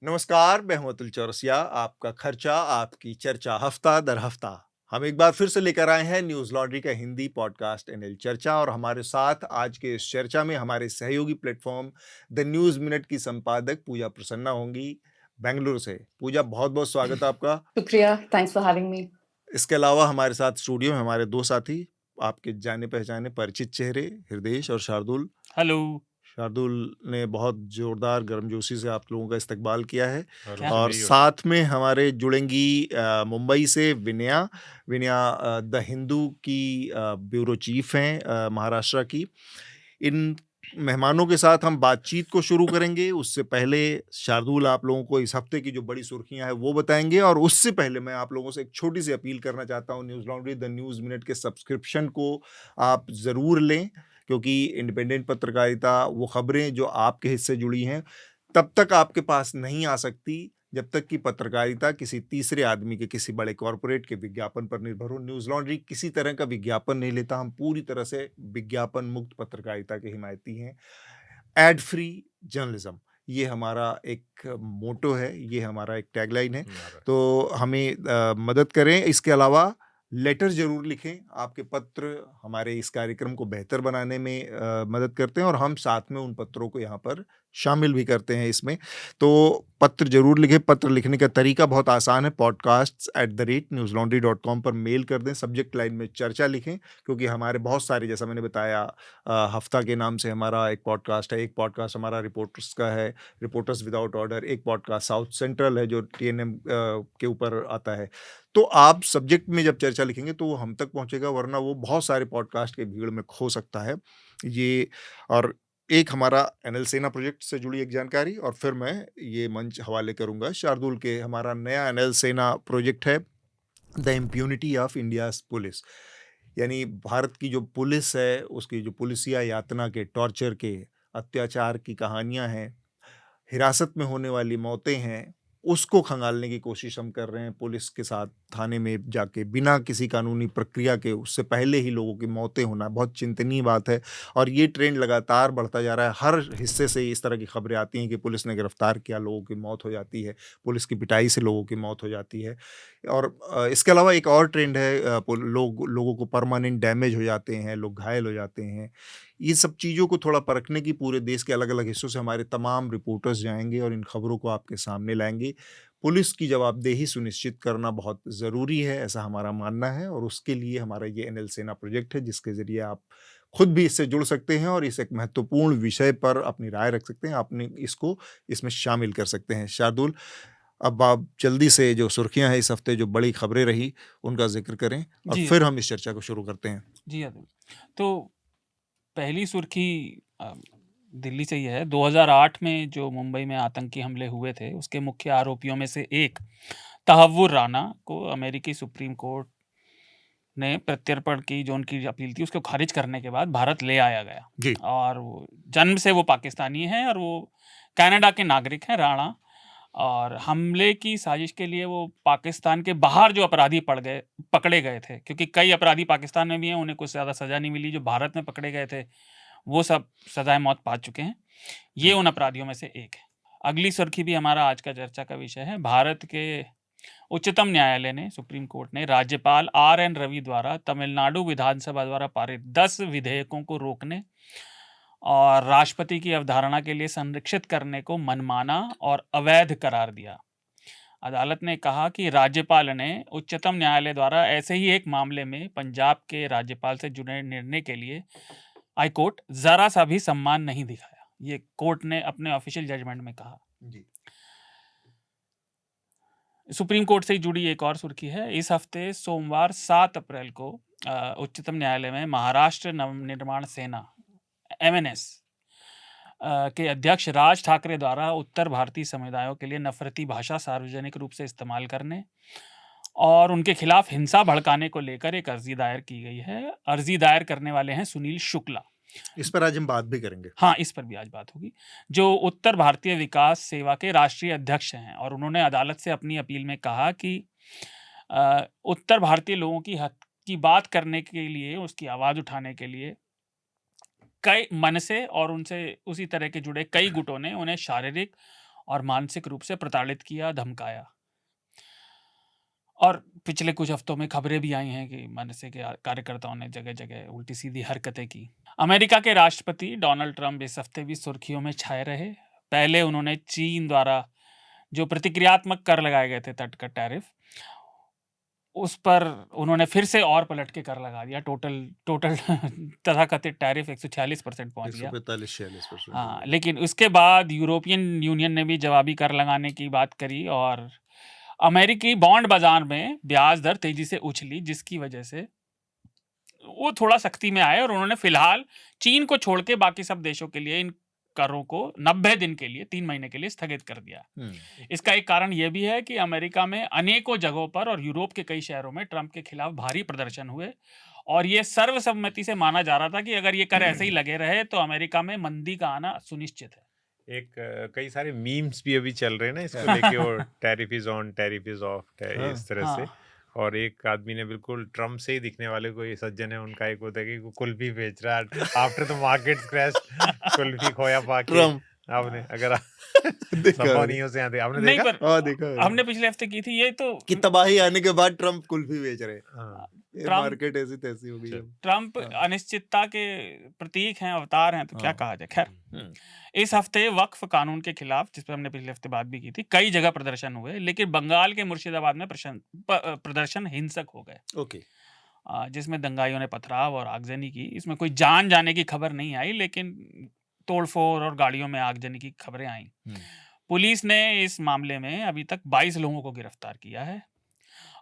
नमस्कार, मैं हूं अतुल चौरसिया। आपका खर्चा, आपकी चर्चा, हफ्ता दर हफ्ता। हम एक बार फिर से लेकर आए हैं न्यूज़ लॉन्ड्री का हिंदी पॉडकास्ट एनएल चर्चा और हमारे साथ आज के इस चर्चा में हमारे सहयोगी प्लेटफ़ॉर्म द न्यूज़ मिनट की संपादक पूजा प्रसन्ना होंगी, बेंगलुरु से। पूजा, बहुत-बहुत स्वागत है आपका। शुक्रिया, थैंक्स फॉर हैविंग मी। इसके अलावा हमारे साथ स्टूडियो में हमारे 2 साथी, आपके जाने-पहचाने परिचित चेहरे, हृदेश और शार्दुल। हेलो। शार्दुल ने बहुत ज़ोरदार गर्मजोशी से आप लोगों का इस्तकबाल किया है क्या? और साथ में हमारे जुड़ेंगी मुंबई से विनया। विनया द हिंदू की ब्यूरो चीफ हैं महाराष्ट्र की। इन मेहमानों के साथ हम बातचीत को शुरू करेंगे, उससे पहले शार्दुल आप लोगों को इस हफ्ते की जो बड़ी सुर्खियाँ हैं वो बताएँगे और उससे पहले मैं आप लोगों से एक छोटी-सी अपील करना चाहता हूँ। News laundry the news minute के सब्सक्रिप्शन को आप ज़रूर लें, क्योंकि इंडिपेंडेंट पत्रकारिता, वो खबरें जो आपके हिस्से जुड़ी हैं, तब तक आपके पास नहीं आ सकती, जब तक कि पत्रकारिता किसी तीसरे आदमी के, किसी बड़े कॉर्पोरेट के विज्ञापन पर निर्भर हो। न्यूज़ लॉन्ड्री किसी तरह का विज्ञापन नहीं लेता, हम पूरी तरह से विज्ञापन मुक्त पत्रकारिता के हिमायती हैं। एड फ्री जर्नलिज्म, ये हमारा एक मोटो है, ये हमारा एक टैगलाइन है। तो हमें मदद करें। इसके अलावा लेटर ज़रूर लिखें। आपके पत्र हमारे इस कार्यक्रम को बेहतर बनाने में मदद करते हैं और हम साथ में उन पत्रों को यहाँ पर शामिल भी करते हैं इसमें। तो पत्र ज़रूर लिखें। पत्र लिखने का तरीका बहुत आसान है। podcasts@newslaundry.com पर मेल कर दें। सब्जेक्ट लाइन में चर्चा लिखें, क्योंकि हमारे बहुत सारे, जैसा मैंने बताया, हफ्ता के नाम से हमारा एक पॉडकास्ट है। एक पॉडकास्ट हमारा रिपोर्टर्स का है, रिपोर्टर्स विदाउट ऑर्डर। एक पॉडकास्ट साउथ सेंट्रल है जो टीएनएम के ऊपर आता है। तो आप सब्जेक्ट में जब चर्चा लिखेंगे तो वो हम तक पहुंचेगा, वरना वो बहुत सारे पॉडकास्ट के भीड़ में खो सकता है। ये और एक हमारा एनएल सेना प्रोजेक्ट से जुड़ी एक जानकारी, और फिर मैं ये मंच हवाले करूंगा शार्दुल के। हमारा नया एनएल सेना प्रोजेक्ट है the impunity of India's police, यानी भारत की जो पुलिस है उसकी जो पुलिसिया यातना के, टॉर्चर के, अत्याचार की कहानियां हैं, हिरासत में होने वाली मौतें हैं, उसको खंगालने की कोशिश हम कर रहे हैं। पुलिस के साथ थाने में जाके बिना किसी कानूनी प्रक्रिया के, उससे पहले ही लोगों की मौतें होना बहुत चिंतनीय बात है और ये ट्रेंड लगातार बढ़ता जा रहा है। हर हिस्से से इस तरह की खबरें आती हैं कि पुलिस ने गिरफ्तार किया, लोगों की मौत हो जाती है, पुलिस की पिटाई से लोगों की मौत हो जाती है। और इसके अलावा एक और ट्रेंड है, लोगों को परमानेंट डैमेज हो जाते हैं, लोग घायल हो जाते हैं। ये सब चीज़ों को थोड़ा परखने की पूरे देश के अलग-अलग हिस्सों से हमारे तमाम रिपोर्टर्स जाएँगे और इन खबरों को आपके सामने लाएँगे। पुलिस की जवाबदेही सुनिश्चित करना बहुत ज़रूरी है, ऐसा हमारा मानना है, और उसके लिए हमारा ये एनएल सेना प्रोजेक्ट है, जिसके ज़रिए आप खुद भी इससे जुड़ सकते हैं और इस एक महत्वपूर्ण विषय पर अपनी राय रख सकते हैं। आपने इसको इसमें शामिल कर सकते हैं। शार्दुल, अब आप जल्दी से जो सुर्खियाँ हैं इस हफ्ते, जो बड़ी खबरें रही, उनका ज़िक्र करें और जी, फिर हम इस चर्चा को शुरू करते हैं। जी अतुल। तो पहली सुर्खी दिल्ली से ही है। 2008 में जो मुंबई में आतंकी हमले हुए थे, उसके मुख्य आरोपियों में से एक तहव्वुर राना को अमेरिकी सुप्रीम कोर्ट ने प्रत्यर्पण की जो उनकी अपील थी, उसको खारिज करने के बाद भारत ले आया गया। जी। और वो जन्म से वो पाकिस्तानी हैं और वो कनाडा के नागरिक हैं, राणा। और हमले की साजिश के लिए वो पाकिस्तान के बाहर जो अपराधी पकड़े गए थे, क्योंकि कई अपराधी पाकिस्तान में भी हैं, उन्हें कुछ ज़्यादा सज़ा नहीं मिली। जो भारत में पकड़े गए थे, वो सब सज़ाए मौत पा चुके हैं। ये उन अपराधियों में से एक है। अगली सुर्खी भी हमारा आज का चर्चा का विषय है। भारत के उच्चतम न्यायालय ने, सुप्रीम कोर्ट ने, राज्यपाल आर.एन. रवि द्वारा तमिलनाडु विधानसभा द्वारा पारित 10 विधेयकों को रोकने और राष्ट्रपति की अवधारणा के लिए संरक्षित करने को मनमाना और अवैध करार दिया। अदालत ने कहा कि राज्यपाल ने उच्चतम न्यायालय द्वारा ऐसे ही एक मामले में पंजाब के राज्यपाल से जुड़े निर्णय के लिए हाईकोर्ट जरा सा भी सम्मान नहीं दिखाया। ये कोर्ट ने अपने ऑफिशियल जजमेंट में कहा। जी। सुप्रीम कोर्ट से जुड़ी एक और सुर्खी है। इस हफ्ते सोमवार 7 अप्रैल को उच्चतम न्यायालय में महाराष्ट्र नवनिर्माण सेना एमएनएस के अध्यक्ष राज ठाकरे द्वारा उत्तर भारतीय समुदायों के लिए नफरती भाषा सार्वजनिक रूप से इस्तेमाल करने और उनके खिलाफ हिंसा भड़काने को लेकर एक अर्जी दायर की गई है। अर्जी दायर करने वाले हैं सुनील शुक्ला। इस पर आज हम बात भी करेंगे। हाँ, इस पर भी आज बात होगी। जो उत्तर भारतीय विकास सेवा के राष्ट्रीय अध्यक्ष हैं, और उन्होंने अदालत से अपनी अपील में कहा कि उत्तर भारतीय लोगों की हक की बात करने के लिए, उसकी आवाज़ उठाने के लिए कई मनसे और उनसे उसी तरह के जुड़े कई गुटों ने उन्हें शारीरिक और मानसिक रूप से प्रताड़ित किया, धमकाया। और पिछले कुछ हफ्तों में खबरें भी आई हैं कि मनसे के कार्यकर्ताओं ने जगह-जगह उल्टी-सीधी हरकतें की। अमेरिका के राष्ट्रपति डोनाल्ड ट्रंप इस हफ्ते भी सुर्खियों में छाए रहे। पहले उन्होंने चीन द्वारा जो प्रतिक्रियात्मक कर लगाए गए थे तट का टैरिफ, उस पर उन्होंने फिर से और पलट के कर लगा दिया। टोटल तथाकथित टैरिफ 146% पहुंच गया। 145-46% हाँ, लेकिन उसके बाद यूरोपियन यूनियन ने भी जवाबी कर लगाने की बात करी और अमेरिकी बॉन्ड बाजार में ब्याज दर तेजी से उछली, जिसकी वजह से वो थोड़ा सख्ती में आए और उन्होंने फिलहाल चीन को छोड़ के बाकी सब देशों के लिए इन करों को 90 दिन के लिए 3 महीने के लिए स्थगित कर दिया। इसका एक कारण यह भी है कि अमेरिका में अनेकों जगहों पर और यूरोप के कई शहरों में ट्रंप के खिलाफ भारी प्रदर्शन हुए और ये सर्वसम्मति से माना जा रहा था कि अगर ये कर ऐसे ही लगे रहे तो अमेरिका में मंदी का आना सुनिश्चित है। कई सारे मीम्स भी अभी चल रहे हैं ना इसको लेके, और tariff is on, tariff is of, इस तरह से। और एक आदमी ने बिल्कुल ट्रम्प से ही दिखने वाले कोई सज्जन है, उनका एक होता है कि कुल्फी बेच रहा है after the market crash, kulfi खोया पाके। आपने अगर सफानियों से आते आपने नहीं, देखा? पर देखा हमने पिछले हफ्ते की थी ये तो कि तबाही आने के बाद ट्रम्प कुल्फी बेच रहे हैं। हाँ, मार्केट ऐसी तैसी हो गई है। ट्रंप अनिश्चितता के प्रतीक हैं, अवतार हैं, तो क्या कहा जाए। खैर, इस हफ्ते वक्फ कानून के खिलाफ, जिस पर हमने पिछले हफ्ते बात भी की थी, कई जगह प्रदर्शन हुए, लेकिन बंगाल के मुर्शिदाबाद में प्रदर्शन हिंसक हो गए। ओके। जिसमें दंगाइयों ने पथराव और आगजनी की। इसमें कोई जान जाने की खबर नहीं आई, लेकिन तोड़फोड़ और गाड़ियों में आगजनी की खबरें आई। पुलिस ने इस मामले में अभी तक 22 लोगों को गिरफ्तार किया है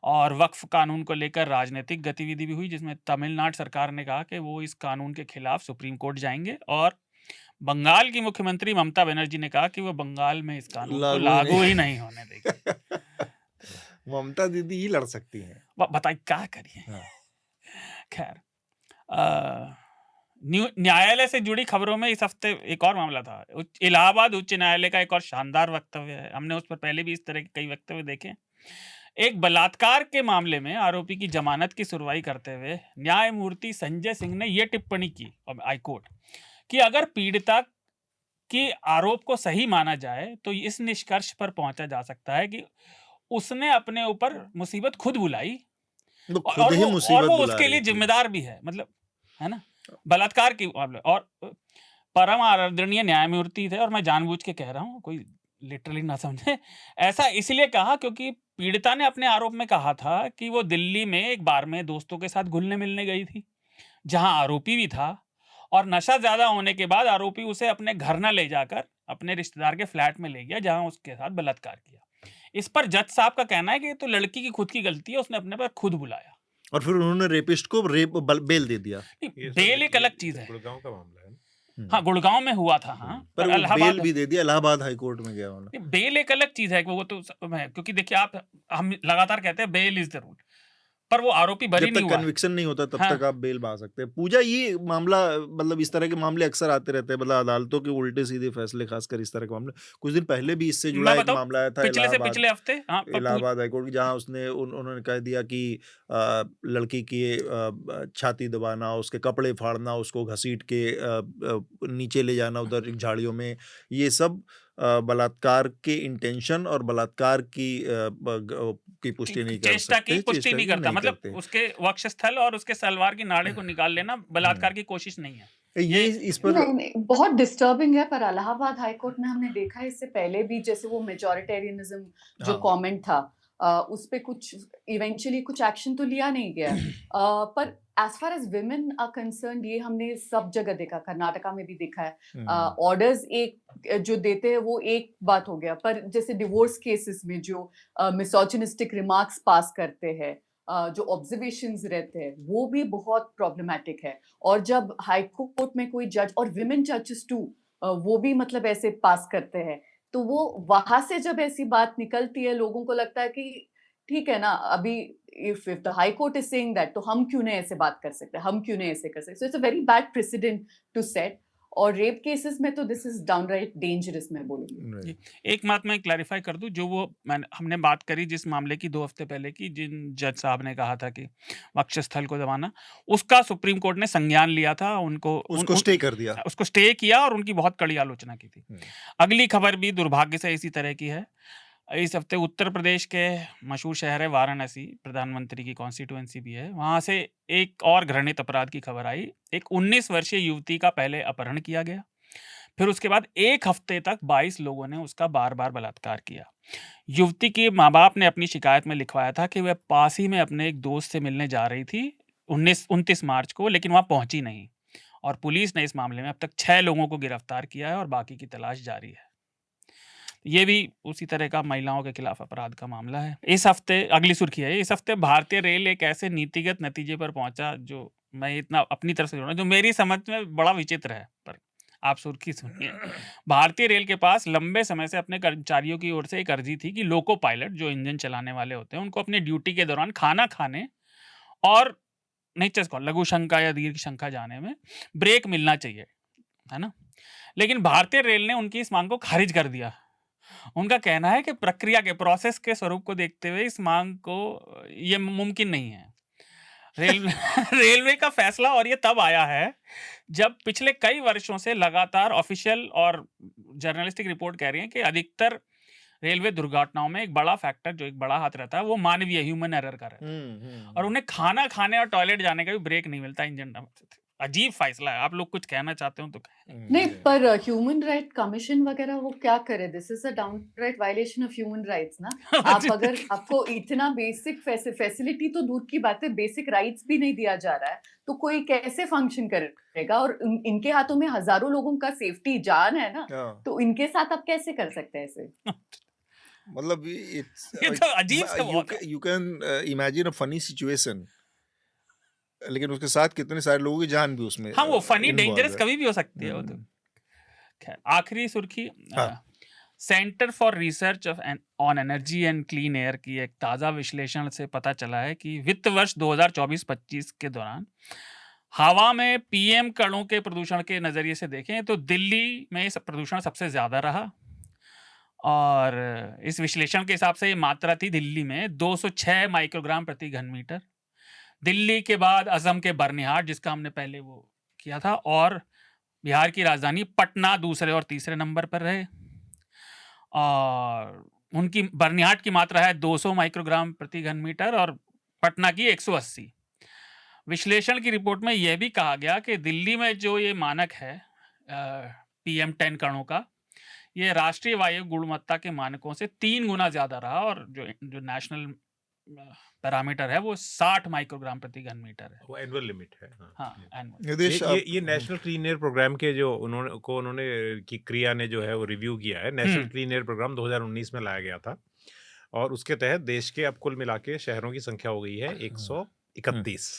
और वक्फ कानून को लेकर राजनीतिक गतिविधि भी हुई, जिसमें तमिलनाडु सरकार ने कहा कि वो इस कानून के खिलाफ सुप्रीम कोर्ट जाएंगे और बंगाल की मुख्यमंत्री ममता बनर्जी ने कहा कि वो बंगाल में इस कानून को लागू ही नहीं होने देगी। ममता दीदी ही लड़ सकती हैं। बताइए क्या करिए। खैर, न्यायालय से जुड़ी खबरों में इस हफ्ते एक और मामला था। इलाहाबाद उच्च न्यायालय का एक और शानदार वक्तव्य है। हमने उस पर पहले भी इस तरह के कई वक्तव्य देखे। एक बलात्कार के मामले में आरोपी की जमानत की सुनवाई करते हुए न्यायमूर्ति संजय सिंह ने यह टिप्पणी की, हाईकोर्ट, कि अगर पीड़िता के आरोप को सही माना जाए तो इस निष्कर्ष पर पहुंचा जा सकता है कि उसने अपने ऊपर मुसीबत खुद बुलाई और वो उसके लिए जिम्मेदार भी है, मतलब, है ना, बलात्कार की मामले। और परम आदरणीय न्यायमूर्ति थे, और मैं जानबूझ के कह रहा हूँ, कोई लिटरली ना समझे। ऐसा इसलिए कहा क्योंकि पीड़िता ने अपने आरोप में कहा था कि वो दिल्ली में एक बार में दोस्तों के साथ घुलने मिलने गई थी, जहां आरोपी भी था, और नशा ज्यादा होने के बाद आरोपी उसे अपने घर न ले जाकर अपने रिश्तेदार के फ्लैट में ले गया, जहां उसके साथ बलात्कार किया। इस पर जज साहब का कहना है कि तो लड़की की खुद की गलती है, उसने अपने पर खुद बुलाया और फिर उन्होंने रेपिस्ट को बेल दे दिया। बेल एक अलग चीज है। गुड़गांव का मामला है। हाँ, गुड़गांव में हुआ था। हाँ, पर बेल भी दे दिया, इलाहाबाद हाई कोर्ट में गया उन्होंने। बेल एक अलग चीज है, वो तो है, क्योंकि देखिए हम लगातार कहते हैं बेल इज द रूल, पर वो आरोपी बरी नहीं हुआ। जब तक कन्विक्शन नहीं होता तब तक आप बेल पा सकते हैं। पूजा, ये मामला, मतलब इस तरह के मामले अक्सर आते रहते हैं, मतलब अदालतों के उल्टे सीधे फैसले, खासकर इस तरह के मामले। कुछ दिन पहले भी इससे जुड़ा एक मामला आया था पिछले हफ्ते इलाहाबाद हाईकोर्ट, जहां उन्होंने कह दिया कि लड़की की छाती दबाना, उसके कपड़े फाड़ना, उसको घसीट के नीचे ले जाना उधर झाड़ियों में, ये सब बलात्कार के इंटेंशन और बलात्कार की पुष्टि नहीं कर चेष्टा सकते, की पुष्टि नहीं करता। मतलब उसके वक्षस्थल और उसके सलवार की नाड़े को निकाल लेना बलात्कार की कोशिश नहीं है। ये इस पर नहीं, बहुत डिस्टर्बिंग है। पर इलाहाबाद हाईकोर्ट में हमने देखा है इससे पहले भी, जैसे वो मेजॉरिटेरियनिज्म जो कमेंट था, उस पे कुछ इवेंचुअली कुछ एक्शन तो लिया नहीं गया। पर as far as women are concerned, ये हमने सब जगह देखा, कर्नाटका में भी देखा है। ऑर्डर्स एक जो देते हैं वो एक बात हो गया, पर जैसे डिवोर्स केसेस में जो मिसोजिनिस्टिक रिमार्क्स पास करते हैं, जो ऑब्जर्वेशंस रहते हैं, वो भी बहुत प्रॉब्लमेटिक है। और जब हाई कोर्ट में कोई जज, और विमेन जजेस टू, वो भी मतलब ऐसे पास करते हैं, तो वो वहां से जब ऐसी बात निकलती है, लोगों को लगता है कि ठीक है ना, अभी if the high court is saying that, तो हम क्यों नहीं ऐसे बात कर सकते, हम क्यों नहीं ऐसे कर सकते। So it's a very bad precedent to set. और रेप केसेस में तो दिस इज डाउनराइट डेंजरस, मैं बोलूंगी। एक बात मैं क्लैरिफाई कर दूं, जो वो हमने बात करी जिस मामले की 2 हफ्ते पहले की, जिन जज साहब ने कहा था कि वक्षस्थल को दबाना, उसका सुप्रीम कोर्ट ने संज्ञान लिया था, उसको स्टे कर दिया, उसको स्टे किया और उनकी बहुत कड़ी आलोचना की थी। अगली खबर भी दुर्भाग्य से इसी तरह की है। इस हफ्ते उत्तर प्रदेश के मशहूर शहर है वाराणसी, प्रधानमंत्री की कॉन्स्टिट्यूएंसी भी है, वहां से एक और घृणित अपराध की खबर आई। एक 19 वर्षीय युवती का पहले अपहरण किया गया, फिर उसके बाद 1 हफ्ते तक 22 लोगों ने उसका बार बार बलात्कार किया। युवती के माँ बाप ने अपनी शिकायत में लिखवाया था कि वह पास ही में अपने एक दोस्त से मिलने जा रही थी 29 मार्च को, लेकिन वहां पहुंची नहीं। और पुलिस ने इस मामले में अब तक 6 लोगों को गिरफ्तार किया है और बाकी की तलाश जारी है। ये भी उसी तरह का महिलाओं के खिलाफ अपराध का मामला है। इस हफ्ते अगली सुर्खी है, इस हफ्ते भारतीय रेल एक ऐसे नीतिगत नतीजे पर पहुंचा जो मैं इतना अपनी तरफ से जोड़ा, जो मेरी समझ में बड़ा विचित्र है, पर आप सुर्खी सुनिए। भारतीय रेल के पास लंबे समय से अपने कर्मचारियों की ओर से एक अर्जी थी कि लोको पायलट, जो इंजन चलाने वाले होते हैं, उनको अपनी ड्यूटी के दौरान खाना खाने और लघु शंका या दीर्घ शंका जाने में ब्रेक मिलना चाहिए, है ना। लेकिन भारतीय रेल ने उनकी इस मांग को खारिज कर दिया। उनका कहना है कि प्रक्रिया के प्रोसेस के स्वरूप को देखते हुए इस मांग को ये मुमकिन नहीं है। रेलवे का फैसला और ये तब आया है जब पिछले कई वर्षों से लगातार ऑफिशियल और जर्नलिस्टिक रिपोर्ट कह रही है कि अधिकतर रेलवे दुर्घटनाओं में एक बड़ा फैक्टर, जो एक बड़ा हाथ रहता है, वो मानवीय ह्यूमन एरर का रहता है। और उन्हें खाना खाने और टॉयलेट जाने का भी ब्रेक नहीं मिलता इंजन। अजीब फैसला है। आप लोग कुछ कहना चाहते हो तो कहें। नहीं, पर ह्यूमन राइट कमीशन वगैरह वो क्या करे? This is a downright violation of human rights ना। आप अगर आपको इतना बेसिक फैसिलिटी तो दूर की बात है, बेसिक राइट्स भी नहीं दिया जा रहा है, तो कोई कैसे फंक्शन करेगा? और इनके हाथों में हजारों लोगों का सेफ्टी जान है ना, तो इनके साथ आप कैसे कर सकते हैं ऐसे? मतलब ये तो अजीब सा बहुत है। You can imagine a funny situation, लेकिन उसके साथ कितने सारे लोगों की जान भी उसमें हाँ, वो फनी involved डेंजरस है। कभी भी हो सकती है वो तो। खैर, आखिरी सुर्खी, हाँ। Centre for research on energy and clean air की एक ताज़ा विश्लेषण से पता चला है कि वित्त वर्ष 2024-25 के दौरान हवा में पीएम कणों के प्रदूषण के नज़रिए से देखें तो दिल्ली में प्रदूषण सबसे ज़्यादा रहा। और इस विश्लेषण के हिसाब से ये मात्रा थी दिल्ली में 206 माइक्रोग्राम प्रति घन मीटर। दिल्ली के बाद असम के बर्निहाट, जिसका हमने पहले वो किया था, और बिहार की राजधानी पटना दूसरे और तीसरे नंबर पर रहे। और उनकी बर्निहाट की मात्रा है 200 माइक्रोग्राम प्रति घन मीटर और पटना की 180। विश्लेषण की रिपोर्ट में यह भी कहा गया कि दिल्ली में जो ये मानक है PM10 कणों का, ये राष्ट्रीय वायु गुणवत्ता के मानकों से 3 गुना ज्यादा रहा, और जो नेशनल पैरामीटर है वो 60 माइक्रोग्राम प्रति घन मीटर है। वो एनुअल लिमिट है। हाँ, ये नेशनल क्लीन एयर प्रोग्राम के जो उन्होंने की क्रिया ने जो है वो रिव्यू किया है। नेशनल क्लीन एयर प्रोग्राम 2019 में लाया गया था और उसके तहत देश के अब कुल मिला के शहरों की संख्या हो गई है 131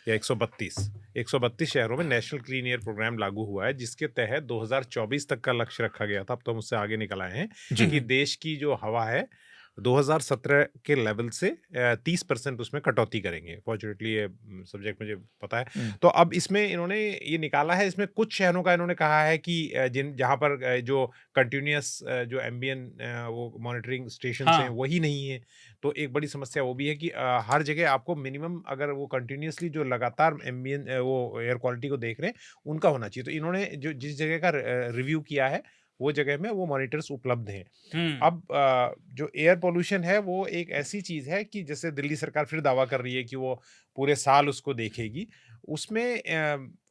या 132 शहरों में नेशनल क्लीन एयर प्रोग्राम लागू हुआ है, जिसके तहत 2024 तक का लक्ष्य रखा गया था। अब तो हम उससे आगे निकल आए हैं कि देश की जो हवा है 2017 के लेवल से 30% उसमें कटौती करेंगे। फॉर्चुनेटली ये सब्जेक्ट मुझे पता है। तो अब इसमें इन्होंने ये निकाला है, इसमें कुछ शहरों का इन्होंने कहा है कि जहाँ पर जो कंटिन्यूस जो एम्बिएंट वो मॉनिटरिंग स्टेशन हैं वही नहीं है, तो एक बड़ी समस्या वो भी है कि हर जगह आपको मिनिमम, अगर वो कंटिन्यूसली जो लगातार एम्बिएंट वो एयर क्वालिटी को देख रहे हैं उनका होना चाहिए। तो इन्होंने जो जिस जगह का रिव्यू किया है वो जगह में वो मॉनिटर्स उपलब्ध हैं। अब जो एयर पोल्यूशन है वो एक ऐसी चीज है कि जैसे दिल्ली सरकार फिर दावा कर रही है कि वो पूरे साल उसको देखेगी, उसमें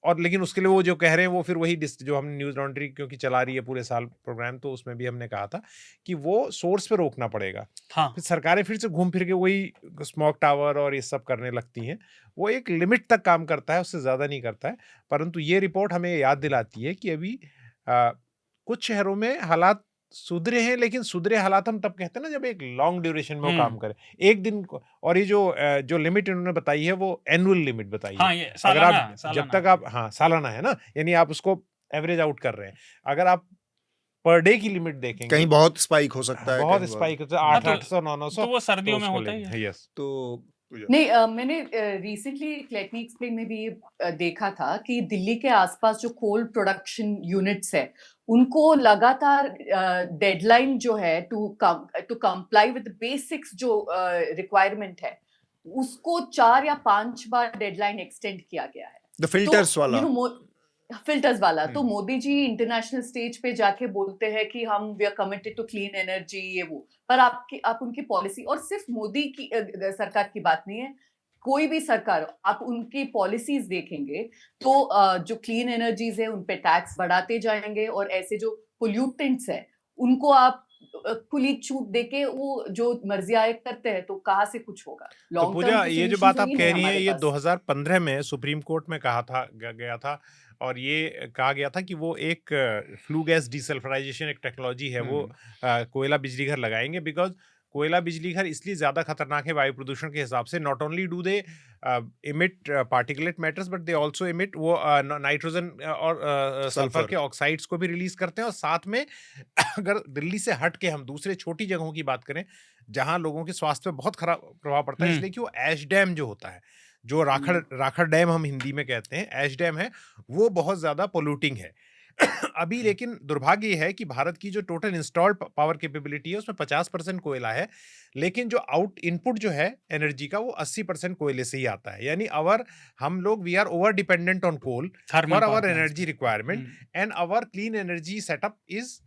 और लेकिन उसके लिए वो जो कह रहे हैं वो फिर वही जो हमने न्यूज़ लॉन्ड्री क्योंकि चला रही है पूरे साल प्रोग्राम, तो उसमें भी हमने कहा था कि वो सोर्स पे रोकना पड़ेगा। फिर सरकारें फिर से घूम फिर के वही स्मोक टावर और ये सब करने लगती हैं। वो एक लिमिट तक काम करता है, उससे ज़्यादा नहीं करता है। परंतु ये रिपोर्ट हमें याद दिलाती है कि अभी कुछ शहरों में हालात सुधरे हैं, लेकिन सुधरे हालात हम तब कहते हैं ना जब एक लॉन्ग ड्यूरेशन में वो काम करे एक दिन को। और ये जो लिमिट इन्होंने बताई है वो एनुअल लिमिट बताई है। अगर आप जब तक आप सालाना है ना, यानी आप उसको एवरेज आउट कर रहे हैं। अगर आप पर डे की लिमिट देखेंगे कहीं बहुत स्पाइक हो सकता है, बहुत स्पाइक होता है 800 900, तो वो सर्दियों में होता है। यस, तो नहीं, मैंने रिसेंटली लेट मी एक्सप्लेन में भी ये देखा था कि दिल्ली के आसपास जो कोल प्रोडक्शन यूनिट्स है उनको लगातार डेडलाइन जो है टू कंप्लाई विद बेसिक्स जो रिक्वायरमेंट है उसको 4 या 5 बार डेडलाइन एक्सटेंड किया गया है। द फिल्टर्स तो वाला फिल्टर्स वाला तो मोदी जी इंटरनेशनल स्टेज पे जाके बोलते हैं कि हम we are committed to clean energy ये वो, पर आप उनकी पॉलिसी, और सिर्फ मोदी की सरकार की बात नहीं है, कोई भी सरकार आप उनकी पॉलिसीज देखेंगे तो जो क्लीन एनर्जीज है उन पे टैक्स बढ़ाते जाएंगे और ऐसे जो पोल्यूटेंट्स है उनको आप खुली छूट देके वो जो मर्जी आए करते हैं, तो कहाँ से कुछ होगा। तो लॉन्ग पूजा, टर्म ये जो सॉल्यूशंस बात आप नहीं कह है रही हैं हमारे ये पास। 2015 में सुप्रीम कोर्ट में कहा था गया था, और ये कहा गया था कि वो एक फ्लू गैस डीसल्फराइजेशन एक टेक्नोलॉजी है, वो कोयला बिजली घर लगाएंगे, बिकॉज कोयला बिजली घर इसलिए ज्यादा खतरनाक है वायु प्रदूषण के हिसाब से। Not only do they emit particulate matters but they also emit वो नाइट्रोजन और सल्फर के ऑक्साइड्स को भी रिलीज करते हैं। और साथ में अगर दिल्ली से हट के हम दूसरे छोटी जगहों की बात करें जहां लोगों के स्वास्थ्य पे बहुत खराब प्रभाव पड़ता है, इसलिए कि वो ऐश डैम जो होता है, जो राखड़ डैम हम हिंदी में कहते हैं, ऐश डैम है, वो बहुत ज्यादा पोल्यूटिंग है। अभी लेकिन दुर्भाग्य ये है कि भारत की जो टोटल इंस्टॉल्ड पावर कैपेबिलिटी है उसमें 50% कोयला है, लेकिन जो आउट इनपुट जो है एनर्जी का वो 80% कोयले से ही आता है। यानी हम लोग we are over dependent on coal for our energy requirement, and our clean energy setup is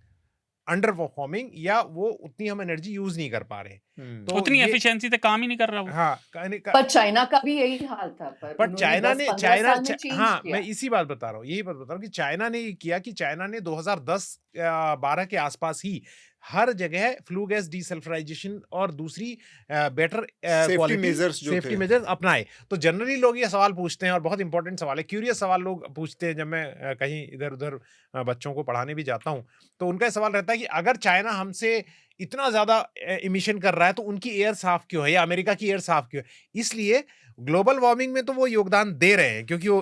under performing, या वो उतनी हम एनर्जी यूज नहीं कर पा रहे, तो उतनी एफिशिएंसी से काम ही नहीं कर रहा वो। हाँ पर चाइना का भी यही हाल था, पर चाइना ने हाँ किया। मैं इसी बात बता रहा हूँ, यही बात बता रहा हूँ कि चाइना ने ये किया कि चाइना ने 2010-12 के आसपास ही हर जगह फ्लू गैस डीसल्फराइजेशन और दूसरी बेटर सेफ्टी मेजर्स अपनाए। तो जनरली लोग ये सवाल पूछते हैं, और बहुत इंपॉर्टेंट सवाल है, क्यूरियस सवाल लोग पूछते हैं जब मैं कहीं इधर उधर बच्चों को पढ़ाने भी जाता हूँ, तो उनका सवाल रहता है कि अगर चाइना हमसे इतना ज्यादा इमिशन कर रहा है तो उनकी एयर साफ क्यों है, या अमेरिका की एयर साफ क्यों है। इसलिए ग्लोबल वार्मिंग में तो वो योगदान दे रहे हैं क्योंकि वो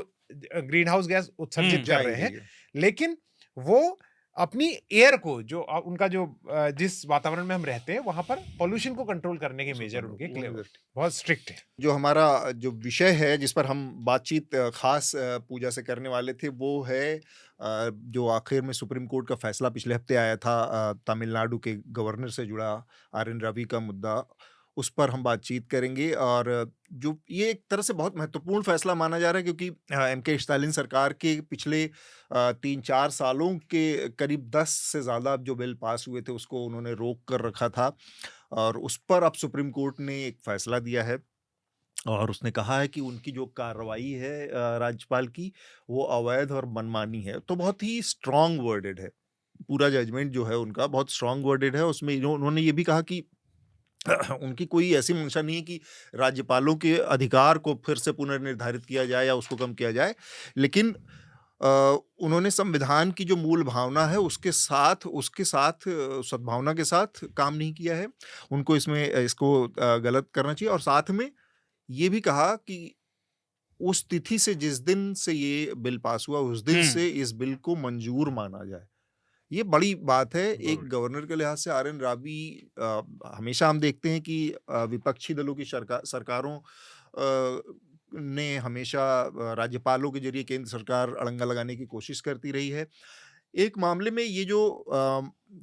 ग्रीन हाउस गैस उत्सर्जित कर रहे हैं, लेकिन वो अपनी एयर को जो उनका जो जिस वातावरण में हम रहते हैं वहां पर पोल्यूशन को कंट्रोल करने के मेजर उनके बहुत स्ट्रिक्ट है। जो हमारा जो विषय है जिस पर हम बातचीत खास पूजा से करने वाले थे वो है जो आखिर में सुप्रीम कोर्ट का फैसला पिछले हफ्ते आया था तमिलनाडु के गवर्नर से जुड़ा RN रवि का मुद्दा, उस पर हम बातचीत करेंगे। और जो ये एक तरह से बहुत महत्वपूर्ण फैसला माना जा रहा है क्योंकि MK स्टालिन सरकार के पिछले 3-4 सालों के करीब 10 से ज़्यादा जो बिल पास हुए थे उसको उन्होंने रोक कर रखा था, और उस पर अब सुप्रीम कोर्ट ने एक फैसला दिया है और उसने कहा है कि उनकी जो कार्रवाई है राज्यपाल की वो अवैध और मनमानी है। तो बहुत ही स्ट्रांग वर्डेड है, पूरा जजमेंट जो है उनका बहुत स्ट्रांग वर्डेड है। उसमें उन्होंने ये भी कहा कि उनकी कोई ऐसी मंशा नहीं है कि राज्यपालों के अधिकार को फिर से पुनर्निर्धारित किया जाए या उसको कम किया जाए, लेकिन उन्होंने संविधान की जो मूल भावना है उसके साथ सद्भावना के साथ काम नहीं किया है। उनको इसको गलत करना चाहिए, और साथ में ये भी कहा कि उस तिथि से जिस दिन से ये बिल पास हुआ उस दिन से इस बिल को मंजूर माना जाए। ये बड़ी बात है एक गवर्नर के लिहाज से। RN रवि हमेशा हम देखते हैं कि विपक्षी दलों की सरकारों ने हमेशा राज्यपालों के जरिए केंद्र सरकार अड़ंगा लगाने की कोशिश करती रही है। एक मामले में ये जो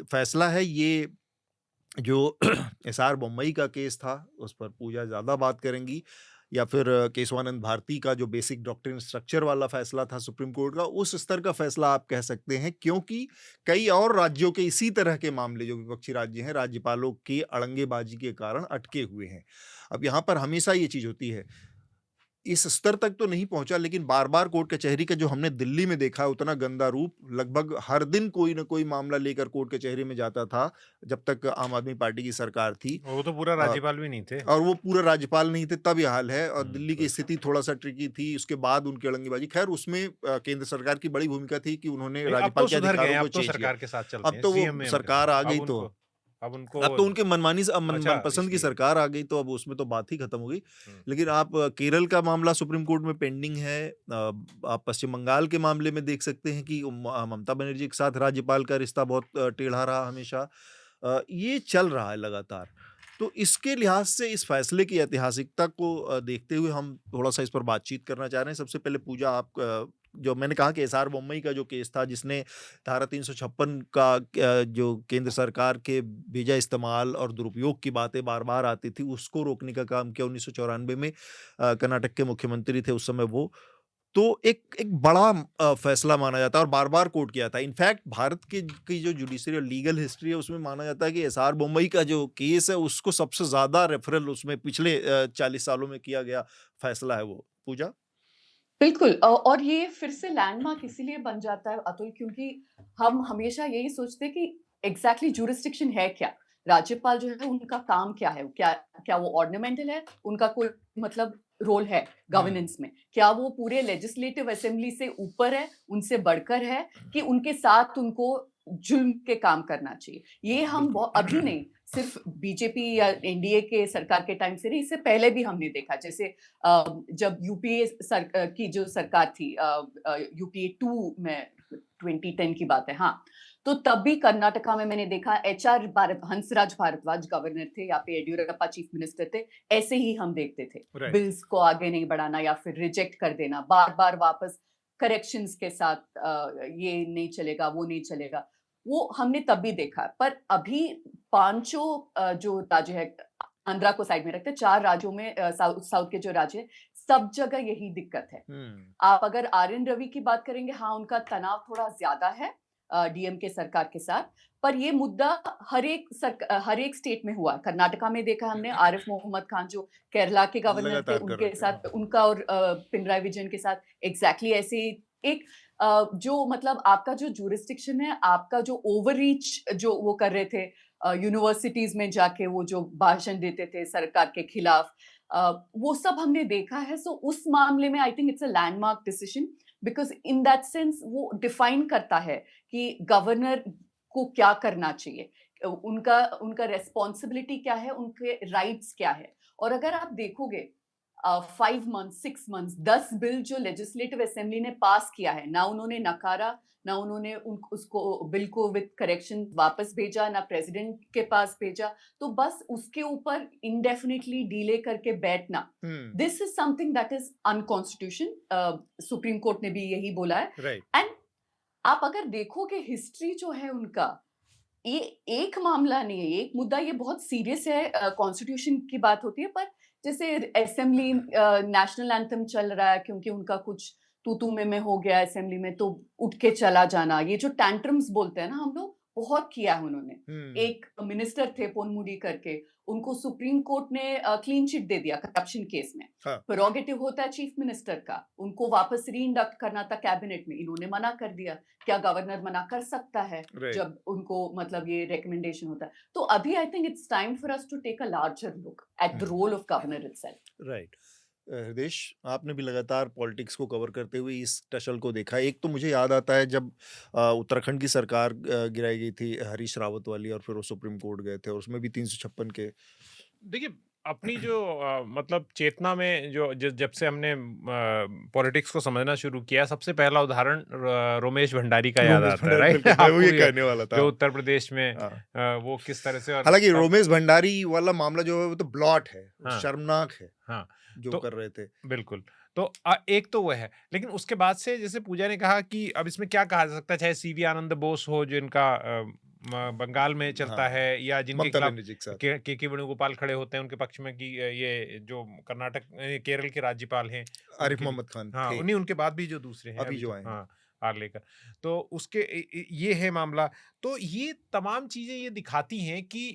फैसला है, ये जो SR बोम्मई का केस था उस पर पूजा ज़्यादा बात करेंगी, या फिर केशवानंद भारती का जो बेसिक डॉक्ट्रिन स्ट्रक्चर वाला फैसला था सुप्रीम कोर्ट का, उस स्तर का फैसला आप कह सकते हैं, क्योंकि कई और राज्यों के इसी तरह के मामले जो विपक्षी राज्य हैं राज्यपालों की अड़ंगेबाजी के कारण अटके हुए हैं। अब यहाँ पर हमेशा ये चीज़ होती है, इस स्तर तक तो नहीं पहुंचा, लेकिन बार बार कोर्ट कचहरी का जो हमने दिल्ली में देखा है उतना गंदा रूप लगभग हर दिन कोई ना कोई मामला लेकर कोर्ट कचहरी में जाता था जब तक आम आदमी पार्टी की सरकार थी। वो तो पूरा राज्यपाल भी नहीं थे, और वो पूरा राज्यपाल नहीं थे, तब यह हाल है। और दिल्ली की स्थिति थोड़ा सा ट्रिकी थी, उसके बाद उनकी अड़ंगेबाजी, खैर उसमें केंद्र सरकार की बड़ी भूमिका थी कि उन्होंने राज्यपाल के अधिकारों को चेंज किया। सरकार के साथ चलते अब तो वो सरकार आ गई, तो अब तो उनके मनपसंद की सरकार आ गई, तो अब उसमें तो बात ही खत्म हो गई। लेकिन आप केरल का मामला सुप्रीम कोर्ट में पेंडिंग है, आप पश्चिम बंगाल के मामले में देख सकते हैं कि ममता बनर्जी के साथ राज्यपाल का रिश्ता बहुत टेढ़ा रहा हमेशा। ये चल रहा है लगातार। तो इसके लिहाज से इस फैसले की ऐतिहासिकता को देखते हुए हम थोड़ा-सा इस पर बातचीत करना चाह रहे हैं। सबसे पहले पूजा आप जो मैंने कहा कि एसआर बोम्मई का जो केस था जिसने धारा 356 का जो केंद्र सरकार के बेजा इस्तेमाल और दुरुपयोग की बातें बार-बार आती थी, उसको रोकने का काम किया 1994 में। कर्नाटक के मुख्यमंत्री थे उस समय वो। तो एक एक बड़ा फैसला माना जाता है और बार-बार कोट किया था। इनफैक्ट भारत की जो जुडिशरी और लीगल हिस्ट्री है उसमें माना जाता है कि एसआर बोम्मई का जो केस है उसको सबसे ज़्यादा रेफरल उसमें पिछले 40 सालों में किया गया फैसला है वो। पूजा? बिल्कुल और ये फिर से लैंडमार्क इसीलिए बन जाता है अतुल, क्योंकि हम हमेशा यही सोचते हैं कि एग्जैक्टली ज्यूरिसडिक्शन है क्या? राज्यपाल जो है उनका काम क्या है? क्या वो ऑर्नामेंटल है? उनका कोई मतलब रोल है गवर्नेंस में? क्या वो पूरे लेजिस्लेटिव असेंबली से ऊपर है, उनसे बढ़कर है, कि उनके साथ उनको जुल्म के काम करना चाहिए? ये हम अभी नहीं, सिर्फ बीजेपी या एनडीए के सरकार के टाइम से नहीं, इससे पहले भी हमने देखा। जैसे जब यूपीए की जो सरकार थी, यूपीए 2 में 2010 की बात है, हाँ, तो तब भी कर्नाटका में मैंने देखा हंसराज भारद्वाज गवर्नर थे, यहाँ पे येडियुरप्पा चीफ मिनिस्टर थे, ऐसे ही हम देखते थे। बिल्स को आगे नहीं बढ़ाना या फिर रिजेक्ट कर देना, बार-बार वापस करेक्शंस के साथ, ये नहीं चलेगा, वो नहीं चलेगा। वो हमने तब भी देखा। पर अभी पांचों जो राज्य है, आंध्रा को साइड में रखते हैं, 4 राज्यों में साउथ के जो राज्य है, सब जगह यही दिक्कत है। आप अगर आर.एन. रवि की बात करेंगे, हाँ, उनका तनाव थोड़ा ज्यादा है डीएमके सरकार के साथ, पर ये मुद्दा हर एक स्टेट में हुआ। कर्नाटका में देखा हमने, आरिफ मोहम्मद खान जो केरला के गवर्नर थे, उनके साथ, उनका और पिनराई विजयन के साथ एग्जैक्टली ऐसे एक जो मतलब आपका जो ज्यूरिसडिक्शन है, आपका जो ओवररीच जो वो कर रहे थे, यूनिवर्सिटीज में जाके वो जो भाषण देते थे सरकार के खिलाफ, वो सब हमने देखा है। सो उस मामले में आई think it's a landmark decision, because in that sense वो डिफाइन करता है कि गवर्नर को क्या करना चाहिए, उनका रेस्पॉन्सिबिलिटी क्या है, उनके राइट्स क्या है। और अगर आप देखोगे 5 मंथ्स, 6 मंथ्स, 10 बिल जो लेजिस्लेटिव असेंबली ने पास किया है, ना उन्होंने नकारा, ना उन्होंने उसको बिल को विद करेक्शन वापस भेजा, ना प्रेसिडेंट के पास भेजा, तो बस उसके ऊपर इंडेफिनिटली डिले करके बैठना, this is something that is अनकॉन्स्टिट्यूशन। Supreme court ने भी यही बोला है। एंड आप अगर देखोगे हिस्ट्री जो है उनका, ये एक मामला नहीं है, एक मुद्दा, ये बहुत सीरियस है। कॉन्स्टिट्यूशन की बात होती है, पर जैसे असेंबली नेशनल एंथम चल रहा है, क्योंकि उनका कुछ तू में हो गया असेंबली में, तो उठ के चला जाना, ये जो टैंट्रम्स बोलते हैं ना हम लोग, बहुत किया है उन्होंने। एक मिनिस्टर थे पोनमुडी करके, उनको सुप्रीम कोर्ट ने क्लीन चिट दे दिया करप्शन केस में। प्रेरोगेटिव होता है चीफ मिनिस्टर का, उनको वापस रीइंडक्ट करना था कैबिनेट में, इन्होंने मना कर दिया। क्या गवर्नर मना कर सकता है जब उनको मतलब ये रिकमेंडेशन होता है? तो अभी I think it's time for us to take a larger look at the role of governor itself. Right. Hridesh, आपने भी लगातार पॉलिटिक्स को कवर करते हुए इस टसल को देखा। एक तो मुझे याद आता है जब उत्तराखंड की सरकार गिराई गई थी हरीश रावत वाली, और फिर वो सुप्रीम कोर्ट गए थे और उसमें भी 356 के। देखिए, अपनी जो मतलब चेतना में जब से हमने पॉलिटिक्स को समझना शुरू किया, सबसे पहला उदाहरण रोमेश भंडारी का याद आता है, राइट? वो ये कहने वाला था, जो उत्तर प्रदेश में वो किस तरह से, हालांकि रोमेश भंडारी वाला मामला जो है वो तो ब्लॉट है, शर्मनाक है, हाँ, जो तो कर रहे थे। बिल्कुल। तो एक तो वो है, लेकिन उसके बाद से जैसे पूजा ने कहा कि अब इसमें क्या कहा जा सकता है, चाहे सीवी आनंद बोस हो जो इनका बंगाल में चलता है, या जिनके खिलाफ के वेणुगोपाल खड़े होते हैं उनके पक्ष में, कि ये जो कर्नाटक केरल के राज्यपाल हैं आरिफ मोहम्मद खान, हाँ, उनके बाद भी जो दूसरे हैं अभी जो आए, हाँ, आर लेकर, तो उसके ये है मामला। तो ये तमाम चीजें ये दिखाती हैं कि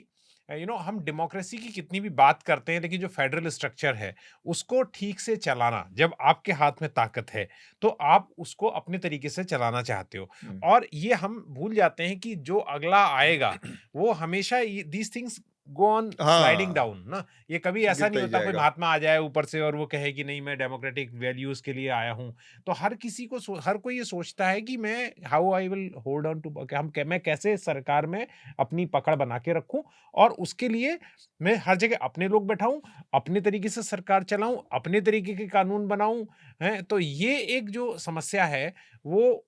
हम डेमोक्रेसी की कितनी भी बात करते हैं, लेकिन जो फेडरल स्ट्रक्चर है उसको ठीक से चलाना, जब आपके हाथ में ताकत है तो आप उसको अपने तरीके से चलाना चाहते हो, और ये हम भूल जाते हैं कि जो अगला आएगा वो हमेशा these things go on sliding down ना। ये कभी ऐसा नहीं होता कोई महात्मा आ जाए ऊपर से और वो कहे कि नहीं मैं डेमोक्रेटिक वैल्यूज के लिए आया हूं। तो हर किसी को हर कोई ये सोचता है कि मैं how I will hold on to, मैं कैसे सरकार में अपनी पकड़ बना के रखूं, और उसके लिए मैं हर जगह अपने लोग बैठाऊं, अपने तरीके से सरकार चलाऊं, अपने तरीके के कानून बनाऊं, है। तो ये एक जो समस्या है वो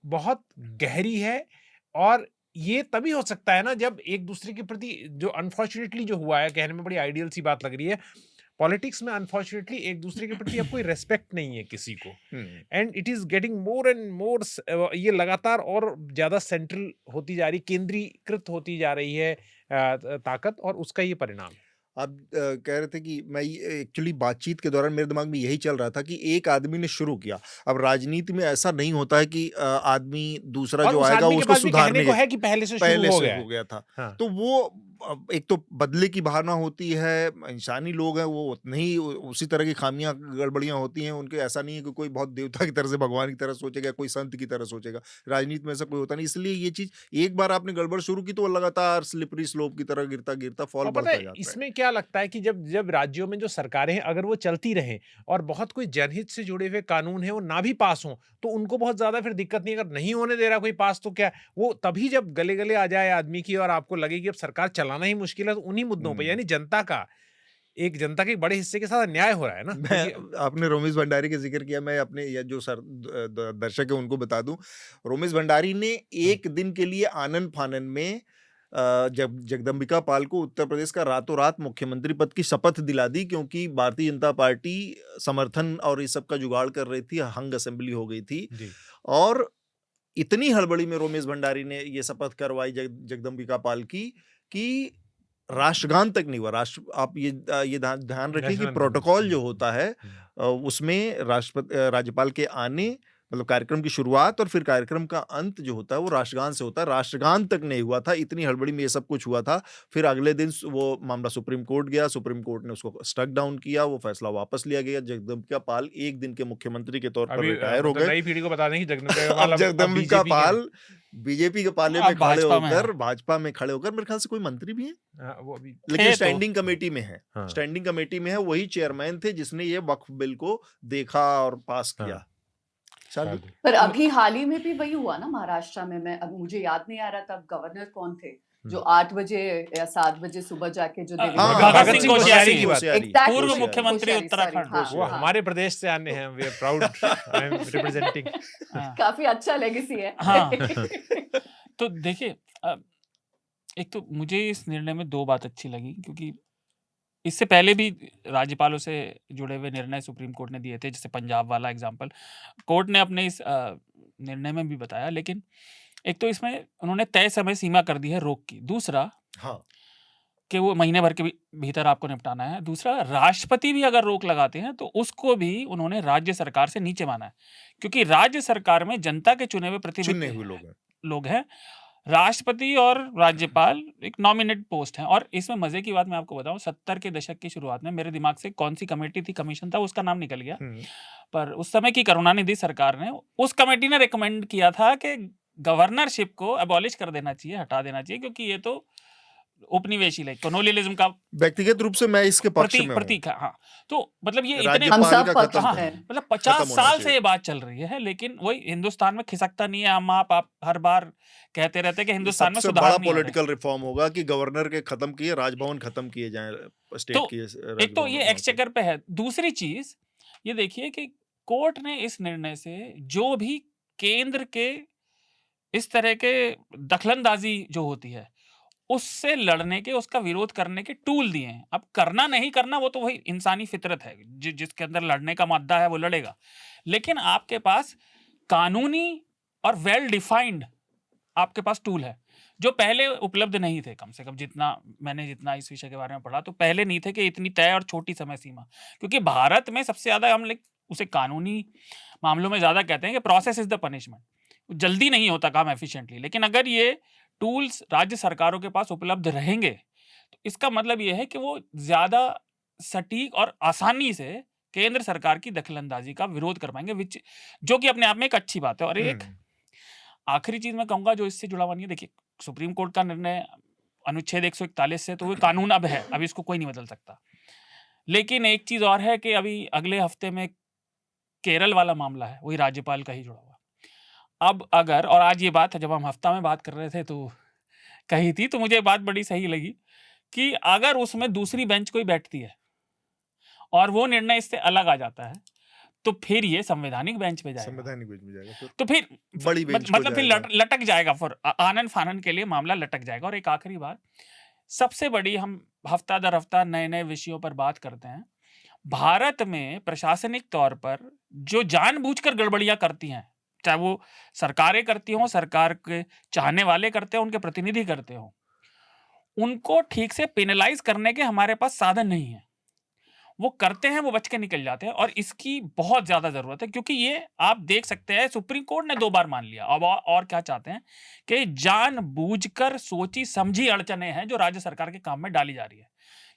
बहुत गहरी है, और ये तभी हो सकता है ना जब एक दूसरे के प्रति, जो अनफॉर्चुनेटली जो हुआ है, कहने में बड़ी आइडियल सी बात लग रही है, पॉलिटिक्स में अनफॉर्चुनेटली एक दूसरे के प्रति अब कोई रेस्पेक्ट नहीं है किसी को, and it is getting more and more, ये लगातार और ज्यादा सेंट्रल होती जा रही, केंद्रीकृत होती जा रही है ताकत, और उसका ये परिणाम है। आप कह रहे थे कि मैं एक्चुअली बातचीत के दौरान मेरे दिमाग में यही चल रहा था कि एक आदमी ने शुरू किया। अब राजनीति में ऐसा नहीं होता है कि आदमी दूसरा और जो उस आएगा आदमी के उसको पास भी सुधारने कहने को है कि पहले से शुरू हो गया हो गया था। हाँ। तो वो एक तो बदले की भावना होती है, इंसानी लोग हैं वो उतने ही उसी तरह की खामियां गड़बड़ियां होती हैं उनके। ऐसा नहीं है कि कोई बहुत देवता की तरह से, भगवान की तरह सोचेगा, कोई संत की तरह सोचेगा। राजनीति में ऐसा कोई होता नहीं। इसलिए ये चीज एक बार आपने गड़बड़ शुरू की तो वो लगातार स्लिपरी स्लोप की तरह गिरता गिरता फॉल और पता बढ़ता है जाता है। इसमें क्या लगता है कि जब जब राज्यों में जो सरकारें हैं अगर वो चलती रहें और बहुत कोई जनहित से जुड़े हुए कानून है वो ना भी पास हो, तो उनको बहुत ज्यादा फिर दिक्कत नहीं। अगर नहीं होने दे रहा कोई पास, तो क्या वो तभी जब गले गले आ जाए आदमी की और आपको लगे कि अब सरकार चलाना ही मुश्किल है, तो उन्हीं मुद्दों पर, यानी जनता के एक बड़े हिस्से के साथ अन्याय हो रहा है ना। मैं आपने रोमेश भंडारी का जिक्र किया, मैं अपने या जो दर्शक है उनको बता दूं, रोमेश भंडारी ने एक दिन के लिए आनन फानन में जब जगदम्बिका पाल को उत्तर प्रदेश का रातों रात मुख्यमंत्री पद की शपथ दिला दी, क्योंकि भारतीय जनता पार्टी समर्थन और इस सब का जुगाड़ कर रही थी, हंग असेंबली हो गई थी। और इतनी हड़बड़ी में रोमेश भंडारी ने ये शपथ करवाई जगदम्बिका पाल की कि राष्ट्रगान तक नहीं हुआ। आप ये ध्यान रखें कि प्रोटोकॉल जो होता है उसमें राज्यपाल के आने, मतलब कार्यक्रम की शुरुआत और फिर कार्यक्रम का अंत जो होता है वो राष्ट्रगान से होता है। राष्ट्रगान तक नहीं हुआ था, इतनी हड़बड़ी में ये सब कुछ हुआ था। फिर अगले दिन वो मामला सुप्रीम कोर्ट गया, सुप्रीम कोर्ट ने उसको स्टक डाउन किया, वो फैसला वापस लिया गया। जगदम्बिका पाल एक दिन के मुख्यमंत्री के तौर पर रिटायर हो गए। नई पीढ़ी को बता दें कि जगदम्बिका पाल बीजेपी के पाले में खड़े होकर, भाजपा में खड़े होकर, मेरे ख्याल से कोई मंत्री भी है वो अभी, लेकिन स्टैंडिंग कमेटी में है। स्टैंडिंग कमेटी में है, वही चेयरमैन थे जिसने ये वक्फ बिल को देखा और पास किया। पर अभी हाल ही में भी वही हुआ ना महाराष्ट्र में। मैं अब मुझे याद नहीं आ रहा था गवर्नर कौन थे जो 8 बजे या 7 बजे सुबह जाके जो भगत सिंह कोश्यारी की बात, पूर्व मुख्यमंत्री उत्तराखंड, वो हमारे प्रदेश से आने हैं। We are proud, I am representing. काफी अच्छा लेगेसी है। तो देखिए, एक तो मुझे इस निर्णय में 2 बात अच्छी लगी, क्योंकि इससे पहले भी राज्यपालों से जुड़े हुए निर्णय सुप्रीम कोर्ट ने दिए थे, जैसे पंजाब वाला एग्जाम्पल कोर्ट ने अपने इस निर्णय में भी बताया। लेकिन एक तो इसमें उन्होंने तय समय सीमा कर दी है रोक की। दूसरा कि वो महीने भर के भीतर आपको निपटाना है। दूसरा, राष्ट्रपति भी अगर रोक लगाते हैं तो उसको भी उन्होंने राज्य सरकार से नीचे माना है, क्योंकि राज्य सरकार में जनता के चुने हुए प्रतिनिधि लोग हैं। राष्ट्रपति और राज्यपाल एक नॉमिनेट पोस्ट है। और इसमें मजे की बात मैं आपको बताऊं, 70 के दशक की शुरुआत में मेरे दिमाग से कौन सी कमेटी थी, कमीशन था, उसका नाम निकल गया, पर उस समय की करुणानिधि सरकार ने, उस कमेटी ने रिकमेंड किया था कि गवर्नरशिप को अबॉलिश कर देना चाहिए, हटा देना चाहिए, क्योंकि ये तो उपनिवेशी कॉलोनियलिज्म का व्यक्तिगत रूप से मैं इसके पक्ष में प्रतीक है। हाँ, तो मतलब ये इतने मतलब 50 साल से ये बात चल रही है, लेकिन वही हिंदुस्तान में खिसकता नहीं है। हम आप हर बार कहते रहते हैं कि हिंदुस्तान में सुधार नहीं है। पॉलिटिकल रिफॉर्म होगा कि गवर्नर के खत्म किए, राजभवन खत्म किए जाएं, स्टेट तो की। एक तो ये एक्सचेकर पे है। दूसरी चीज ये देखिए कि कोर्ट ने इस निर्णय से जो भी केंद्र के इस तरह के दखलंदाजी जो होती है उससे लड़ने के, उसका विरोध करने के टूल दिए हैं। अब करना नहीं करना वो तो वही इंसानी फितरत है, जिसके अंदर लड़ने का मादा है वो लड़ेगा। लेकिन आपके पास कानूनी और वेल डिफाइंड आपके पास टूल है जो पहले उपलब्ध नहीं थे। कम से कम जितना इस विषय के बारे में पढ़ा, तो पहले नहीं थे कि इतनी तय और छोटी समय सीमा। क्योंकि भारत में सबसे ज्यादा हम उसे कानूनी मामलों में ज्यादा कहते हैं कि प्रोसेस इज द पनिशमेंट। जल्दी नहीं होता काम एफिशिएंटली। लेकिन अगर ये टूल्स राज्य सरकारों के पास उपलब्ध रहेंगे तो इसका मतलब यह है कि वो ज्यादा सटीक और आसानी से केंद्र सरकार की दखलंदाजी का विरोध कर पाएंगे, जो कि अपने आप में एक अच्छी बात है। और एक आखिरी चीज मैं कहूंगा जो इससे जुड़ा हुआ नहीं है। देखिए, सुप्रीम कोर्ट का निर्णय अनुच्छेद 141 से तो वो कानून अब है, अब इसको कोई नहीं बदल सकता। लेकिन एक चीज और है कि अभी अगले हफ्ते में केरल वाला मामला है, वही राज्यपाल का ही जुड़ा हुआ। अब अगर, और आज ये बात है जब हम हफ्ता में बात कर रहे थे तो कही थी, तो मुझे बात बड़ी सही लगी कि अगर उसमें दूसरी बेंच कोई बैठती है और वो निर्णय इससे अलग आ जाता है तो फिर ये संवैधानिक बेंच पे जाएगा, संवैधानिक बेंच में जाएगा, फिर तो फिर बड़ी बेंच को मतलब फिर जाएगा। लटक जाएगा, फिर आनन फानन के लिए मामला लटक जाएगा। और एक आखिरी बात, सबसे बड़ी, हम हफ्ता दर हफ्ता नए नए विषयों पर बात करते हैं, भारत में प्रशासनिक तौर पर जो जानबूझकर गड़बड़ियां करती हैं, चाहे वो सरकारें करती हों, सरकार के चाहने वाले करते हों, उनके प्रतिनिधि करते हों, उनको ठीक से पेनलाइज करने के हमारे पास साधन नहीं है। वो करते हैं, वो बच के निकल जाते हैं, और इसकी बहुत ज्यादा जरूरत है, क्योंकि ये आप देख सकते हैं सुप्रीम कोर्ट ने 2 बार मान लिया। अब और क्या चाहते हैं कि जानबूझकर सोची समझी अड़चने हैं जो राज्य सरकार के काम में डाली जा रही है,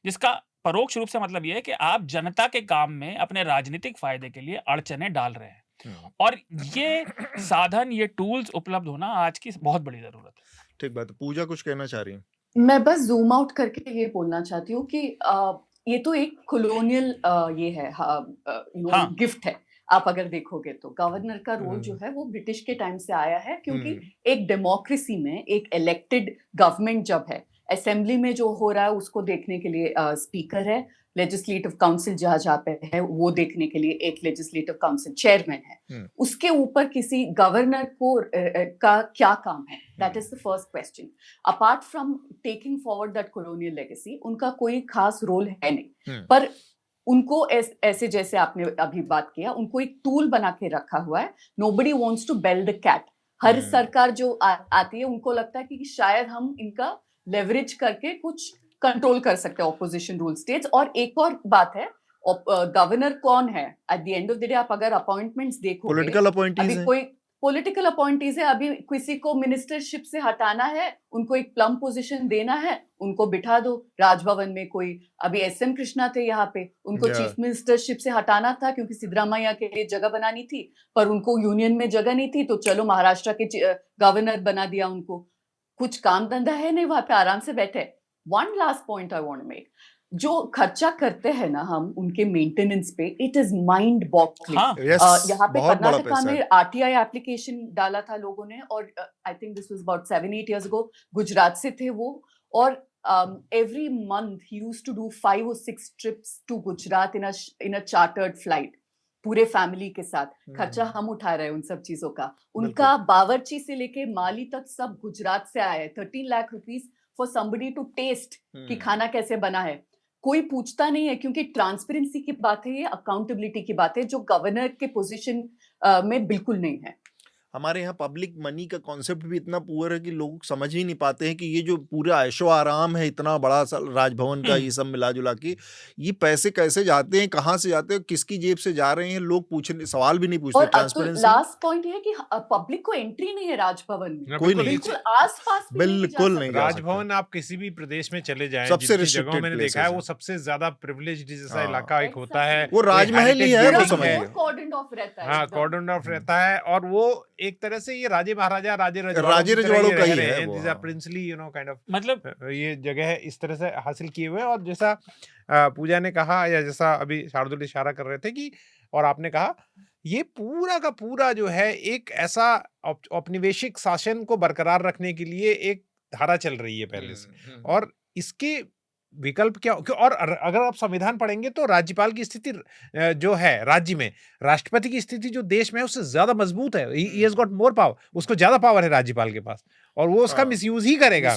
जिसका परोक्ष रूप से मतलब ये है कि आप जनता के काम में अपने राजनीतिक फायदे के लिए अड़चने डाल रहे हैं, और ये साधन, ये टूल्स उपलब्ध होना आज की बहुत बड़ी जरूरत है। ठीक बात है। पूजा कुछ कहना चाह रही है? मैं बस जूम आउट करके ये बोलना चाहती हूँ कि ये तो एक कॉलोनियल ये है, हाँ। गिफ्ट है। आप अगर देखोगे तो गवर्नर का रोल जो है वो ब्रिटिश के टाइम से आया है, क्योंकि एक डेमोक्रेसी में एक इलेक्टेड गवर्नमेंट जब है, असेंबली में जो हो रहा है उसको देखने के लिए स्पीकर है, लेजिस्लेटिव काउंसिल जहाँ पे है वो देखने के लिए एक लेजिस्लेटिव काउंसिल चेयरमैन है, उसके ऊपर किसी गवर्नर को का क्या काम है? That is the first question. Apart from taking forward that colonial legacy, उनका कोई खास रोल है नहीं, पर उनको ऐसे जैसे आपने अभी बात किया, उनको एक टूल बना के रखा हुआ है। Nobody wants to bell the cat. हर सरकार जो आती है उनको लगता है कि शायद हम इनका लेवरेज करके कुछ कंट्रोल कर सकते हैं ऑपोजिशन रूल स्टेट्स। और एक और बात है, गवर्नर कौन है at the end of the day? आप अगर अपॉइंटमेंट्स देखोगे, पॉलिटिकल अपॉइंटीज अभी है। कोई पॉलिटिकल अपॉइंटीज है, अभी किसी को मिनिस्टरशिप से हटाना है, उनको एक प्लम पोजीशन देना है, उनको बिठा दो राजभवन में। कोई अभी एसएम कृष्णा थे यहाँ पे, उनको चीफ मिनिस्टरशिप से हटाना था क्योंकि सिद्धरामैया के लिए जगह बनानी थी, पर उनको यूनियन में जगह नहीं थी, तो चलो महाराष्ट्र के गवर्नर बना दिया उनको। कुछ काम धंधा है नहीं, वहां पे आराम से बैठे। One last point I want to make, जो खर्चा करते हैं ना हम उनके मेंटेनेंस पे, इट इज माइंड बॉगलिंग। यहाँ पे कर्नाटका में आरटीआई एप्लीकेशन डाला था लोगों ने, और I think this was about 7-8 years ago, Gujarat से थे वो, और every month he used to do 5 or 6 trips to Gujarat in a chartered flight, पूरे फैमिली के साथ। खर्चा हम उठा रहे हैं उन सब चीजों का। उनका बावर्ची से लेके माली तक सब गुजरात से आया है। 13 lakh rupees for somebody to test कि खाना कैसे बना है। कोई पूछता नहीं है, क्योंकि ट्रांसपेरेंसी की बात है, ये अकाउंटेबिलिटी की बात है, जो गवर्नर के पोजीशन में बिल्कुल नहीं है। हमारे यहाँ पब्लिक मनी का कॉन्सेप्ट भी इतना पुअर है कि लोग समझ ही नहीं पाते हैं कि ये जो पूरा ऐशो आराम है, इतना बड़ा राजभवन का, ये सब मिला जुला के ये पैसे कैसे जाते हैं, कहाँ से जाते हैं, किसकी जेब से जा रहे हैं, लोग पूछने सवाल भी नहीं पूछते। ट्रांसपेरेंसी। लास्ट पॉइंट ये है कि पब्लिक को एंट्री नहीं है राजभवन में, कोई नहीं, बिल्कुल आसपास बिल्कुल नहीं। राजभवन आप किसी भी प्रदेश में चले जाएं, सबसे जगहों मैंने देखा है वो सबसे ज्यादा प्रिविलेज्ड जैसा इलाका एक होता है, वो राजमहल ही है, वो समझिए। कॉर्डन ऑफ रहता है। हाँ, कॉर्डन ऑफ रहता है, और वो एक तरह से ये राजे महाराजा, राजे रजवाड़ों का ही है, these are princely, you know, kind of, मतलब ये जगह है इस तरह से हासिल किए हुए। और जैसा पूजा ने कहा, या जैसा अभी शार्दुल इशारा कर रहे थे कि, और आपने कहा, ये पूरा का पूरा जो है एक ऐसा औपनिवेशिक शासन को बरकरार रखने के लिए एक धारा चल रही है पहले से, और इसके विकल्प क्या? और अगर आप संविधान पढ़ेंगे तो राज्यपाल की स्थिति जो है राज्य में, राष्ट्रपति की स्थिति जो देश में है उससे ज्यादा मजबूत है। He has got more power, उसको ज्यादा पावर है राज्यपाल के पास, और वो उसका मिसयूज ही करेगा।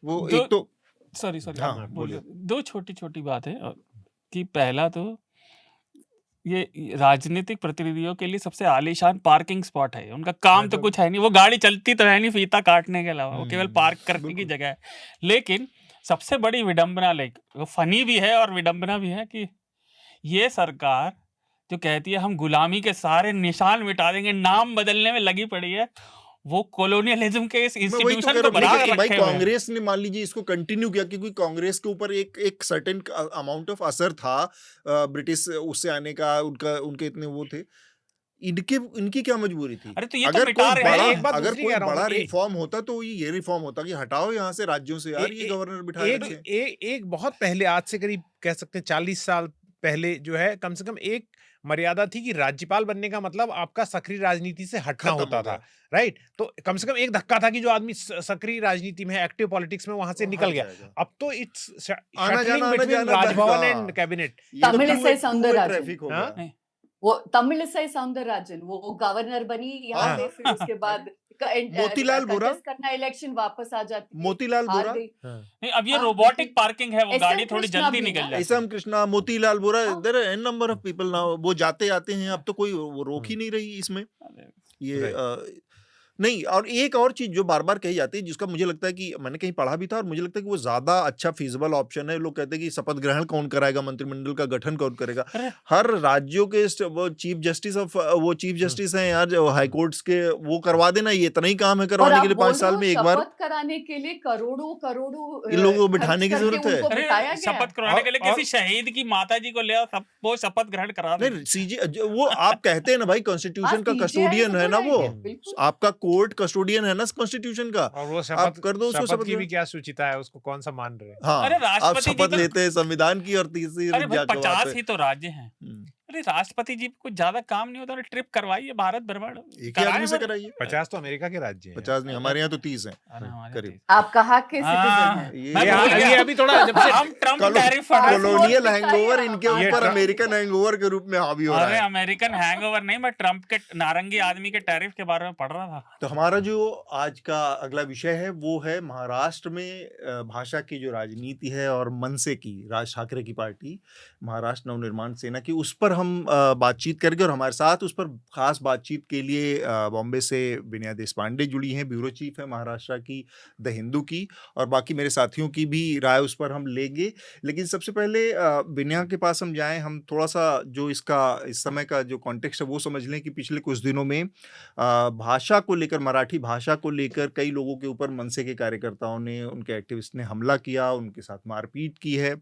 वो एक तो सॉरी हाँ, बोलिए। 2 छोटी बात है कि पहला तो ये राजनीतिक प्रतिनिधियों के लिए सबसे आलीशान पार्किंग स्पॉट है। उनका काम तो कुछ है नहीं, वो गाड़ी चलती तो है नहीं फीता काटने के अलावा, वो केवल पार्क करने की जगह है। लेकिन सबसे बड़ी विडंबना, वो फनी भी है और विडंबना भी है, कि ये सरकार जो कहती है हम गुलामी के सारे निशान मिटा देंगे, नाम बदलने में लगी पड़ी है, वो कॉलोनियलिज्म के इस इंस्टीट्यूशन को बना के भाई रखे हुए हैं। कांग्रेस ने मान लीजिए इसको कंटिन्यू किया, क्योंकि कांग्रेस के ऊपर एक सर्टेन अमाउंट ऑफ असर था ब्रिटिश उससे आने का, उनके इतने वो थे। इनकी क्या मजबूरी थी? अरे तो ये तो मिटा रहे हैं। अगर कोई बड़ा रिफॉर्म होता तो ये रिफॉर्म होता कि हटाओ यहाँ से राज्यों से यार, ये गवर्नर बिठाए। एक बहुत पहले, आज से करीब कह सकते हैं 40 साल पहले जो है, कम से कम एक मर्यादा थी कि राज्यपाल बनने का मतलब आपका सक्रिय राजनीति से हटना होता था, राइट? तो कम से कम एक धक्का था कि जो आदमी सक्रिय राजनीति में, एक्टिव पॉलिटिक्स में, वहां से निकल गया। अब तो it's Raj Bhavan and cabinet. Tamil से सौंदर्य ट्रैफिक हो गया। वो तमिलिसाई सौंदरराजन वो गवर्नर बनी यहाँ हाँ पे, फिर उसके बाद मोतीलाल वोरा, कंटेस्ट करना, इलेक्शन वापस आ जाती है, मोतीलाल हार वोरा, गई। हाँ नहीं, अब ये हाँ, रोबोटिक बिल्कुल। पार्किंग है, वो एस गाड़ी एम थोड़ी कृष्णा जल्दी भी निकल ना, जाती एसएम है। कृष्णा, मोतीलाल वोरा, हाँ, there are an number of people now, वो जाते आते हैं, अब तो कोई वो रोक ही नहीं रही इसमें अरे, ये राइट नहीं। और एक और चीज जो बार बार कही जाती है, जिसका मुझे लगता है कि मैंने कहीं पढ़ा भी था और मुझे लगता है कि वो ज्यादा अच्छा फीजिबल ऑप्शन है। लोग कहते हैं कि शपथ ग्रहण कौन कराएगा, मंत्रिमंडल का गठन कौन करेगा। अरे हर राज्यों के वो चीफ जस्टिस ऑफ वो चीफ जस्टिस हैं यार, जो हाई कोर्ट्स के, वो करवा देना, ये इतना ही काम है और करवाने आप के लिए बोल 5 रहे साल हो में एक बार। शपथ कराने के लिए करोड़ों करोड़ों इन लोगों को खर्च बिठाने की करके जरूरत है। उनको अरे बिठाया गया। शपथ करवाने के लिए और किसी शहीद की माता जी को ले आओ, सब वो शपथ ग्रहण करा नहीं देंगे। सीजे वो आप कहते हैं ना भाई, हाँ, कॉन्स्टिट्यूशन का सीजीआई कस्टोडियन को है ना वो, बुलाएंगे, बिल्कुल। आपका कोर्ट कस्टोडियन है ना कॉन्स्टिट्यूशन का, और वो आप शपथ कर दो उसको शपथ शपथ की भी ग्रहण। क्या सूचिता है, उसको कौन सा मान रहे हैं? अरे हाँ, आप राष्ट्रपति जी शपथ तो लेते हैं संविधान की और तीसरी अरे भाई जाके वहां 50 पे ही तो राज्य हैं। अरे राष्ट्रपति जी को कुछ ज्यादा काम नहीं होता, उन्हें ट्रिप करवाइए भारत भ्रमण, एक ही कराए आदमी से वो। कराइए। 50 तो अमेरिका के राज्य हैं 50 नहीं, हमारे यहाँ तो 30 है अरे हमारे करीब। देश- आप कहाँ के सिटीजन हाँ, हैं? ये मैं ये भूल ये गया। अभी थोड़ा जब से हम Trump tariff fund passport colonial दिखाइए हैंगओवर आप, इनके ये ऊपर ट्रम्प- अमेरिकन हैंगओवर के रूप में हावी हो रहा अरे है। अमेरिकन हैंगओवर नहीं, मैं ट्रम्प के नारंगी आदमी के टैरिफ के बारे में पढ़ रहा था। तो हमारा जो आज का अगला विषय है वो है महाराष्ट्र में भाषा की जो राजनीति है और मनसे की, राज ठाकरे की पार्टी महाराष्ट्र नवनिर्माण सेना की, उस पर हम बातचीत करेंगे। और हमारे साथ उस पर खास बातचीत के लिए बॉम्बे से विनया देशपांडे जुड़ी हैं, ब्यूरो चीफ है महाराष्ट्र की द हिंदू की, और बाकी मेरे साथियों की भी राय उस पर हम लेंगे। लेकिन सबसे पहले विनया के पास हम जाएं, हम थोड़ा सा जो इसका इस समय का जो कॉन्टेक्स्ट है वो समझ लें कि पिछले कुछ दिनों में भाषा को लेकर, मराठी भाषा को लेकर कई लोगों के ऊपर मनसे के कार्यकर्ताओं ने, उनके एक्टिविस्ट ने हमला किया, उनके साथ मारपीट की है।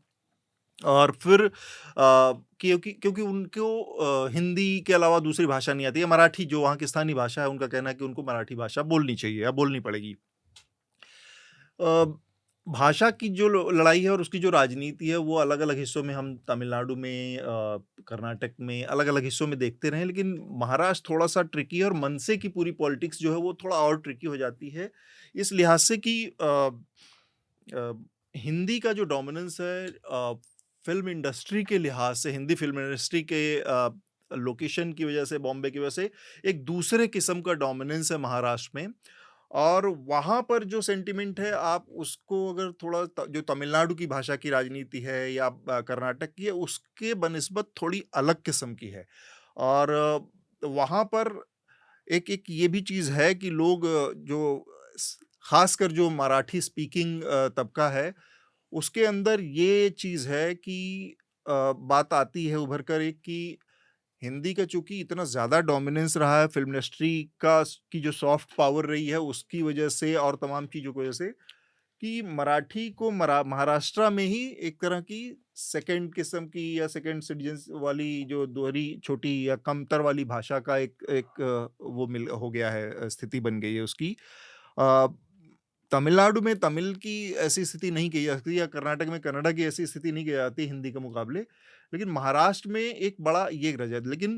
और फिर क्योंकि क्योंकि उनको हिंदी के अलावा दूसरी भाषा नहीं आती है, मराठी जो वहाँ की स्थानीय भाषा है, उनका कहना है कि उनको मराठी भाषा बोलनी चाहिए या बोलनी पड़ेगी। भाषा की जो लड़ाई है और उसकी जो राजनीति है वो अलग अलग हिस्सों में, हम तमिलनाडु में, कर्नाटक में, अलग अलग हिस्सों में देखते रहे, लेकिन महाराष्ट्र थोड़ा सा ट्रिकी है और मनसे की पूरी पॉलिटिक्स जो है वो थोड़ा और ट्रिकी हो जाती है इस लिहाज से कि हिंदी का जो डोमिनेंस है फिल्म इंडस्ट्री के लिहाज से, हिंदी फिल्म इंडस्ट्री के लोकेशन की वजह से, बॉम्बे की वजह से एक दूसरे किस्म का डोमिनेंस है महाराष्ट्र में। और वहाँ पर जो सेंटिमेंट है, आप उसको अगर थोड़ा जो तमिलनाडु की भाषा की राजनीति है या कर्नाटक की है, उसके बनिस्बत थोड़ी अलग किस्म की है। और वहाँ पर एक एक ये भी चीज़ है कि लोग जो खासकर जो मराठी स्पीकिंग तबका है, उसके अंदर ये चीज़ है कि बात आती है उभर कर एक कि हिंदी का चूंकि इतना ज़्यादा डोमिनेंस रहा है फिल्म इंडस्ट्री का, की जो सॉफ्ट पावर रही है उसकी वजह से और तमाम चीज़ों की वजह से, कि मराठी को महाराष्ट्र में ही एक तरह की सेकंड किस्म की या सेकंड सिटीजन वाली, जो दोहरी छोटी या कमतर वाली भाषा का एक वो मिल हो गया है, स्थिति बन गई है उसकी। तमिलनाडु में तमिल की ऐसी स्थिति नहीं की जाती, या कर्नाटक में कन्नड़ा की ऐसी स्थिति नहीं की जाती हिंदी के मुकाबले, लेकिन महाराष्ट्र में एक बड़ा ये रह जाता। लेकिन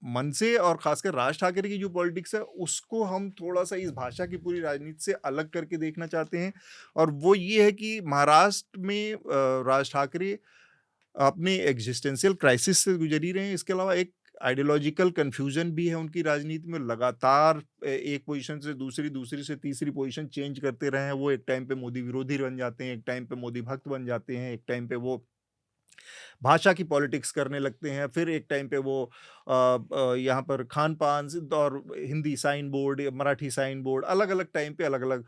मनसे और खासकर राज ठाकरे की जो पॉलिटिक्स है उसको हम थोड़ा सा इस भाषा की पूरी राजनीति से अलग करके देखना चाहते हैं, और वो ये है कि महाराष्ट्र में राज ठाकरे अपने एग्जिस्टेंशियल क्राइसिस से गुजर ही रहे हैं। इसके अलावा एक आइडियोलॉजिकल कन्फ्यूजन भी है उनकी राजनीति में, लगातार एक पोजीशन से दूसरी, दूसरी से तीसरी पोजीशन चेंज करते रहे हैं। वो एक टाइम पे मोदी विरोधी बन जाते हैं, एक टाइम पे मोदी भक्त बन जाते हैं, एक टाइम पे वो भाषा की पॉलिटिक्स करने लगते हैं, फिर एक टाइम पे वो यहाँ पर खान पान और Hindi sign board, Marathi sign board, अलग अलग टाइम पे अलग अलग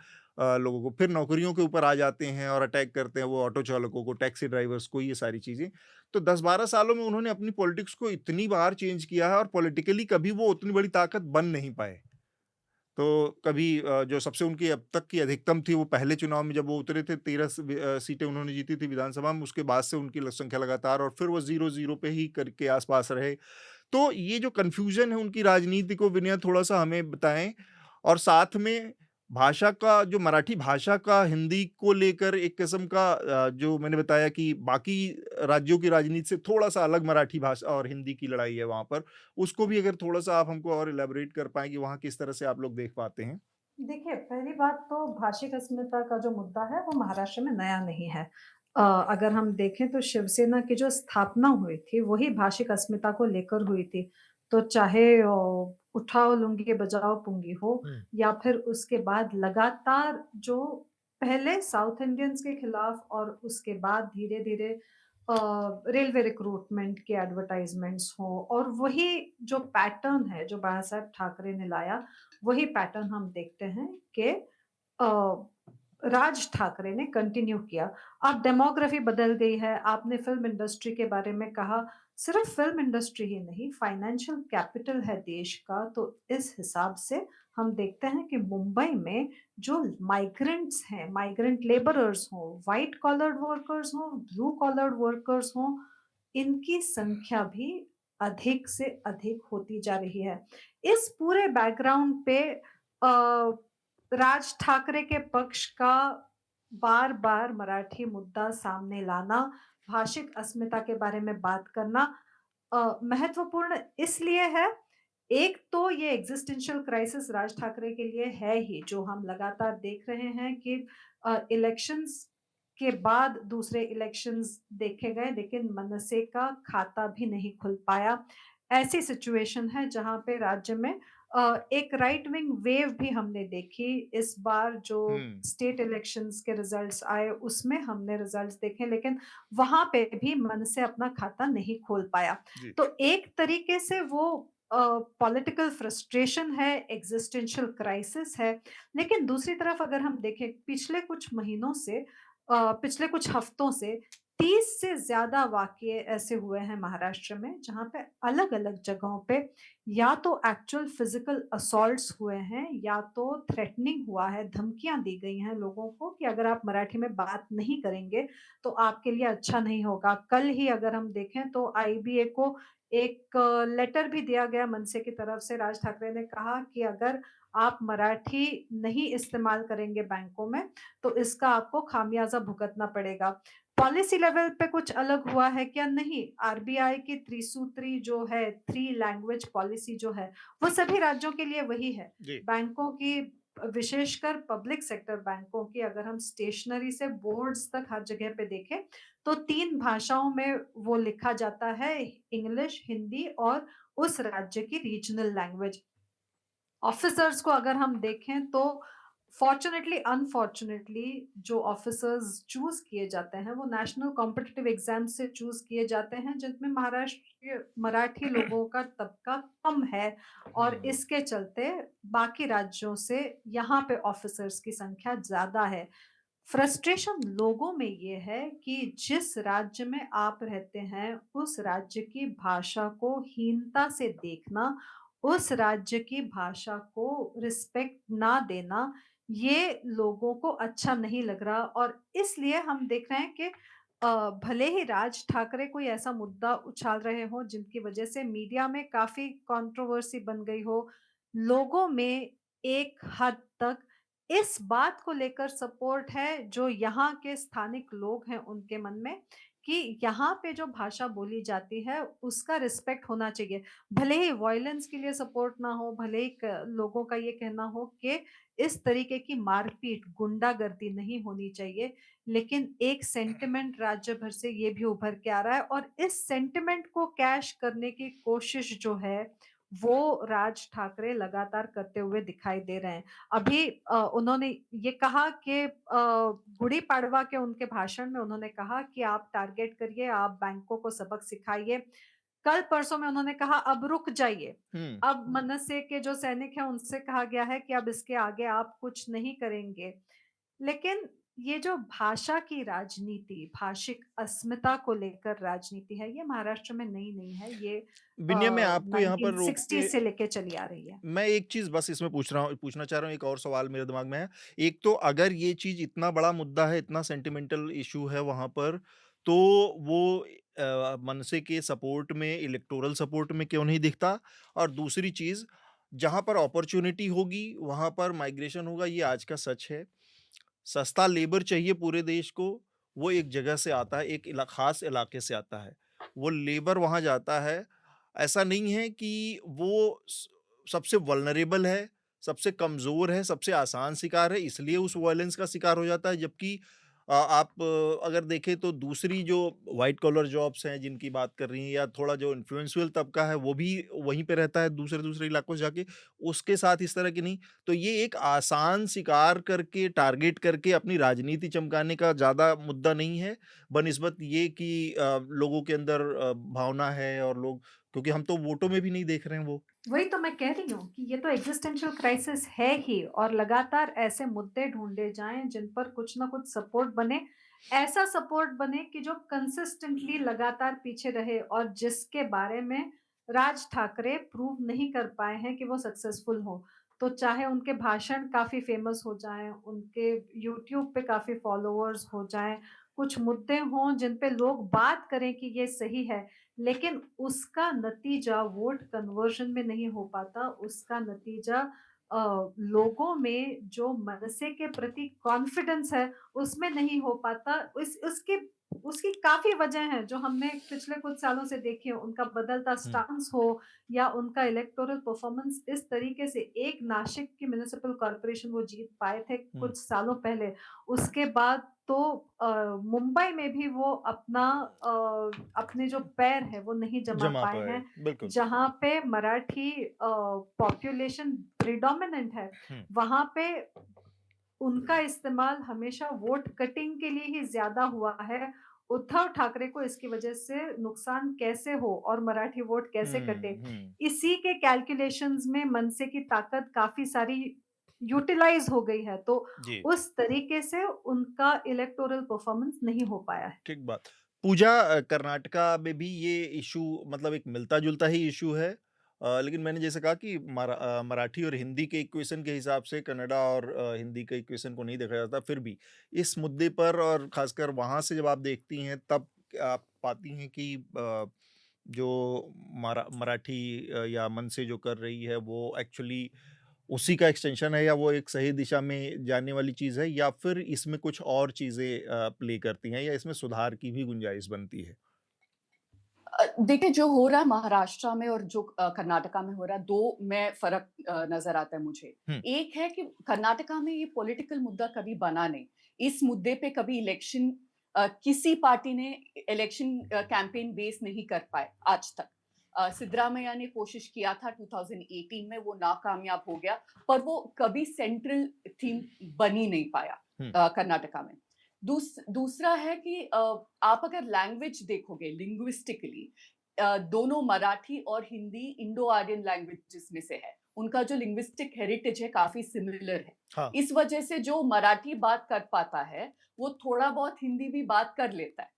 लोगों को, फिर नौकरियों के ऊपर आ जाते हैं और अटैक करते हैं वो ऑटो चालकों को, टैक्सी ड्राइवर्स को, ये सारी चीज़ें। तो 10-12 सालों में उन्होंने अपनी पॉलिटिक्स को इतनी बार चेंज किया है और पॉलिटिकली कभी वो उतनी बड़ी ताकत बन नहीं पाए। तो कभी जो सबसे उनकी अब तक की अधिकतम थी वो पहले चुनाव में जब वो उतरे थे, 13 सीटें उन्होंने जीती थी विधानसभा में, उसके बाद से उनकी संख्या लगातार, और फिर वो 0-0 पे ही करके आसपास रहे। तो ये जो कन्फ्यूजन है उनकी राजनीति को विनय थोड़ा सा हमें बताएं, और साथ में भाषा का, जो मराठी भाषा का हिंदी को लेकर एक किस्म का जो मैंने बताया कि बाकी राज्यों की राजनीति से थोड़ा सा अलग मराठी भाषा और हिंदी की लड़ाई है वहाँ पर, उसको भी अगर थोड़ा सा आप हमको और इलेबोरेट कर पाएं कि वहाँ किस तरह से आप लोग देख पाते हैं। देखिए, पहली बात तो भाषिक अस्मिता का जो मुद्दा है वो महाराष्ट्र में नया नहीं है। अगर हम देखें तो शिवसेना की जो स्थापना हुई थी वही भाषिक अस्मिता को लेकर हुई थी। तो चाहे उठाओ लुंगी बजाओ पुंगी हो हम्म, या फिर उसके बाद लगातार जो पहले साउथ इंडियंस के खिलाफ और उसके बाद धीरे-धीरे रेलवे रिक्रूटमेंट के एडवर्टाइजमेंट्स हों और वही जो पैटर्न है जो बाला साहब ठाकरे ने लाया, वही पैटर्न हम देखते हैं कि अ, राज ठाकरे ने कंटिन्यू किया। अब डेमोग्राफी बदल गई है, आपने फ़िल्म इंडस्ट्री के बारे में कहा, सिर्फ़ फ़िल्म इंडस्ट्री ही नहीं, फाइनेंशियल कैपिटल है देश का, तो इस हिसाब से हम देखते हैं कि मुंबई में जो माइग्रेंट्स हैं, माइग्रेंट लेबरर्स हों, व्हाइट कॉलर्ड वर्कर्स हों, ब्लू कॉलर्ड वर्कर्स हों, इनकी संख्या भी अधिक से अधिक होती जा रही है। इस पूरे बैकग्राउंड पे अ, राज ठाकरे के पक्ष का बार-बार मराठी मुद्दा सामने लाना, भाषिक अस्मिता के बारे में बात करना महत्वपूर्ण इसलिए है, एक तो ये एक्जिस्टेंशियल क्राइसिस राज ठाकरे के लिए है ही, जो हम लगातार देख रहे हैं कि इलेक्शंस के बाद दूसरे इलेक्शंस देखे गए, लेकिन मनसे का खाता भी नहीं खुल पाया। ऐसी सिचुएशन है जहाँ पे राज्य में एक राइट विंग वेव भी हमने देखी। इस बार जो स्टेट इलेक्शंस के रिजल्ट्स आए, उसमें हमने रिजल्ट्स देखे, लेकिन वहाँ पे भी मनसे अपना खाता नहीं खोल पाया। जी। तो एक तरीके से वो पॉलिटिकल फ्रस्ट्रेशन है, एक्जिस्टेंशियल क्राइसिस है, लेकिन दूसरी तरफ अगर हम देखें पिछले कुछ महीनों से पिछले कुछ हफ्तों से 30 से ज़्यादा वाक़ये ऐसे हुए हैं महाराष्ट्र में, जहाँ पे अलग-अलग जगहों पे या तो एक्चुअल फिज़िकल असॉल्ट्स हुए हैं या तो थ्रेटनिंग हुआ है, धमकियाँ दी गई हैं लोगों को कि अगर आप मराठी में बात नहीं करेंगे, तो आपके लिए अच्छा नहीं होगा। कल ही अगर हम देखें तो आईबीए को एक लेटर भी दिया गया मनसे की तरफ से, राज ठाकरे ने कहा कि अगर आप मराठी नहीं इस्तेमाल करेंगे बैंकों में, तो इसका आपको खामियाज़ा भुगतना पड़ेगा। पॉलिसी लेवल पे कुछ अलग हुआ है क्या? नहीं। आरबीआई की त्रिसूत्री जो है, 3 लैंग्वेज पॉलिसी जो है, वो सभी राज्यों के लिए वही है। जी। बैंकों की विशेषकर पब्लिक सेक्टर बैंकों की अगर हम स्टेशनरी से बोर्ड्स तक हर जगह पे देखें, तो 3 भाषाओं में वो लिखा जाता है, इंग्लिश, हिंदी और उस राज्य की रीजनल लैंग्वेज। ऑफिसर्स को अगर हम देखें तो फॉर्च्यूनेटली अनफॉर्च्यूनेटली जो ऑफिसर्स चूज किए जाते हैं वो नेशनल कॉम्पिटिटिव एग्जाम से चूज किए जाते हैं जिनमें महाराष्ट्र मराठी लोगों का तबका कम है और इसके चलते बाकी राज्यों से यहाँ पे ऑफिसर्स की संख्या ज्यादा है। फ्रस्ट्रेशन लोगों में ये है कि जिस राज्य में आप रहते हैं उस राज्य की भाषा को हीनता से देखना, उस राज्य की भाषा को रिस्पेक्ट ना देना, ये लोगों को अच्छा नहीं लग रहा और इसलिए हम देख रहे हैं कि भले ही राज ठाकरे कोई ऐसा मुद्दा उछाल रहे हों जिनकी वजह से मीडिया में काफी कंट्रोवर्सी बन गई हो, लोगों में एक हद तक इस बात को लेकर सपोर्ट है जो यहाँ के स्थानिक लोग हैं उनके मन में कि यहाँ पे जो भाषा बोली जाती है उसका रिस्पेक्ट होना चाहिए। भले ही वॉयलेंस के लिए सपोर्ट ना हो, भले ही लोगों का ये कहना हो कि इस तरीके की मारपीट, गुंडागर्दी नहीं होनी चाहिए, लेकिन एक सेंटिमेंट राज्य भर से ये भी उभर के आ रहा है और इस सेंटिमेंट को कैश करने की कोशिश जो है वो राज ठाकरे लगातार करते हुए दिखाई दे रहे हैं। अभी उन्होंने ये कहा कि गुड़ी पड़वा के उनके भाषण में उन्होंने कहा कि आप टारगेट करिए, आप बैंकों को सबक सिखाइए। कल परसों में उन्होंने कहा अब रुक जाइए। अब मनसे के जो सैनिक हैं उनसे कहा गया है कि अब इसके आगे आप कुछ नहीं करेंगे। लेकिन ये जो भाषा की राजनीति, भाषिक अस्मिता को लेकर राजनीति है, ये महाराष्ट्र में नई नहीं है। ये विनय, मैं आपको यहाँ पर रोक 1960 के से लेके चली आ रही है। मैं एक चीज़ बस इसमें पूछना चाह रहा हूँ, एक और सवाल मेरे दिमाग में है। एक तो अगर ये चीज़ इतना बड़ा मुद्दा है, इतना सेंटिमेंटल इश्यू है वहाँ पर, तो वो मनसे के सपोर्ट में, इलेक्टोरल सपोर्ट में क्यों नहीं दिखता? और दूसरी चीज़, जहाँ पर अपॉर्च्युनिटी होगी, वहाँ पर माइग्रेशन होगा, ये आज का सच है। सस्ता लेबर चाहिए पूरे देश को, वो एक जगह से आता है, एक ख़ास इलाके से आता है। वो लेबर वहाँ जाता है, ऐसा नहीं है कि वो सबसे वल्नरेबल है, सबसे कमज़ोर है, सबसे आसान शिकार है, इसलिए उस वायलेंस का शिकार हो जाता है, जबकि आप अगर देखें तो दूसरी जो व्हाइट कॉलर जॉब्स हैं जिनकी बात कर रही हैं, या थोड़ा जो इन्फ्लुएंशियल तबका है वो भी वहीं पे रहता है दूसरे इलाकों से जाके, उसके साथ इस तरह की नहीं। तो ये एक आसान शिकार करके, टारगेट करके अपनी राजनीति चमकाने का ज़्यादा मुद्दा नहीं है, बनिस्बत ये कि लोगों के अंदर भावना है, और लोग, क्योंकि हम तो वोटों में भी नहीं देख रहे हैं वो। वही तो मैं कह रही हूँ कि ये तो एग्जिस्टेंशियल क्राइसिस है ही, और लगातार ऐसे मुद्दे ढूंढे जाएं जिन पर कुछ ना कुछ सपोर्ट बने, ऐसा सपोर्ट बने कि जो कंसिस्टेंटली लगातार पीछे रहे, और जिसके बारे में राज ठाकरे प्रूव नहीं कर पाए हैं कि वो सक्सेसफुल हो। तो चाहे उनके भाषण काफी फेमस हो जाएं, उनके यूट्यूब पे काफी फॉलोअर्स हो जाएं, कुछ मुद्दे हों जिन पे लोग बात करें कि ये सही है, लेकिन उसका नतीजा वोट कन्वर्जन में नहीं हो पाता, उसका नतीजा लोगों में जो मनसे के प्रति कॉन्फिडेंस है उसमें नहीं हो पाता। उसकी काफी वजह है जो हमने पिछले कुछ सालों से देखी है, उनका बदलता स्टांस हो या उनका इलेक्टोरल परफॉर्मेंस। इस तरीके से एक नासिक की म्युनिसिपल कॉर्पोरेशन वो जीत पाए थे कुछ सालों पहले, उसके बाद तो मुंबई में भी वो अपने जो पैर है वो नहीं जमा पाए हैं, बिल्कुल। जहां पे मराठी पॉपुलेशन प्रिडोमिनेंट है। वहां पे उनका इस्तेमाल हमेशा वोट कटिंग के लिए ही ज्यादा हुआ है। उद्धव ठाकरे को इसकी वजह से नुकसान कैसे हो और मराठी वोट कैसे कटे, इसी के कैलकुलेशंस में मनसे की ताकत काफी सारी यूटिलाइज हो गई है, तो जी, उस तरीके से उनका इलेक्टोरल परफॉर्मेंस नहीं हो पाया है। ठीक बात। पूजा, कर्नाटका में भी ये इश्यू मतलब एक मिलता-जुलता ही इश्यू है। लेकिन मैंने जैसे कहा कि मराठी और हिंदी के इक्वेशन के हिसाब से कन्नड़ा और हिंदी के इक्वेशन को नहीं देखा जाता। फिर भी इस मुद्दे पर, और ख़ासकर वहाँ से जब आप देखती हैं, तब आप पाती हैं कि जो मराठी या मन से जो कर रही है वो एक्चुअली उसी का एक्सटेंशन है, या वो एक सही दिशा में जाने वाली चीज़ है, या फिर इसमें कुछ और चीज़ें प्ले करती हैं, या इसमें सुधार की भी गुंजाइश बनती है? देखिए जो हो रहा है महाराष्ट्र में और जो कर्नाटका में हो रहा है, 2 में फ़र्क नज़र आता है मुझे। एक है कि कर्नाटका में ये पॉलिटिकल मुद्दा कभी बना नहीं। इस मुद्दे पे कभी इलेक्शन किसी पार्टी ने इलेक्शन कैंपेन बेस नहीं कर पाए आज तक। सिद्धरामैया ने कोशिश किया था 2018 में, वो नाकामयाब हो गया, पर वो कभी सेंट्रल थीम बन ही नहीं पाया कर्नाटका में। दूसरा है कि आप अगर लैंग्वेज देखोगे लिंग्विस्टिकली, दोनों मराठी और हिंदी इंडो आर्यन लैंग्वेजेस में से है। उनका जो लिंग्विस्टिक हेरिटेज है काफी सिमिलर है। हाँ। इस वजह से जो मराठी बात कर पाता है वो थोड़ा बहुत हिंदी भी बात कर लेता है।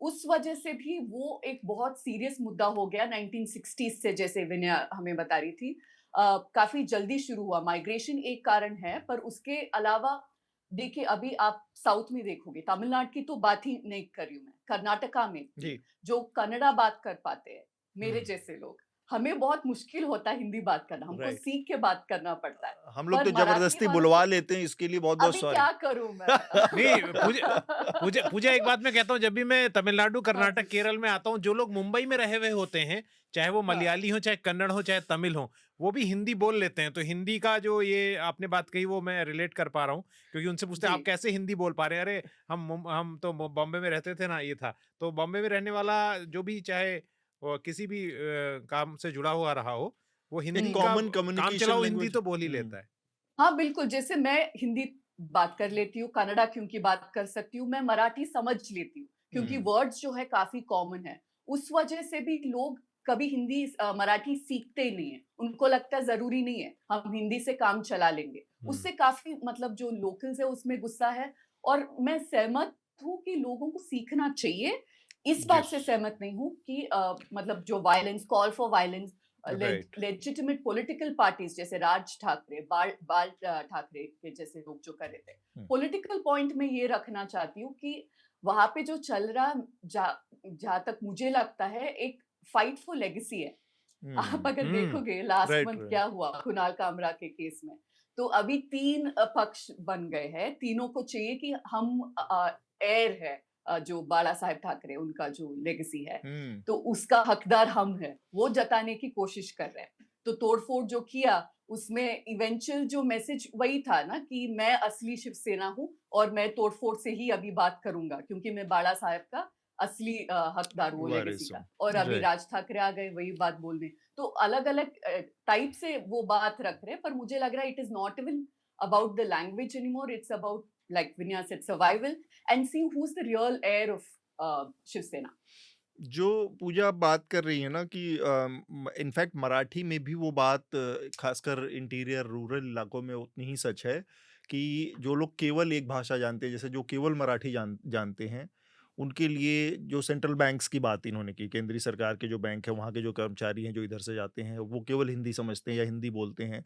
उस वजह से भी वो एक बहुत सीरियस मुद्दा हो गया 1960s से, जैसे विनय हमें बता रही थी। काफी जल्दी शुरू हुआ। माइग्रेशन एक कारण है, पर उसके अलावा देखिए अभी आप साउथ में देखोगे, तमिलनाडु की तो बात ही नहीं कर रही हूँ मैं, कर्नाटका में जी। जो कन्नड़ा बात कर पाते हैं मेरे जैसे लोग, हमें बहुत मुश्किल होता है हिंदी बात करना, हमको राइट। सीख के बात करना पड़ता है। हम लोग पर तो मराठी जबरदस्ती वालों बुलवा को लेते हैं, इसके लिए बहुत-बहुत अभी सॉरी। क्या करूं मैं? नहीं, पूजा एक बात मैं कहता हूँ, जब भी मैं तमिलनाडु, कर्नाटक, हाँ। केरल में आता हूँ, जो लोग मुंबई में रहे हुए होते हैं, चाहे वो हाँ। मलयाली हो, चाहे कन्नड़ हो, चाहे तमिल हो, वो भी हिंदी बोल लेते हैं। तो हिंदी का जो ये आपने बात कही वो मैं रिलेट कर पा रहा हूँ, क्योंकि उनसे पूछते हैं जी। आप कैसे हिंदी बोल पा रहे हैं? अरे हम तो बॉम्बे में रहते थे ना, ये था। तो बॉम्बे में रहने वाला जो भी, चाहे वो किसी भी काम से जुड़ा हुआ रहा हो, वो हिंदी एक का कॉमन काम कम्युनिकेशन चलाओ हिंदी लैंग्वेज। तो बोल ही लेता है। हाँ, बिल्कुल, जैसे मैं हिंदी बात कर लेती हूँ, कन्नड़ा क्योंकि बात कर सकती हूँ, मैं मराठी समझ लेती हूँ, क्योंकि वर्ड्स जो है काफ़ी कॉमन है। उस वजह से भी लोग कभी हिंदी मराठी सीखते ही नहीं है। उनको लगता है ज़रूरी नहीं है, हम हिंदी से काम चला लेंगे। उससे काफ़ी मतलब जो लोकल्स है उसमें गुस्सा है, और मैं सहमत हूँ कि लोगों को सीखना चाहिए। इस बात से सहमत नहीं हूँ कि मतलब जो violence, call for violence, right. Legitimate political parties जैसे राज ठाकरे, बाल ठाकरे के जैसे लोग जो कर रहे थे, पॉलिटिकल पॉइंट में ये रखना चाहती हूँ कि वहां पे जो चल रहा, जहां तक मुझे लगता है, एक फाइट फॉर लेगेसी है। आप अगर देखोगे लास्ट राइट, मंथ राइट। क्या हुआ कुणाल कामरा के केस में, तो अभी 3 पक्ष बन गए हैं। तीनों को चाहिए कि हम एयर है, जो बाला साहेब ठाकरे उनका जो लेगेसी है, तो उसका हकदार हम है, वो जताने की कोशिश कर रहे हैं। तो तोड़फोड़ जो किया उसमें इवेंचुअल जो मैसेज वही था ना कि मैं असली शिवसेना हूँ और मैं तोड़फोड़ से ही अभी बात करूंगा क्योंकि मैं बाला साहब का असली हकदार हूँ लेगेसी वारिस का। हूँ। और अभी राइट। राज ठाकरे आ गए वही बात बोलने। तो अलग अलग टाइप से वो बात रख रहे हैं, पर मुझे लग रहा है it is not even about the language anymore. It's about, like Vinya said, survival and seeing who's the real heir of Shiv Sena. जो पूजा आप बात कर रही है ना कि इनफैक्ट मराठी में भी वो बात खासकर इंटीरियर रूरल इलाकों में उतनी ही सच है कि जो लोग केवल एक भाषा जानते हैं, जैसे जो केवल मराठी जानते हैं, उनके लिए जो सेंट्रल बैंक्स की बात इन्होंने की, केंद्रीय सरकार के जो बैंक है वहाँ के जो कर्मचारी हैं जो इधर से जाते हैं वो केवल हिंदी समझते हैं या हिंदी बोलते हैं,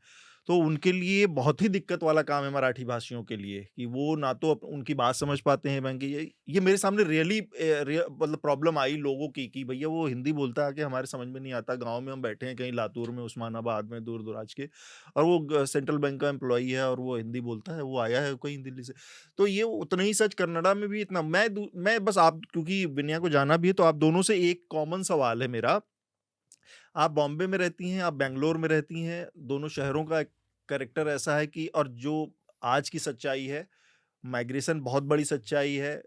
तो उनके लिए बहुत ही दिक्कत वाला काम है मराठी भाषियों के लिए कि वो ना तो उनकी बात समझ पाते हैं बैंक की। ये मेरे सामने रियली मतलब प्रॉब्लम आई लोगों की कि भैया वो हिंदी बोलता है कि हमारे समझ में नहीं आता, गांव में हम बैठे हैं कहीं लातूर में, उस्मानाबाद में, दूर दराज के, और वो सेंट्रल बैंक का एम्प्लॉई है और वो हिंदी बोलता है, वो आया है कहीं दिल्ली से। तो ये उतना ही सच कन्नड़ा में भी इतना। मैं बस, आप क्योंकि विनया को जाना भी है तो आप दोनों से एक कॉमन सवाल है मेरा। आप बॉम्बे में रहती हैं, आप बैंगलोर में रहती हैं, दोनों शहरों का कैरेक्टर ऐसा है कि, और जो आज की सच्चाई है, माइग्रेशन बहुत बड़ी सच्चाई है,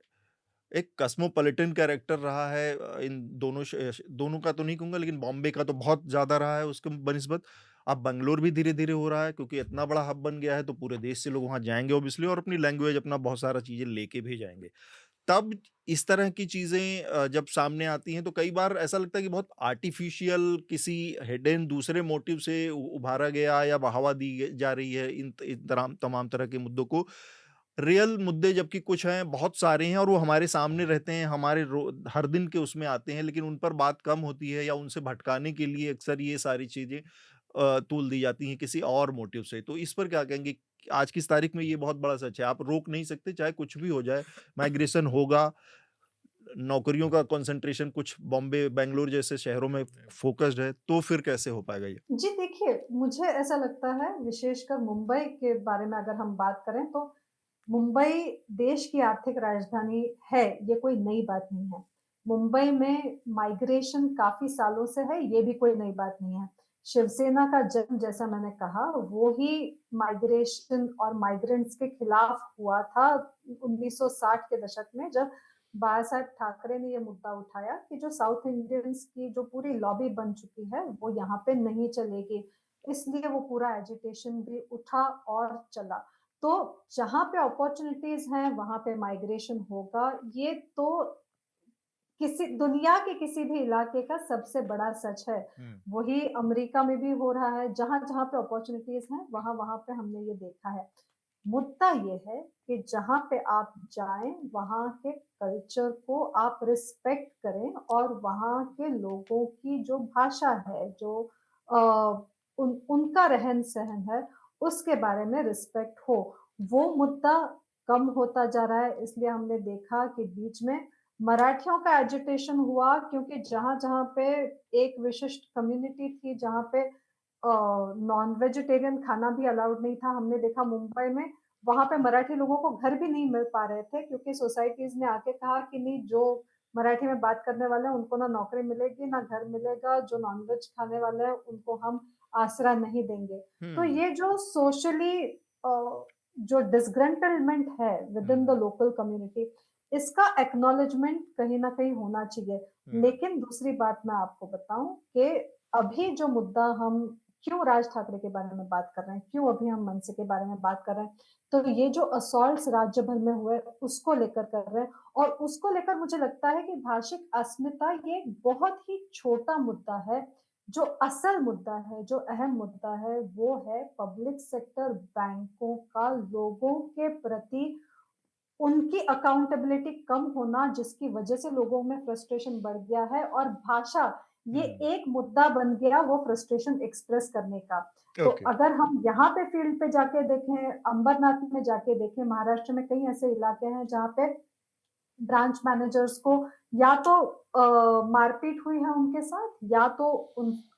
एक कॉस्मोपॉलिटन कैरेक्टर रहा है इन दोनों का तो नहीं कहूँगा, लेकिन बॉम्बे का तो बहुत ज़्यादा रहा है उसके बनिस्बत। अब बैंगलोर भी धीरे-धीरे हो रहा है क्योंकि इतना बड़ा हब बन गया है तो पूरे देश से लोग वहाँ जाएँगे ऑब्वियसली, और अपनी लैंग्वेज, अपना बहुत सारा चीज़ें लेके भी जाएँगे। तब इस तरह की चीज़ें जब सामने आती हैं तो कई बार ऐसा लगता है कि बहुत आर्टिफिशियल किसी हिडन दूसरे मोटिव से उभारा गया या बढ़ावा दी जा रही है इन तमाम तरह के मुद्दों को। रियल मुद्दे जबकि कुछ हैं, बहुत सारे हैं और वो हमारे सामने रहते हैं, हमारे हर दिन के उसमें आते हैं, लेकिन उन पर बात कम होती है या उनसे भटकाने के लिए अक्सर ये सारी चीज़ें तूल दी जाती हैं किसी और मोटिव से। तो इस पर क्या कहेंगे? आज की इस तारीख में ये बहुत बड़ा सच है, आप रोक नहीं सकते, चाहे कुछ भी हो जाए, माइग्रेशन होगा, नौकरियों का कंसंट्रेशन कुछ बॉम्बे, बैंगलोर जैसे शहरों में फ़ोकस्ड है, तो फिर कैसे हो पाएगा ये? जी देखिए, मुझे ऐसा लगता है विशेषकर मुंबई के बारे में अगर हम बात करें तो मुंबई देश की आर्थिक राजधानी है, ये कोई नई बात नहीं है। मुंबई में माइग्रेशन काफ़ी सालों से है, ये भी कोई नई बात नहीं है। शिवसेना का जन्म, जैसा मैंने कहा, वो ही माइग्रेशन और माइग्रेंट्स के खिलाफ हुआ था 1960 के दशक में, जब बाला साहेब ठाकरे ने ये मुद्दा उठाया कि जो साउथ इंडियंस की जो पूरी लॉबी बन चुकी है, वो यहाँ पे नहीं चलेगी। इसलिए वो पूरा एजिटेशन भी उठा और चला। तो जहाँ पे अपॉर्चुनिटीज़ हैं, वहाँ पे माइग्रेशन होगा। ये तो किसी दुनिया के किसी भी इलाके का सबसे बड़ा सच है। वही अमेरिका में भी हो रहा है, जहाँ-जहाँ पे अपॉर्चुनिटीज़ हैं, वहाँ-वहाँ पे हमने ये देखा है। मुद्दा ये है कि जहाँ पे आप जाएँ, वहाँ के कल्चर को आप रिस्पेक्ट करें और वहाँ के लोगों की जो भाषा है, जो अ, उनका रहन-सहन है, उसके बारे में रिस्पेक्ट हो। वो मुद्दा कम होता जा रहा है, इसलिए हमने देखा कि बीच में मराठियों का एजिटेशन हुआ, क्योंकि जहाँ-जहाँ पे एक विशिष्ट कम्युनिटी थी, जहाँ पे नॉन वेजिटेरियन खाना भी अलाउड नहीं था। हमने देखा मुंबई में, वहाँ पे मराठी लोगों को घर भी नहीं मिल पा रहे थे क्योंकि सोसाइटीज़ ने आके कहा कि नहीं, जो मराठी में बात करने वाले हैं उनको ना नौकरी मिलेगी, ना घर मिलेगा, जो नॉन-वेज खाने वाले हैं उनको हम आसरा नहीं देंगे। तो हुँ, ये जो सोशली जो डिसग्रंटलमेंट है within the hmm, local community, इसका एक्नॉलेजमेंट कहीं न कहीं होना चाहिए। हुँ, लेकिन दूसरी बात मैं आपको बताऊँ कि अभी जो मुद्दा हम क्यों राज ठाकरे के बारे में बात कर रहे हैं, क्यों अभी हम मनसे के बारे में बात कर रहे हैं, तो ये जो असॉल्ट्स राज्य भर में हुए, उसको लेकर कर रहे हैं। और उसको लेकर मुझे लगता है कि भाषिक अस्मिता ये एक बहुत ही छोटा मुद्दा है। जो असल मुद्दा है, जो अहम मुद्दा है, वो है पब्लिक सेक्टर बैंकों का लोगों के प्रति उनकी अकाउंटेबिलिटी कम होना, जिसकी वजह से लोगों में फ्रस्ट्रेशन बढ़ गया है। और भाषा ये हुँ, एक मुद्दा बन गया वो फ्रस्ट्रेशन एक्सप्रेस करने का। तो ओके। अगर हम यहाँ पे फील्ड पे जाके देखें, अंबरनाथ में जाके देखें, महाराष्ट्र में कई ऐसे इलाके हैं जहाँ पे ब्रांच मैनेजर्स को या तो मारपीट हुई है उनके साथ, या तो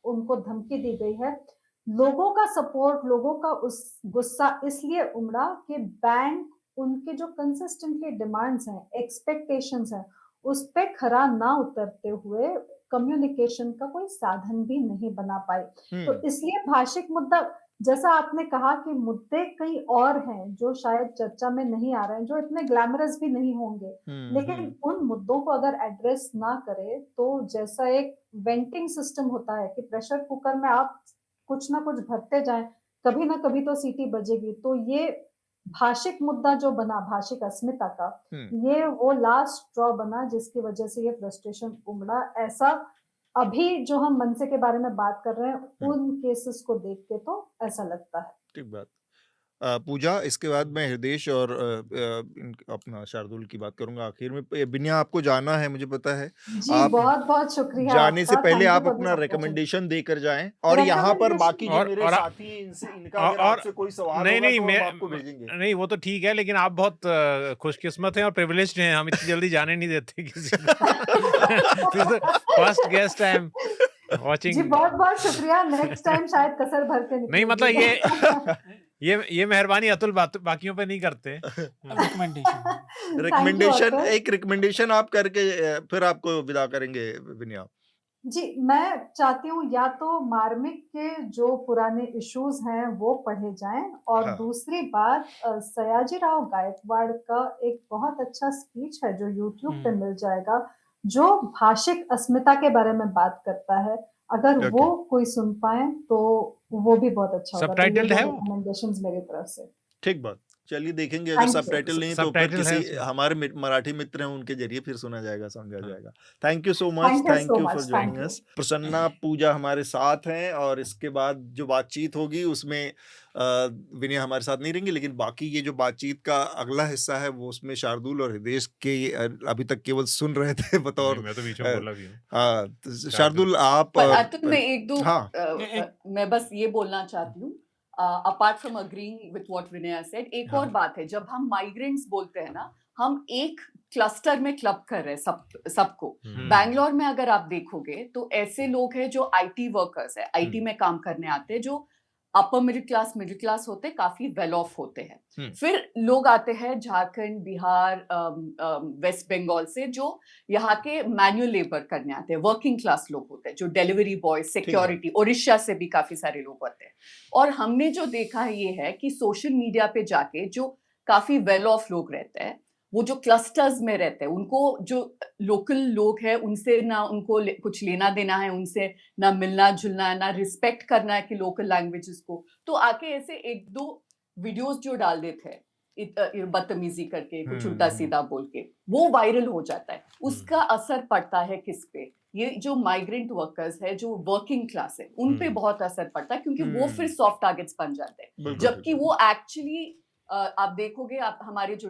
उनको धमकी दी गई है। लोगों का सपोर्ट, लोगों का उस गुस्सा इसलिए उमड़ा कि बैंक उनके जो कंसिस्टेंटली डिमांड्स हैं, एक्सपेक्टेशंस हैं, उस पे खरा ना उतरते हुए कम्युनिकेशन का कोई साधन भी नहीं बना पाई। तो हम्म इसलिए भाषिक मुद्दा, जैसा आपने कहा कि मुद्दे कई और हैं जो शायद चर्चा में नहीं आ रहे हैं, जो इतने ग्लैमरस भी नहीं होंगे, लेकिन उन मुद्दों को अगर एड्रेस ना करें तो जैसा एक वेंटिंग सिस्टम होता है कि प्रेशर कुकर में आप कुछ ना कुछ भरते जाएं, कभी ना कभी तो सीटी बजेगी। तो ये भाषिक मुद्दा जो बना भाषिक अस्मिता का, ये वो लास्ट स्ट्रॉ बना जिसकी वजह से ये फ्रस्ट्रेशन उमड़ा। ऐसा अभी जो हम मनसे के बारे में बात कर रहे हैं उन केसेस को देख के तो ऐसा लगता है। ठीक बात। पूजा, इसके बाद मैं हृदेश और अपना शार्दुल की बात करूंगा आखिर में। बिनिया, आपको जाना है मुझे पता है। जी, आप बहुत-बहुत शुक्रिया जाने से आपका। पहले थैंक यू आप फॉर अपना दिस अपॉर्चुनिटी। रिकमेंडेशन देकर जाएं, और यहाँ पर बाकी जो और- मेरे और- साथी हैं इनसे इनका अगर और आपसे कोई सवाल नहीं होगा नहीं तो मैं हम आपको भेजेंगे। नहीं, वो तो ठीक है, लेकिन आप बहुत खुशकिस्मत हैं और प्रिविलेज्ड हैं, हम इतनी जल्दी जाने नहीं देते किसी को। फर्स्ट गेस्ट आई एम जी, वाचिंग। बहुत-बहुत शुक्रिया। नेक्स्ट टाइम शायद कसर भर के नहीं, मतलब निकलेगी। ये मेहरबानी अतुल बाकियों पे नहीं करते। Recommendation Thank you, recommendation, Atul. एक रिकमेंडेशन आप करके फिर आपको विदा करेंगे बिनिया। जी, मैं चाहती हूँ या तो मार्मिक के जो पुराने इश्यूज हैं वो पढ़े जाएं, और हाँ। दूसरी बात सयाजी राव गायकवाड़ का एक बहुत अच्छा स्पीच है जो यूट्यूब पे मिल जाएगा, जो भाषिक अस्मिता के बारे में बात करता है। अगर Okay. वो कोई सुन पाए तो वो भी बहुत अच्छा होगा। Subtitled है वो? रिकमेंडेशंस मेरी तरफ से। ठीक बात, चलिए देखेंगे। अगर Thank you. सबटाइटल नहीं तो फिर सबटाइटल है किसी उसमें। हमारे मराठी मित्र हैं उनके जरिए फिर सुना जाएगा, समझा हाँ। जाएगा। Thank you so much, Thank you thank so you much, for thank joining you. अस। प्रसन्ना, पूजा हमारे साथ हैं, और इसके बाद जो बातचीत होगी उसमें विनय हमारे साथ नहीं रहेंगे, लेकिन बाकी ये जो बातचीत का अगला हिस्सा है वो उसमें शार्दुल और हृदेश के अभी तक केवल सुन रहे थे बतौर। नहीं, मैं तो बीच में बोला भी हूँ। हाँ, तो शार्दुल आप पर अतुल, मैं एक दो हाँ। मैं बस ये बोलना चाहती हूँ, apart from agreeing with what Vinay said, एक हाँ। और बात है, जब हम माइग्रेंट्स बोलते हैं ना, हम एक क्लस्टर में क्लब कर रहे हैं सबको। बैंगलोर में अगर आप देखोगे तो ऐसे लोग हैं जो आईटी वर्कर्स है, आईटी में काम करने आते हैं, जो अपर मिडिल क्लास होते हैं, काफी वेल ऑफ होते हैं। फिर लोग आते हैं झारखंड, बिहार, वेस्ट बंगाल से, जो यहाँ के मैनुअल लेबर करने आते हैं, वर्किंग क्लास लोग होते हैं, जो डिलीवरी बॉय, सिक्योरिटी, उड़ीसा से भी काफी सारे लोग होते हैं। और हमने जो देखा है ये है कि सोशल मीडिया पे जाके जो काफी वेल ऑफ लोग रहते हैं, वो जो क्लस्टर्स में रहते हैं, उनको जो लोकल लोग हैं उनसे ना उनको कुछ लेना देना है, उनसे ना मिलना जुलना है, ना रिस्पेक्ट करना है कि लोकल लैंग्वेजेस को, तो आके ऐसे एक दो वीडियोस जो डाल देते हैं बदतमीजी करके, कुछ उल्टा सीधा बोल के, वो वायरल हो जाता है। उसका असर पड़ता है किस पे? ये जो माइग्रेंट वर्कर्स है, जो वर्किंग क्लास है, उन पे बहुत असर पड़ता है, क्योंकि वो फिर सॉफ्ट टारगेट्स बन जाते हैं, जबकि वो एक्चुअली आप देखोगे, आप हमारे जो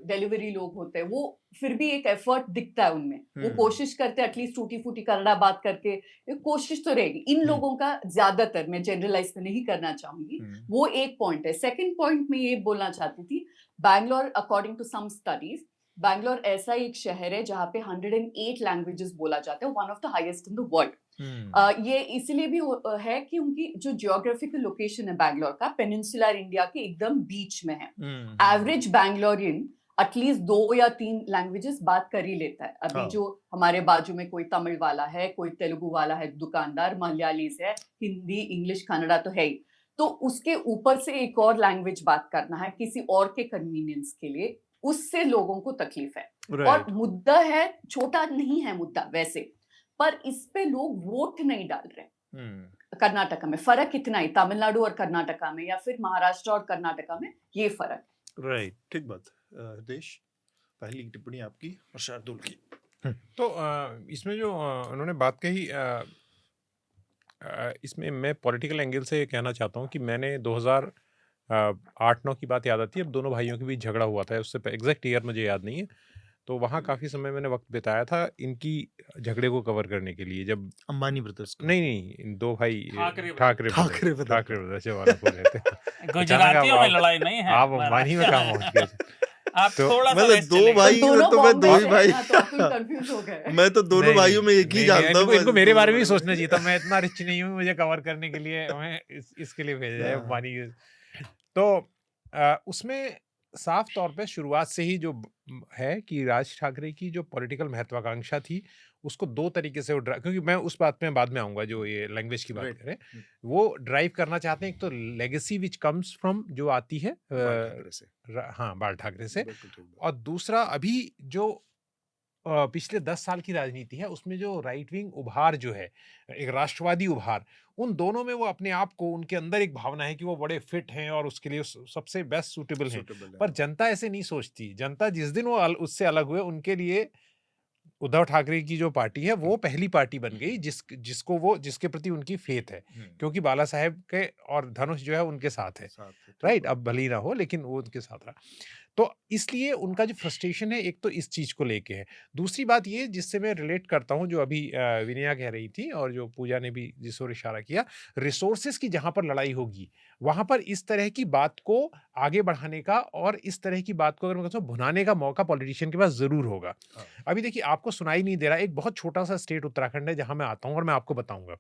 डिलीवरी लोग होते हैं, वो फिर भी एक एफर्ट दिखता है उनमें, वो कोशिश करते हैं, एटलीस्ट टूटी फूटी कन्नड़ा बात करके कोशिश तो रहेगी। इन लोगों का ज्यादातर, मैं जनरलाइज तो नहीं करना चाहूंगी, वो एक पॉइंट है। सेकंड पॉइंट में ये बोलना चाहती थी, Bangalore according to some studies, Bangalore ऐसा एक शहर है जहाँ पे 108 लैंग्वेजेस बोला जाता है, one of the highest in the world. ये इसलिए भी है कि उनकी जो जियोग्राफिकल लोकेशन है बैंगलोर का, पेनिनसुलर इंडिया के एकदम बीच में है। एवरेज बैंगलोरियन एटलीस्ट 2 या 3 लैंग्वेजेस बात कर ही लेता है। अभी जो हमारे बाजू में कोई तमिल वाला है, कोई तेलुगु वाला है, दुकानदार मलयालीज है, हिंदी, इंग्लिश, कन्नड़ा तो है ही, तो उसके ऊपर से एक और लैंग्वेज बात करना है किसी और के कन्वीनियंस के लिए, उससे लोगों को तकलीफ है। और मुद्दा है, छोटा नहीं है मुद्दा वैसे, पर इस पे लोग वोट नहीं डाल रहे। कर्नाटका में फर्क इतना ही, तमिलनाडु और कर्नाटका में, या फिर महाराष्ट्र और कर्नाटका में, ये फर्क। राइट, ठीक बात। देश, पहली टिप्पणी आपकी और शार्दुल की। तो इसमें जो उन्होंने बात कही, इसमें मैं पॉलिटिकल एंगल से कहना चाहता हूँ कि मैंने 2008-9 की बात याद आती है, अब दोनों भाइयों के बीच झगड़ा हुआ था, उससे एग्जैक्ट ईयर मुझे याद नहीं है, तो वहाँ काफ़ी समय मैंने वक्त बिताया था इनकी झगड़े को कवर करने के लिए। जब अंबानी ब्रदर्स का, नहीं, इन दो भाई ठाकरे ब्रदर्स जवानपुर रहते हैं। गुजरातियों में लड़ाई नहीं है, आप अंबानी में काम पहुंच गए। आप थोड़ा सा मतलब वैसे दो चले गए। भाई, दोनों तो मैं दो ही बॉम्बे भाई, से हैं, तो तुम कंफ्यूज हो गए। मैं तो दोनों भाइयों में एक ही जानता हूँ। इनको मेरे बारे में भी सोचना चाहिए था, मैं इतना रिच नहीं हूँ मुझे कवर करने के लिए हमें इसके लिए भेजा जाए अंबानी। तो उसमें साफ तौर पे शुरुआत से ही जो है कि राज ठाकरे की जो पॉलिटिकल महत्वाकांक्षा थी उसको दो तरीके से वो क्योंकि मैं उस बात में बाद में आऊंगा, जो ये लैंग्वेज की बात Right. करें, वो ड्राइव करना चाहते हैं। एक तो लेगेसी विच कम्स फ्रॉम जो आती है बाल ठाकरे से। हाँ बाल ठाकरे से, बिल्कुल ठीक बात। और दूसरा अभी जो पिछले 10 साल की राजनीति है उसमें जो राइट विंग उभार जो है, एक राष्ट्रवादी उभार, उन दोनों में वो अपने आप को, उनके अंदर एक भावना है कि वो बड़े फिट हैं और उसके लिए सबसे बेस्ट सूटेबल हैं। Suitable है। पर जनता ऐसे नहीं सोचती। जनता जिस दिन वो उससे अलग हुए, उनके लिए उद्धव ठाकरे की जो पार्टी है वो पहली पार्टी बन गई जिसके प्रति उनकी फेथ है, क्योंकि बाला साहेब के और धनुष जो है उनके साथ है, साथ है, ठीक राइट। बात। अब भले ही ना हो लेकिन वो उनके साथ रहा। तो इसलिए उनका जो फ्रस्ट्रेशन है एक तो इस चीज को लेके है। दूसरी बात ये जिससे मैं रिलेट करता हूँ, जो अभी विनया कह रही थी और जो पूजा ने भी जिस ओर इशारा किया, रिसोर्सेस की जहां पर लड़ाई होगी वहां पर इस तरह की बात को आगे बढ़ाने का और इस तरह की बात को अगर मैं कहता हूं भुनाने का मौका पॉलिटिशियन के पास जरूर होगा। हाँ। अभी देखिए आपको सुनाई नहीं दे रहा, एक बहुत छोटा सा स्टेट उत्तराखंड है जहां मैं आता हूं और मैं आपको बताऊंगा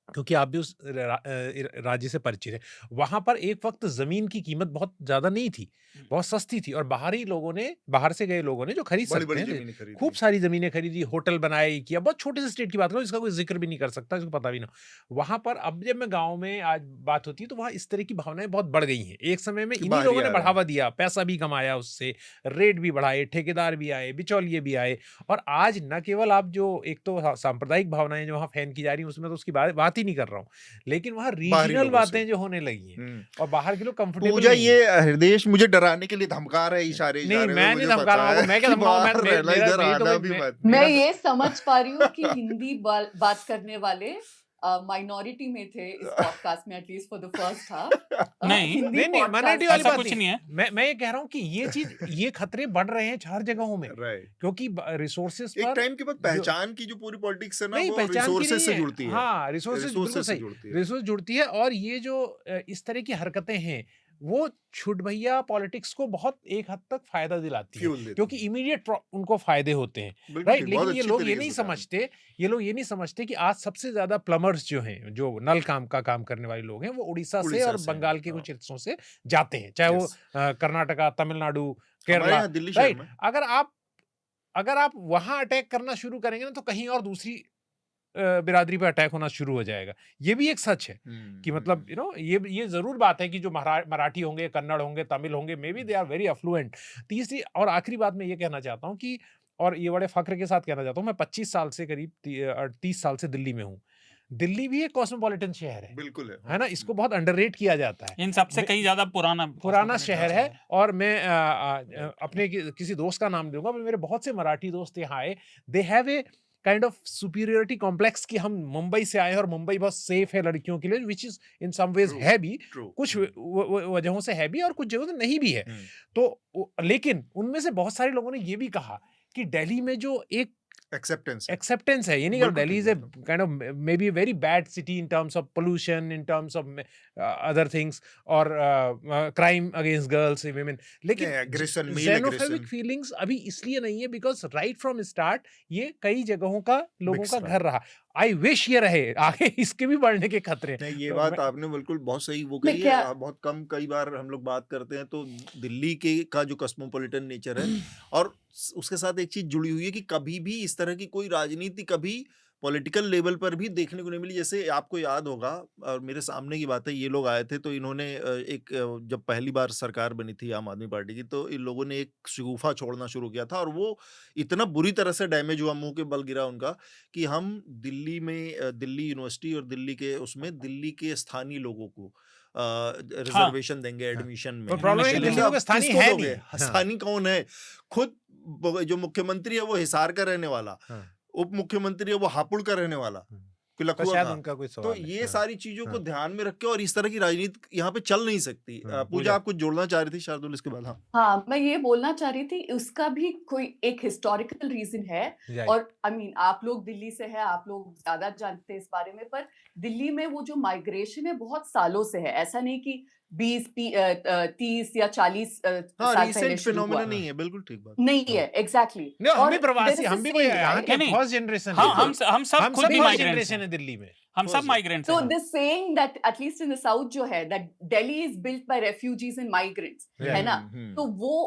क्योंकि आप भी उस राज्य से परिचित है। वहां पर एक वक्त जमीन की कीमत बहुत ज्यादा नहीं थी, बहुत सस्ती थी, और बाहर से गए लोगों ने जो खरीद बड़ी सकते बड़ी हैं जमीनें खरीदी। खूब सारी जमीनें खरीदी, होटल बनाए, किया। बहुत छोटे से स्टेट की बात करो, इसका कोई जिक्र भी नहीं कर सकता, इसको पता भी ना। वहां पर अब जब मैं गांव में आज बात होती है तो वहां इस तरह की भावनाएं बहुत बढ़ गई हैं। एक समय में कि इन्हीं बाहर लोगों ही ने आ रहा है। बढ़ावा दिया, पैसा भी कमाया उससे, रेट भी बढ़ाए, ठेकेदार भी आए, बिचौलिए भी आए, और आज न केवल आप जो एक तो सांप्रदायिक भावनाएं जो वहां फैन की जा रही है उसमें तो उसकी बात ही नहीं कर रहा हूँ, लेकिन वहां बाहरी रीजनल लोगों से। बातें जो होने लगी हैं और बाहर के लोग कंफर्टेबल पूजा नहीं हैं। ये हृदय मुझे डराने के लिए धमका रहे, इशारे नहीं, इशारे मैं में नहीं मुझे धमका पता रहा हूँ, है मैं क्या कि धमकाऊंगा, बाहर रहना, इधर आना भी मत। मैं ये समझ पा रही हूँ कि हिंदी बात करने वाले माइनॉरिटी में थे इस पॉडकास्ट में, at least for the first half. नहीं, नहीं माइनॉरिटी वाली ऐसा बात कुछ नहीं है। मैं ये कह रहा हूँ कि ये खतरे बढ़ रहे हैं 4 जगहों में, राइट। क्योंकि रिसोर्सेस एक पर टाइम के बाद पहचान की जो पूरी पॉलिटिक्स है ना, नहीं, वो पहचान की रिसोर्सेज नहीं से है। जुड़ती है। हाँ, रिसोर्सेज बिल्कुल रिसोर्सेज से सही, जुड़ती है। रिसोर्स जुड़ती है, और ये जो इस तरह की हरकतें हैं वो छुट भैया पॉलिटिक्स को बहुत एक हद तक फायदा दिलाती है, फ्यूल देती क्योंकि है। इमीडिएट उनको फायदे होते हैं, बिल्कुल राइट। ठीक, बहुत लेकिन ये अच्छी लोग ये तरीके नहीं से बताया। समझते, ये नहीं समझते कि आज सबसे ज्यादा प्लम्बर्स जो हैं, जो नल काम करने वाले लोग हैं, वो उड़ीसा से उड़ीसा और से हैं, बंगाल के हाँ। कुछ हिस्सों से जाते हैं, चाहे वो Yes. कर्नाटका, तमिलनाडु, हमारे केरला, यहाँ दिल्ली शहर राइट। में अगर आप वहां अटैक करना शुरू करेंगे ना तो कहीं और दूसरी बिरादरी पे अटैक होना शुरू हो जाएगा। ये भी एक सच है कि मतलब ये जरूर बात है कि जो मराठी होंगे, कन्नड़ होंगे, तमिल होंगे, maybe they are very affluent. तीसरी और आखिरी बात मैं ये कहना चाहता हूँ कि, और ये बड़े फख्र के साथ कहना चाहता हूँ, मैं 25 साल से करीब 30 साल से दिल्ली में हूँ। दिल्ली भी एक कॉस्मोपॉलिटन शहर बिल्कुल है ना, इसको बहुत अंडररेट किया जाता है। इन सबसे कहीं ज्यादा पुराना शहर है। और मैं अपने किसी दोस्त का नाम दूंगा, मेरे बहुत से मराठी दोस्त यहाँ आए, they have a kind of superiority complex कि हम मुंबई से आए हैं और मुंबई बहुत सेफ है लड़कियों के लिए, which is in some ways है भी, कुछ वजहों से है भी और कुछ जगहों से नहीं भी है। तो लेकिन उनमें से बहुत सारे लोगों ने ये भी कहा कि दिल्ली में जो एक एक्सेप्टेंस है, ये नहीं कि Delhi is a kind of may be very bad city in terms of pollution, in terms of other things, और क्राइम अगेंस्ट गर्ल्स, विमेन, लेकिन xenophobic फीलिंग्स अभी इसलिए नहीं है बिकॉज राइट फ्रॉम स्टार्ट ये कई जगहों का लोगों का घर रहा। आई विश ये रहे आगे, इसके भी बढ़ने के खतरे। नहीं, ये बात आपने बिल्कुल बहुत सही वो कही है। बहुत कम कई बार हम लोग बात करते हैं तो दिल्ली का जो कॉस्मोपॉलिटन नेचर है, और उसके साथ एक चीज जुड़ी हुई है कि कभी भी इस तरह की कोई राजनीति कभी पॉलिटिकल लेवल पर भी देखने को नहीं मिली। जैसे आपको याद होगा, और मेरे सामने की बात है, ये लोग आए थे तो इन्होंने जब पहली बार सरकार बनी थी आम आदमी पार्टी की, तो इन लोगों ने एक शगुफा छोड़ना शुरू किया था, और वो इतना बुरी तरह से डैमेज हुआ, मुंह के बल गिरा उनका, कि हम दिल्ली में दिल्ली यूनिवर्सिटी और दिल्ली के उसमें दिल्ली के स्थानीय लोगों को रिजर्वेशन देंगे एडमिशन में। प्रॉब्लम है कि दिल्ली में स्थानीय है नहीं। स्थानीय कौन है? खुद जो मुख्यमंत्री है वो हिसार का रहने वाला, उप मुख्यमंत्री है वो हापुड़ का रहने वाला, शायद उनका कोई तो ये सारी चीजों को ध्यान में रख के, और इस तरह की राजनीति यहाँ पे चल नहीं सकती। पूजा आप कुछ जोड़ना चाह रही थी शार्दुल इसके बाद? हाँ, मैं ये बोलना चाह रही थी, उसका भी कोई एक हिस्टोरिकल रीजन है, और आई मीन आप लोग दिल्ली से है, आप लोग ज्यादा जानते हैं इस बारे में, पर दिल्ली में वो जो माइग्रेशन है बहुत सालों से है, ऐसा नहीं कि 20, 30 या 40 साल पहले शुरू हुआ नहीं है। बिल्कुल ठीक बात नहीं है, एग्जैक्टली। हम भी प्रवासी, हम भी कोई यहाँ के फर्स्ट जनरेशन, हम सब खुद माइग्रेंट्स हैं दिल्ली में, हम सब माइग्रेंट्स हैं। So this saying that at least in the south जो है, that Delhi is built by refugees and migrants, है ना, तो वो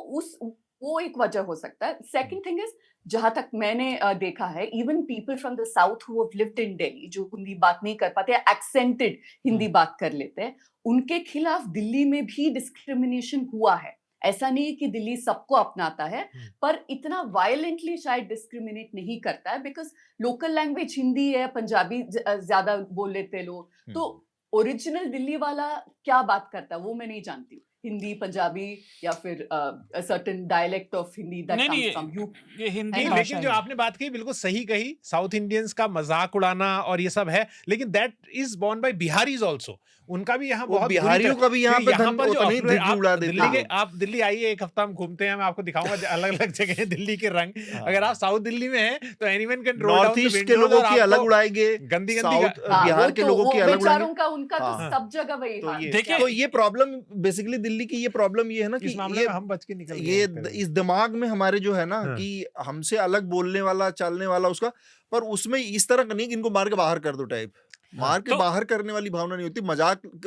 वो एक वजह हो सकता है। सेकंड थिंग इज, जहां तक मैंने देखा है, even people from the south who have lived in Delhi, जो हिंदी बात नहीं कर पाते, एक्सेंटेड हिंदी बात कर लेते हैं, उनके खिलाफ दिल्ली में भी डिस्क्रिमिनेशन हुआ है। ऐसा नहीं है कि दिल्ली सबको अपनाता है, पर इतना वायलेंटली शायद डिस्क्रिमिनेट नहीं करता है, बिकॉज लोकल लैंग्वेज हिंदी है, पंजाबी ज्यादा बोल लेते लोग, तो ओरिजिनल दिल्ली वाला क्या बात करता है वो मैं नहीं जानती हूँ। हिंदी, पंजाबी, या फिर certain dialect of Hindi that comes from you. ये हिंदी है ना? भाषा लेकिन जो है। आपने बात कही बिल्कुल सही कही, साउथ इंडियंस का मजाक उड़ाना और ये सब है, लेकिन that is borne by Biharis also. उनका भी यहाँ वो बहुत बुरी बिहारियों तरह- का भी यहाँ क्योंकि पे धन पर जो उतना ही आप- रेट आप उड़ा देते दिल्ली के हैं। आप दिल्ली आइए, एक हफ्ता हम घूमते हैं, मैं आपको दिखाऊंगा अलग अलग जगह हैं दिल्ली के रंग। हाँ। अगर आप साउथ दिल्ली में हैं तो anyone can roll north down the east के विंडोज लोगों और की अलग आपको उड़ाएंगे, गंदी साउथ हाँ, बिहार वो के तो लोगों वो की अलग बेचारों उड़ाएंगे। का उनका तो हाँ। सब जगह वही तो हाल ये है। देखिए- तो ये प्रॉब्लम बेसिकली दिल्ली की ये प्रॉब्लम ये है ना कि इस मामले ये में हम बच के निकल गए ये एक तरह से। इस दिमाग में हमारे जो है ना हाँ। कि हमसे अलग बोलने वाला, चलने वाला उसका, पर उसमें इस तरह का नहीं कि इनको मार के बाहर कर दो टाइप। मार के तो- बाहर करने वाली भावना नहीं होती,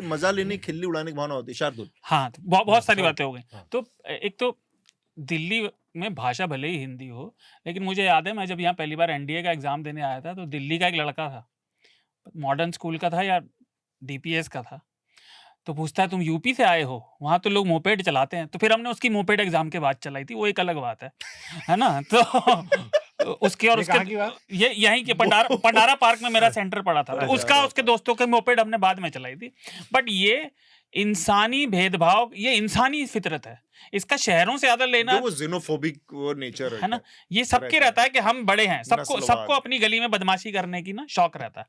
मजा लेने, खिल्ली उड़ाने की भावना होती है। शार्दुल, हाँ, तो बहुत सारी हाँ, बातें हो गई। हाँ। तो एक तो दिल्ली में भाषा भले ही हिंदी हो, लेकिन मुझे याद है मैं जब यहाँ पहली बार एनडीए का एग्जाम देने आया था, तो दिल्ली का एक लड़का था, मॉडर्न स्कूल का था या डीपीएस का था, तो पूछता है तुम यूपी से आए हो, वहाँ तो लोग मोपेड चलाते हैं। तो फिर हमने उसकी मोपेड एग्जाम के बाद चलाई थी, वो एक अलग बात है ना? तो उसके और ये उसके कहाँ की बात? ये यहीं के पंडारा पार्क में मेरा सेंटर पड़ा था, तो अच्छा, उसका उसके दोस्तों के मोपेड हमने बाद में चलाई थी। बट ये इंसानी भेदभाव, ये इंसानी फितरत है, इसका शहरों से ज्यादा लेना, जो वो xenophobic वो नेचर है ना? ये सबके रहता है कि हम बड़े हैं, सबको नस्लवाद। सबको अपनी गली में बदमाशी करने की ना शौक रहता है।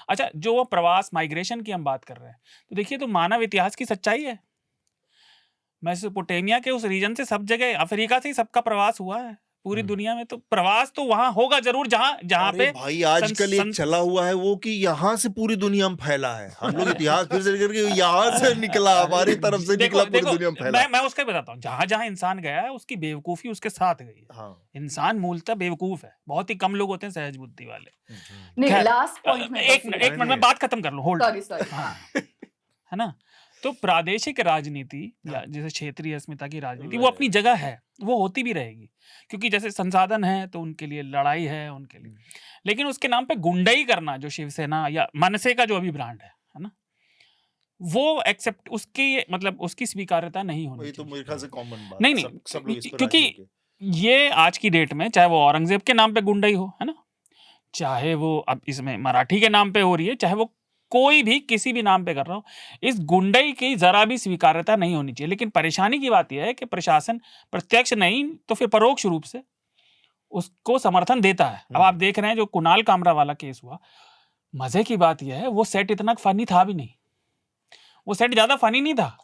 अच्छा, जो वो प्रवास माइग्रेशन की हम बात कर रहे हैं, तो देखिए, तो मानव इतिहास की सच्चाई है। मेसोपोटामिया के उस रीजन से सब जगह, अफ्रीका से ही सबका प्रवास हुआ है पूरी दुनिया में, तो प्रवास तो वहां होगा जरूर जहां जहां अरे पे भाई आजकल एक चला हुआ है वो कि यहाँ से पूरी दुनिया में फैला है। हम लोग इतिहास फिर से लेकर के यहाँ से निकला, हमारी तरफ से निकला, पूरी दुनिया में फैला। मैं उसका भी बताता हूँ, जहां जहां इंसान गया है उसकी बेवकूफी उसके साथ गई है। हाँ। इंसान मूलतः बेवकूफ है, बहुत ही कम लोग होते हैं सहज बुद्धि वाले। नहीं, खैर, लास्ट पॉइंट में एक मिनट में बात खत्म कर लूं, होल्ड। सॉरी हाँ, है ना? तो प्रादेशिक राजनीति या जैसे क्षेत्रीय अस्मिता की राजनीति, वो अपनी जगह है, वो होती भी रहेगी, क्योंकि जैसे संसाधन है तो उनके लिए लड़ाई है उनके लिए, लेकिन उसके नाम पे गुंडाई करना, जो शिवसेना या मनसे का जो अभी ब्रांड है ना, वो एक्सेप्ट, उसकी मतलब उसकी स्वीकार्यता नहीं होनी ये तो चाहिए। मेरे ख्याल से कॉमन बात। नहीं, सब लोग इस पर क्योंकि राजी होंगे। ये आज की डेट में, चाहे वो औरंगजेब के नाम पे गुंडाई हो, है ना, चाहे वो अब इसमें मराठी के नाम पे हो रही है, चाहे वो कोई भी किसी भी नाम पे कर रहा हो, इस गुंडाई की जरा भी स्वीकार्यता नहीं होनी चाहिए। लेकिन परेशानी की बात यह है कि प्रशासन प्रत्यक्ष नहीं तो फिर परोक्ष रूप से उसको समर्थन देता है। अब आप देख रहे हैं जो कुणाल कामरा वाला केस हुआ, मजे की बात यह है वो सेट इतना फनी था भी नहीं, वो सेट ज्यादा फनी नहीं था,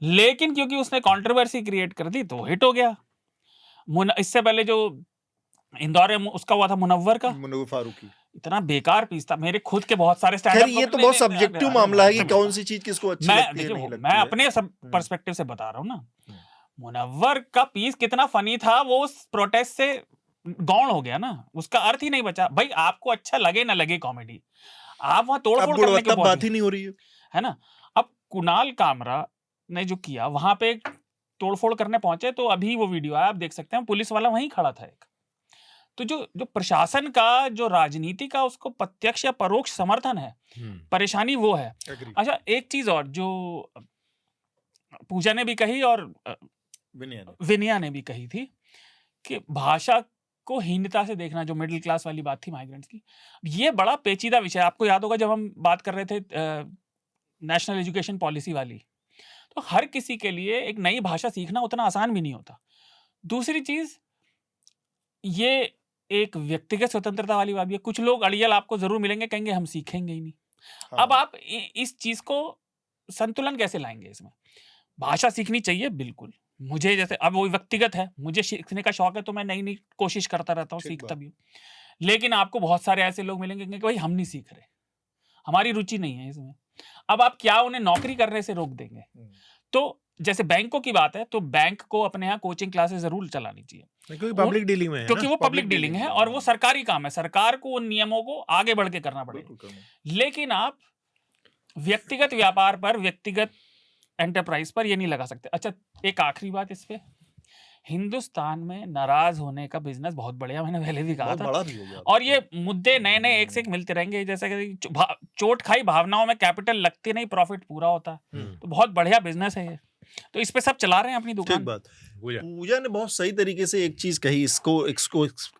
लेकिन क्योंकि उसने कंट्रोवर्सी क्रिएट कर दी तो हिट हो गया। इससे पहले जो इंदौर में उसका हुआ था मुनव्वर का, मुनव्वर फारूकी, इतना बेकार पीस था। मेरे खुद के बहुत सारे स्टैंड खैर ये तो बहुत सब्जेक्टिव मामला है कि कौन सी चीज किसको अच्छी लगती है, नहीं लगती मैं है। अपने सब पर्सपेक्टिव से बता रहा हूँ ना। मुनव्वर का पीस कितना फनी था, वो उस प्रोटेस्ट से गौण हो गया ना, उसका अर्थ ही नहीं बचा। भाई आपको अच्छा लगे ना लगे कॉमेडी, आप वहां तोड़ फोड़ करने के बात ही नहीं हो रही है ना। अब कुणाल कामरा ने जो किया, वहां पे तोड़फोड़ करने पहुंचे, तो अभी वो वीडियो आया, आप देख सकते हैं, पुलिस वाला वहीं खड़ा था एक। तो जो प्रशासन का, जो राजनीति का उसको प्रत्यक्ष या परोक्ष समर्थन है, परेशानी वो है। अच्छा, एक चीज और जो पूजा ने भी कही और विनया ने भी कही थी कि भाषा को हीनता से देखना, जो मिडिल क्लास वाली बात थी माइग्रेंट्स की, ये बड़ा पेचीदा विषय। आपको याद होगा जब हम बात कर रहे थे नेशनल एजुकेशन पॉलिसी वाली, तो हर किसी के लिए एक नई भाषा सीखना उतना आसान भी नहीं होता। दूसरी चीज, ये एक व्यक्तिगत स्वतंत्रता वाली बात भी है। कुछ लोग अड़ियल आपको जरूर मिलेंगे, कहेंगे हम सीखेंगे ही नहीं। हाँ। अब आप इस चीज को संतुलन कैसे लाएंगे इसमें? भाषा सीखनी चाहिए बिल्कुल, मुझे जैसे अब वो व्यक्तिगत है, मुझे सीखने का शौक है तो मैं नई नई कोशिश करता रहता हूँ, सीखता भी हूँ। लेकिन आपको बहुत सारे ऐसे लोग मिलेंगे कि भाई हम नहीं सीख रहे, हमारी रुचि नहीं है इसमें। अब आप क्या उन्हें नौकरी करने से रोक देंगे? तो जैसे बैंकों की बात है, तो बैंक को अपने यहाँ कोचिंग क्लासेस जरूर चलानी चाहिए, क्योंकि पब्लिक डीलिंग में है, क्योंकि वो पब्लिक डीलिंग है और वो हाँ। सरकारी काम है। सरकार को उन नियमों को आगे बढ़ के करना पड़ेगा। लेकिन आप व्यक्तिगत व्यापार पर, व्यक्तिगत एंटरप्राइज पर ये नहीं लगा सकते। अच्छा, एक आखिरी बात इस पे हिंदुस्तान में नाराज होने का बिजनेस बहुत बढ़िया, मैंने पहले भी कहा बहुत था। बड़ा भी हो गया और ये मुद्दे नए नए एक से एक मिलते रहेंगे, जैसे कि चोट खाई भावनाओं में कैपिटल लगती नहीं, प्रॉफिट पूरा होता है। तो बहुत बढ़िया बिजनेस है ये, तो इस पे सब चला रहे हैं अपनी ठीक दुकान। बात। पूजा पूजा ने बहुत सही तरीके से एक चीज कही, इसको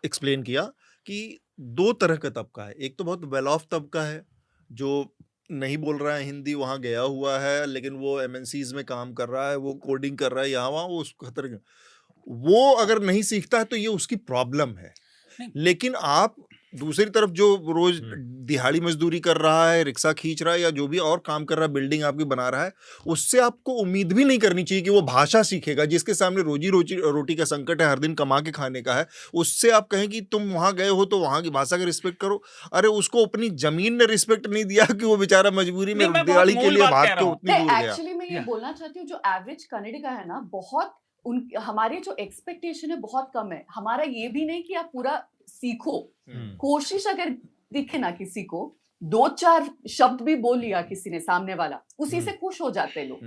एक्सप्लेन किया कि दो तरह का तबका है। एक तो बहुत वेल ऑफ तबका है जो नहीं बोल रहा है हिंदी, वहां गया हुआ है लेकिन वो एमएनसीज में काम कर रहा है, वो कोडिंग कर रहा है यहाँ वहाँ, वो उसको खतर, वो अगर नहीं सीखता है तो ये उसकी प्रॉब्लम है। नहीं। लेकिन आप दूसरी तरफ जो रोज दिहाड़ी मजदूरी कर रहा है, रिक्शा खींच रहा है या जो भी और काम कर रहा है, बिल्डिंग आपकी बना रहा है, उससे आपको उम्मीद भी नहीं करनी चाहिए कि वो भाषा सीखेगा। जिसके सामने रोजी रोटी का संकट है, हर दिन कमा के खाने का है, उससे आप कहें कि तुम वहां गए हो तो वहां की भाषा का रिस्पेक्ट करो। अरे उसको अपनी जमीन ने रिस्पेक्ट नहीं दिया कि वो बेचारा मजबूरी में नहीं, मैं बहुत दिहाड़ी के मूल लिए बात भाग कह के रहा हूँ। उतनी दूर गया। एक्चुअली मैं ये Yeah. बोलना चाहती हूँ, जो एवरेज कनाडा है ना, बहुत हमारे जो एक्सपेक्टेशन है बहुत कम है। हमारा ये भी नहीं कि आप पूरा सीखो, कोशिश अगर दिखे ना किसी को, 2-4 शब्द भी बोल लिया किसी ने सामने वाला, उसी से खुश हो जाते हैं लोग।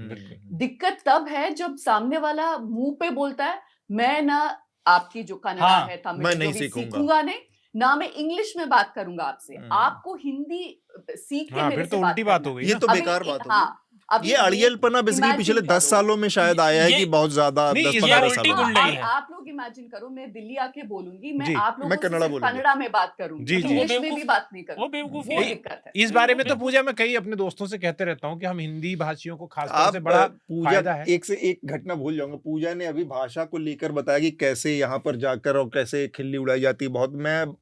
दिक्कत तब है जब सामने वाला मुंह पे बोलता है मैं ना आपकी जो कन्नड़ा हाँ, है, तमिल मैं है, नहीं जो भी सीखूंगा। सीखूंगा नहीं ना, मैं इंग्लिश में बात करूंगा आपसे, आपको हिंदी सीख के हाँ, मेरे फिर से तो बात उल्टी बात करना। हो गई ये ना। तो अभी बेकार बात हाँ, होगी। अभी ये अड़ियलपना बेसिकली imagine पिछले 10 करो। सालों में शायद आया है ये- कि बहुत ज्यादा नहीं, 10 ये 15 उल्टी सालों में। गुंडाई है। आप लोग इमेजिन करो, मैं दिल्ली आके बोलूंगी, मैं जी, आप लोगों मैं से कन्नड़ा सिर्फ बोलूंगी। कन्नड़ा में बात करूंगी, जी, जी। इंग्लिश में भी बेवकूफ- बात नहीं वो करूंगी। बेवकूफी वो है। दिक्कत है। इस बारे में तो बिल्कुल। पूजा मैं कई अपने दोस्तों से कहते रहता हूँ कि हम हिंदी भाषियों को खासतौर आप से बड़ा पूजा फायदा है। एक से एक घटना भूल जाऊंगा। पूजा ने अभी भाषा को लेकर बताया कि कैसे यहाँ पर जाकर और कैसे खिल्ली उड़ाई जाती है। बहुत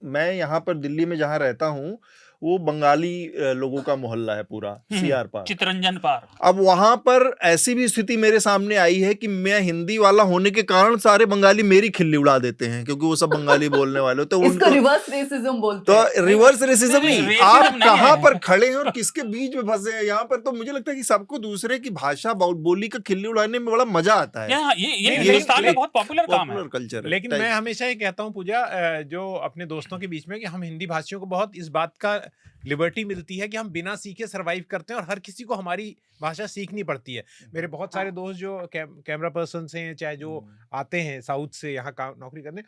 मैं यहाँ पर दिल्ली में जहाँ रहता हूँ वो बंगाली लोगों का मोहल्ला है पूरा, सीआर पार्क। चितरंजन पार्क। अब वहां पर ऐसी भी स्थिति मेरे सामने आई है कि मैं हिंदी वाला होने के कारण सारे बंगाली मेरी खिल्ली उड़ा देते हैं क्योंकि वो सब बंगाली बोलने वाले होते हैं। इसको रिवर्स रेसिज्म बोलते तो हैं। रिवर्स रेसिज्म नहीं, नहीं, racism आप नहीं कहाँ है। पर खड़े हैं और किसके बीच में फंसे हैं यहाँ पर। तो मुझे लगता है कि सबको दूसरे की भाषा बोली का खिल्ली उड़ाने में बड़ा मजा आता है। ये नहीं, हिंदुस्तान में लेकिन- बहुत पॉपुलर काम है। पॉपुलर कल्चर है। लेकिन मैं हमेशा ये कहता हूँ पूजा, जो अपने दोस्तों के बीच में, कि हम हिंदी भाषियों को बहुत इस बात का लिबर्टी मिलती है कि हम बिना सीखे सरवाइव करते हैं और हर किसी को हमारी भाषा सीखनी पड़ती है। मेरे बहुत सारे दोस्त जो कैमरा पर्सन हैं, चाहे जो आते हैं साउथ से यहाँ नौकरी करने,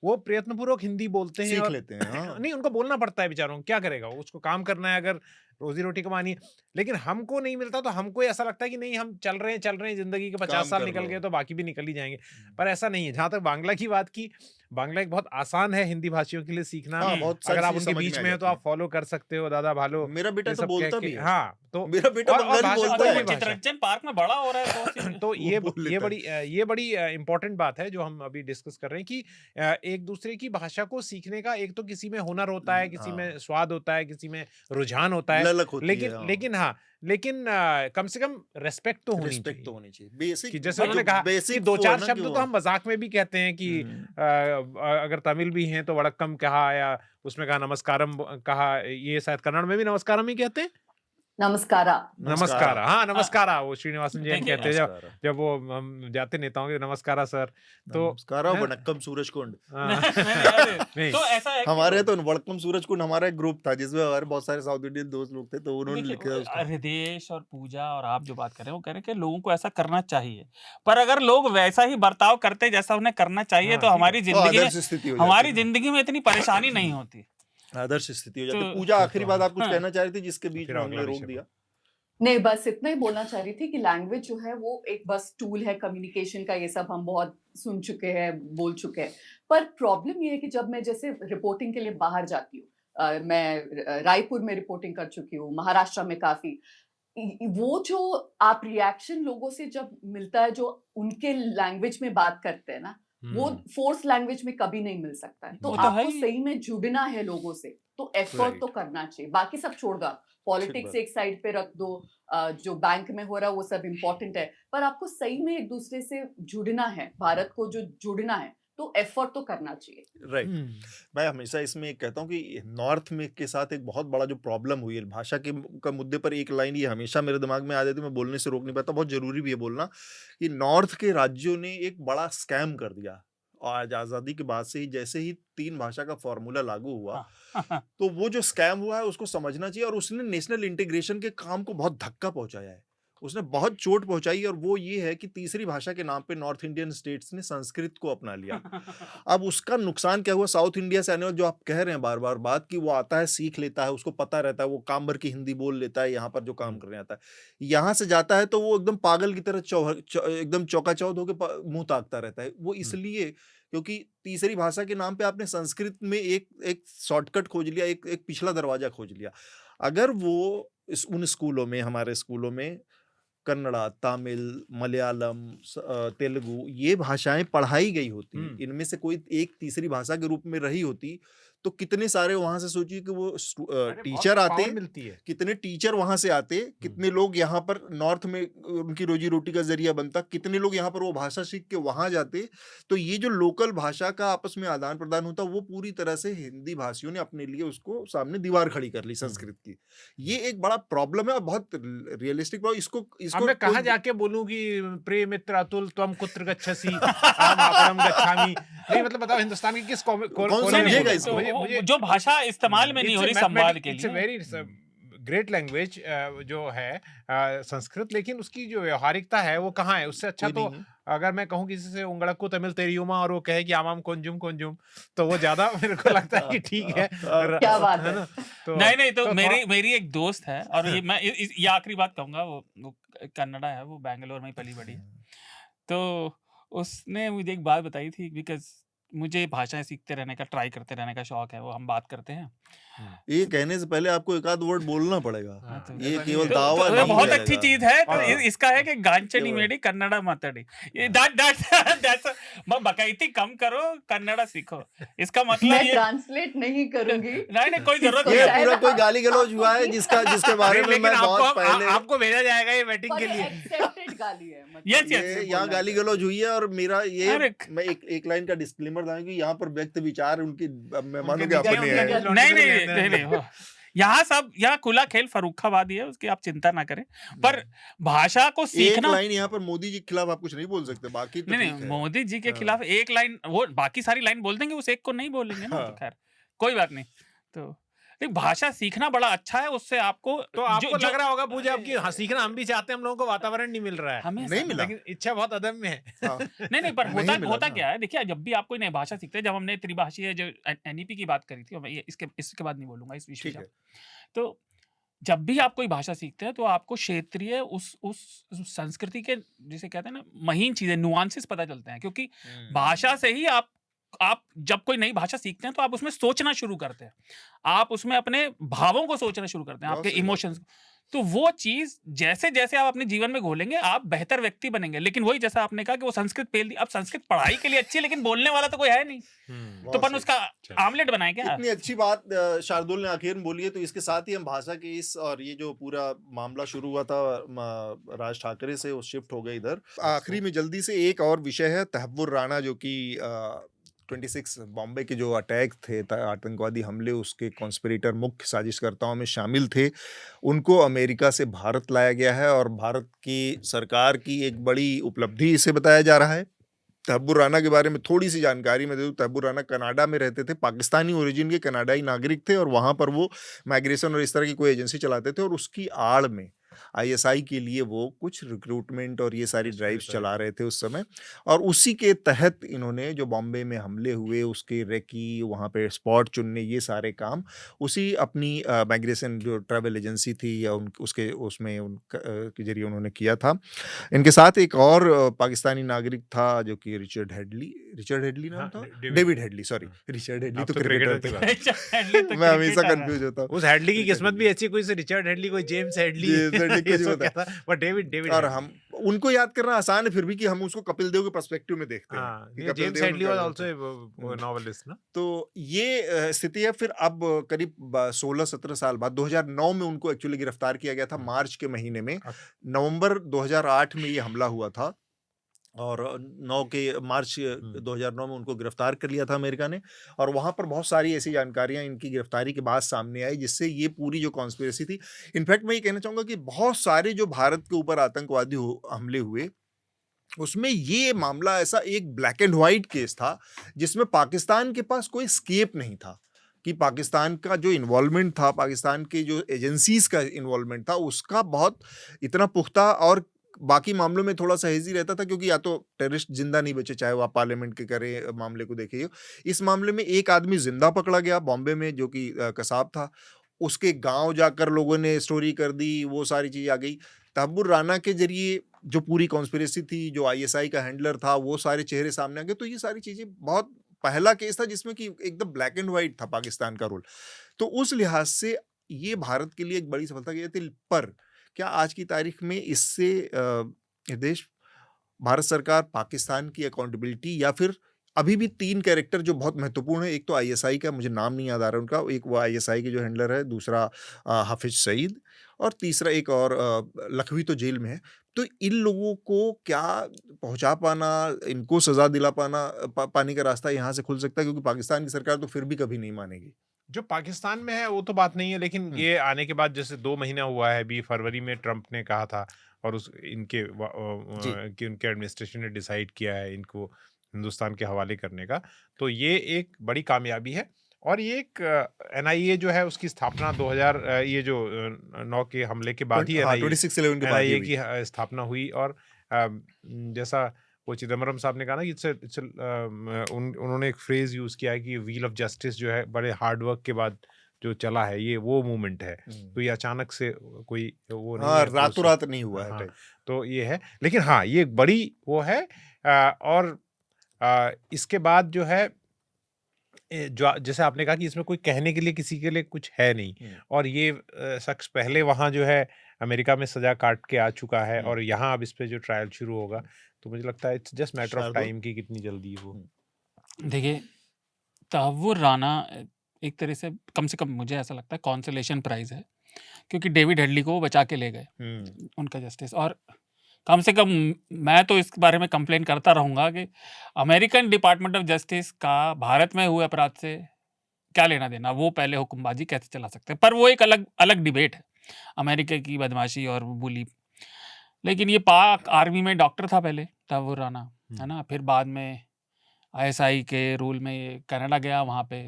वो प्रयत्नपूर्वक हिंदी बोलते हैं सीख और लेते हैं। हाँ। नहीं, उनको बोलना पड़ता है बेचारों को, क्या करेगा, उसको काम करना है, अगर रोजी रोटी कमानी है। लेकिन हमको नहीं मिलता तो हमको ऐसा लगता है कि नहीं, हम चल रहे हैं जिंदगी के 50 काम साल कर निकल लो। गए तो बाकी भी निकल ही जाएंगे। पर ऐसा नहीं है। जहां तक बांग्ला की बात की, बांग्ला एक बहुत आसान है हिंदी भाषियों के लिए सीखना। हाँ, बहुत सारी अगर आप चीज़ उनके समझ बीच में आ में हो तो जाती आप फॉलो कर सकते हो, दादा भालो मेरा बेटा ये तो सब बोलता कह के। भी है। हाँ, तो मेरा बेटा और बंगाली भाषा- बोलता कोई है। भी भाषा। चितरंजन पार्क में बड़ा हो रहा है तो ये वो बोल लेता है। ये बड़ी इंपॉर्टेंट बात है जो हम अभी डिस्कस कर रहे हैं कि एक दूसरे की भाषा को सीखने का एक तो किसी में हुनर होता है, किसी में स्वाद होता है, किसी में रुझान होता है, ललक होती है। लेकिन कम से कम रेस्पेक्ट तो होनी रिस्पेक्ट तो चाहिए। होनी चाहिए। बेसिक कि जैसे उन्होंने कहा कि 2-4 शब्द तो हम मजाक में भी कहते हैं कि अगर तमिल भी हैं तो वड़क्कम कहा, या उसमें कहा नमस्कारम कहा, ये शायद कन्नड़ में भी नमस्कारम ही कहते हैं। नमस्कारा। नमस्कार, हाँ नमस्कारा, वो श्रीनिवासन जैन देखिए, कहते हैं जब वो हम जाते नेताओं के, नमस्कारा सर। तो नमस्कार वणक्कम सूरज कुंड। हाँ। नहीं। तो ऐसा है कि हमारे तो वणक्कम सूरज कुंड हमारा एक ग्रुप था जिसमें हमारे बहुत सारे साउथ इंडियन दोस्त लोग थे, तो उन्होंने लिखा है उसको। हृदयेश और पूजा और आप जो बात कर रहे हैं वो कह रहे हैं कि लोगों को ऐसा करना चाहिए, पर अगर लोग वैसा ही बर्ताव करते जैसा उन्हें करना चाहिए हाँ, तो ठीक है। हमारी तो जिंदगी आदर्श स्थिति हो में हमारी जाती है। जिंदगी में इतनी परेशानी नहीं होती। आदर्श स्थिति हो जाती है। तो- पूजा, आखिरी बात आप कुछ हाँ। कहना चाह रही थी जिसके बीच फिर में अगला हमने रोक विषय दिया। नहीं, बस इतना ही बोलना चाह रही थी कि लैंग्वेज जो है वो एक बस टूल है कम्युनिकेशन का, ये सब हम बहुत सुन चुके हैं, बोल चुके हैं। पर प्रॉब्लम ये है कि जब मैं जैसे रिपोर्टिंग के लिए बाहर जाती हूँ, मैं रायपुर में रिपोर्टिंग कर चुकी हूँ, महाराष्ट्र में काफी, वो जो आप रिएक्शन लोगों से जब मिलता है जो उनके लैंग्वेज में बात करते हैं ना, वो फोर्स लैंग्वेज में कभी नहीं मिल सकता है। तो वो तो है आपको ही। सही में जुड़ना है लोगों से, तो एफर्ट तो करना चाहिए। बाकी सब छोड़ दो, पॉलिटिक्स बात। एक साइड पे रख दो, जो बैंक में हो रहा है वो सब इम्पोर्टेंट है, पर आपको सही में एक दूसरे से जुड़ना है, भारत को जो जुड़ना है, तो एफर्ट तो करना चाहिए। राइट। मैं हमेशा इसमें एक कहता हूँ कि नॉर्थ में के साथ एक बहुत बड़ा जो प्रॉब्लम हुई है भाषा के का मुद्दे पर, एक लाइन ये हमेशा मेरे दिमाग में आ जाती है, मैं बोलने से रोक नहीं पाता, बहुत जरूरी भी है बोलना, कि नॉर्थ के राज्यों ने एक बड़ा स्कैम कर दिया। और आज आज़ादी के बाद से ही जैसे ही 3 भाषा का फॉर्मूला लागू हुआ, तो वो जो स्कैम हुआ है उसको समझना चाहिए, और उसने नेशनल इंटीग्रेशन के काम को बहुत धक्का पहुंचाया है। उसने बहुत चोट पहुंचाई, और वो ये है कि तीसरी भाषा के नाम पे नॉर्थ इंडियन स्टेट्स ने संस्कृत को अपना लिया। अब उसका नुकसान क्या हुआ, साउथ इंडिया से आने वाले, जो आप कह रहे हैं बार बार बात, कि वो आता है, सीख लेता है, उसको पता रहता है, वो काम भर की हिंदी बोल लेता है यहाँ पर जो काम करने आता है, यहाँ से जाता है तो वो एकदम पागल की तरह एकदम चौकाचौंध होकर मुंह ताकता रहता है। वो इसलिए क्योंकि तीसरी भाषा के नाम पे आपने संस्कृत में एक शॉर्टकट खोज लिया, एक पिछला दरवाजा खोज लिया। अगर वो उन स्कूलों में, हमारे स्कूलों में कन्नड़ा, तमिल, मलयालम, तेलुगु ये भाषाएं पढ़ाई गई होती, इनमें से कोई एक तीसरी भाषा के रूप में रही होती, तो कितने सारे वहां से, सोचिए कि वो टीचर आते, मिलती है, कितने टीचर वहां से आते, कितने लोग यहाँ पर नॉर्थ में उनकी रोजी रोटी का जरिया बनता, कितने लोग यहाँ पर वो भाषा सीख के वहां जाते। तो ये जो लोकल भाषा का आपस में आदान प्रदान होता, वो पूरी तरह से हिंदी भाषियों ने अपने लिए उसको सामने दीवार खड़ी कर ली संस्कृत की। ये एक बड़ा प्रॉब्लम है, बहुत रियलिस्टिक प्रॉब्लम। इसको मैं कहाँ जाके बोलूं कि प्रिय मित्र अतुल त्वम कुत्र गच्छसि अहम आपरम गच्छामि? नहीं, मतलब बताओ हिंदुस्तान की किस समझेगा इसको? जो भाषा इस्तेमाल में नहीं हो रही संवाद के लिए, वेरी ग्रेट लैंग्वेज जो है संस्कृत, लेकिन उसकी जो व्यवहारिकता है वो कहाँ है? उससे अच्छा तो अगर मैं कहूँ किसी से उंगड़क्कू तमिल तेरियुमा और वो कहे कि आमाम कोंजुम कोंजुम, तो वो ज्यादा मेरे को लगता है कि ठीक है। क्या बात है ना? तो नहीं तो मेरी एक दोस्त है, और ये मैं ये आखिरी बात कहूंगा, वो कन्नड़ा है, वो बैंगलोर में ही पली बड़ी है। तो उसने मुझे एक बात बताई थी, बिकॉज मुझे भाषाएं सीखते रहने का, ट्राई करते रहने का शौक है, वो हम बात करते हैं। ये कहने से पहले आपको एक आध वर्ड बोलना पड़ेगा, ये केवल तो दावा नहीं बहुत रहेगा। अच्छी चीज है। तो इसका है कि गांचनी मेडी कन्नड़ा माताड़ी, बकैती कम करो, कन्नड़ा सीखो। इसका मतलब मैं ये ट्रांसलेट नहीं करूंगी। नहीं कोई जरूरत ये नहीं। पूरा कोई गाली गलौज हुआ है जिसके बारे में मैं बहुत पहले, आपको भेजा जाएगा ये बैटिंग के लिए। एक्सेप्टेड गाली है, Yes, yes, ये यहाँ गाली गलौज हुई है, और मेरा ये अरे मैं एक लाइन का डिस्क्लेमर दूंगा कि यहाँ पर व्यक्त विचार उनकी मेहमानों के नीचे अपने उनके हैं। नहीं, यहाँ खुला खेल फर्रुखाबादी है, उसकी आप चिंता ना करें। पर भाषा को एक सीखना, लाइन यहाँ पर मोदी जी के खिलाफ आप कुछ नहीं बोल सकते, बाकी तो ठीक नहीं है। मोदी जी के खिलाफ एक लाइन, वो बाकी सारी लाइन बोल देंगे, उस एक को नहीं बोलेंगे ना, तो खैर कोई बात नहीं। तो भाषा सीखना बड़ा अच्छा है, उससे आपको तो आपको लग रहा होगा पूजा आपकी सीखना हम भी चाहते हैं, हम लोगों को वातावरण नहीं मिल रहा है, हमें नहीं मिला, लेकिन इच्छा बहुत अदम्य है। नहीं पर होता क्या है, देखिए जब भी आप कोई नई भाषा सीखते हैं, जब हमने त्रिभाषीय जो एनईपी की बात करी थी, इसके बाद नहीं बोलूंगा इस विषय पर। तो जब भी आप कोई भाषा सीखते हैं, तो आपको क्षेत्रीय उस संस्कृति के, जिसे कहते हैं ना, महीन चीजें, नुआंसेस पता चलते हैं, क्योंकि भाषा से ही आप जब कोई नई भाषा सीखते हैं, तो आप उसमें सोचना शुरू करते हैं, आप उसमें अपने भावों को सोचना शुरू करते हैं, आपके इमोशंस। तो वो चीज जैसे जैसे आप अपने जीवन में घोलेंगे, आप बेहतर व्यक्ति बनेंगे। लेकिन वही जैसा आपने कहा कि वो संस्कृत पेल दी, अब संस्कृत पढ़ाई के लिए अच्छी है, लेकिन बोलने वाला तो कोई है नहीं, तो अपन उसका आमलेट बनाए क्या? इतनी अच्छी बात शार्दुल ने आखिर में बोली है। तो इसके साथ ही हम भाषा के इस, और ये जो पूरा मामला शुरू हुआ था राज ठाकरे से, वो शिफ्ट हो गए इधर। आखिरी में जल्दी से एक और विषय है, तहव्वुर राणा, जो कि 26 बॉम्बे के जो अटैक थे, आतंकवादी हमले, उसके कॉन्स्पिरेटर, मुख्य साजिशकर्ताओं में शामिल थे। उनको अमेरिका से भारत लाया गया है, और भारत की सरकार की एक बड़ी उपलब्धि इसे बताया जा रहा है। तहव्वुर राणा के बारे में थोड़ी सी जानकारी मैं दे दूं। तहव्वुर राणा कनाडा में रहते थे, पाकिस्तानी ओरिजिन के कनाडाई नागरिक थे, और वहाँ पर वो माइग्रेशन और इस तरह की कोई एजेंसी चलाते थे, और उसकी आड़ में आईएसआई के लिए वो कुछ रिक्रूटमेंट और ये सारी ड्राइव्स चला रहे थे उस समय। और उसी के तहत इन्होंने जो बॉम्बे में हमले हुए, उसके रेकी, वहाँ पे स्पॉट चुनने, ये सारे काम उसी अपनी माइग्रेशन जो ट्रैवल एजेंसी थी या उसके उसमें के जरिए उन्होंने किया था। इनके साथ एक और पाकिस्तानी नागरिक था, जो कि रिचर्ड हेडली नाम था, David Headley, sorry, Richard Hadlee तो क्रिकेटर था, मैं हमेशा कंफ्यूज होता हूँ। उस हेडली की किस्मत भी अच्छी, कोई से रिचर्ड हेडली, कोई जेम्स हेडली, डेविड और हम उनको याद करना आसान है फिर भी, कि हम उसको कपिल देव के पर्सपेक्टिव में देखते हैं। James Hadley was also a novelist ना। तो ये स्थिति है। फिर अब करीब 16-17 साल बाद 2009 में उनको एक्चुअली गिरफ्तार किया गया था, मार्च के महीने में। नवंबर 2008 में ये हमला हुआ था, और मार्च 2009 में उनको गिरफ्तार कर लिया था अमेरिका ने। और वहाँ पर बहुत सारी ऐसी जानकारियाँ इनकी गिरफ्तारी के बाद सामने आई, जिससे ये पूरी जो कॉन्स्पिरेसी थी, इनफैक्ट मैं ये कहना चाहूँगा कि बहुत सारे जो भारत के ऊपर आतंकवादी हमले हुए, उसमें ये मामला ऐसा एक ब्लैक एंड व्हाइट केस था, जिसमें पाकिस्तान के पास कोई स्केप नहीं था, कि पाकिस्तान का जो इन्वॉल्वमेंट था, पाकिस्तान की जो एजेंसीज का इन्वॉल्वमेंट था, उसका बहुत इतना पुख्ता, और बाकी मामलों में थोड़ा सा हेजी रहता था, क्योंकि या तो टेररिस्ट जिंदा नहीं बचे, चाहे वो आप पार्लियामेंट के करें मामले को देखिए। इस मामले में एक आदमी जिंदा पकड़ा गया बॉम्बे में, जो कि कसाब था। उसके गांव जाकर लोगों ने स्टोरी कर दी, वो सारी चीज़ आ गई। तहव्वुर राना के जरिए जो पूरी कॉन्स्पिरेसी थी, जो आईएसआई का हैंडलर था, वो सारे चेहरे सामने आ गए। तो ये सारी चीज़ें, बहुत पहला केस था जिसमें कि एकदम ब्लैक एंड व्हाइट था पाकिस्तान का रोल। तो उस लिहाज से ये भारत के लिए एक बड़ी सफलता की थी। पर क्या आज की तारीख में इससे ये देश, भारत सरकार, पाकिस्तान की अकाउंटेबिलिटी, या फिर अभी भी 3 कैरेक्टर जो बहुत महत्वपूर्ण है, एक तो आईएसआई का, मुझे नाम नहीं याद आ रहा उनका, एक वो आईएसआई के जो हैंडलर है, दूसरा हाफिज सईद, और तीसरा एक और लखवी तो जेल में है। तो इन लोगों को क्या पहुंचा पाना, इनको सजा दिला पाने का रास्ता यहाँ से खुल सकता है, क्योंकि पाकिस्तान की सरकार तो फिर भी कभी नहीं मानेगी। जो पाकिस्तान में है वो तो बात नहीं है, लेकिन ये आने के बाद जैसे 2 महीना हुआ है, अभी फरवरी में ट्रंप ने कहा था, और उस इनके कि उनके एडमिनिस्ट्रेशन ने डिसाइड किया है इनको हिंदुस्तान के हवाले करने का। तो ये एक बड़ी कामयाबी है। और ये एक एनआईए जो है उसकी स्थापना 2000 ये जो 9 के हमले के बाद ही 26/11 के बाद एनआईए की स्थापना हुई। और जैसा वो चिदम्बरम साहब ने कहा ना कि उन्होंने एक फ्रेज यूज किया है कि व्हील ऑफ जस्टिस जो है बड़े हार्ड वर्क के बाद जो चला है, ये वो मूवमेंट है। तो ये अचानक से कोई वो नहीं है, रातों रात नहीं हुआ है। हाँ, तो ये है। लेकिन हाँ, ये एक बड़ी वो है। और इसके बाद जो है, जो जैसे आपने कहा कि इसमें कोई कहने के लिए किसी के लिए कुछ है नहीं, और ये शख्स पहले वहाँ जो है अमेरिका में सजा काट के आ चुका है, और यहाँ अब इस पे जो ट्रायल शुरू होगा, तो मुझे लगता है it's just matter of time कि कितनी जल्दी वो। देखिए, तहव्वुर राना एक तरह से कम मुझे ऐसा लगता है कॉन्सोलेशन प्राइज है, क्योंकि डेविड हेडली को वो बचा के ले गए उनका जस्टिस। और कम से कम मैं तो इस बारे में कंप्लेन करता रहूँगा कि अमेरिकन डिपार्टमेंट ऑफ जस्टिस का भारत में हुए अपराध से क्या लेना देना, वो पहले हुक्मबाजी कैसे चला सकते हैं। पर वो एक अलग डिबेट है, अमेरिका की बदमाशी और बुली। लेकिन ये पाक आर्मी में डॉक्टर था पहले तहव्वुर राना, है ना। फिर बाद में आईएसआई के रूल में ये कनाडा गया, वहाँ पे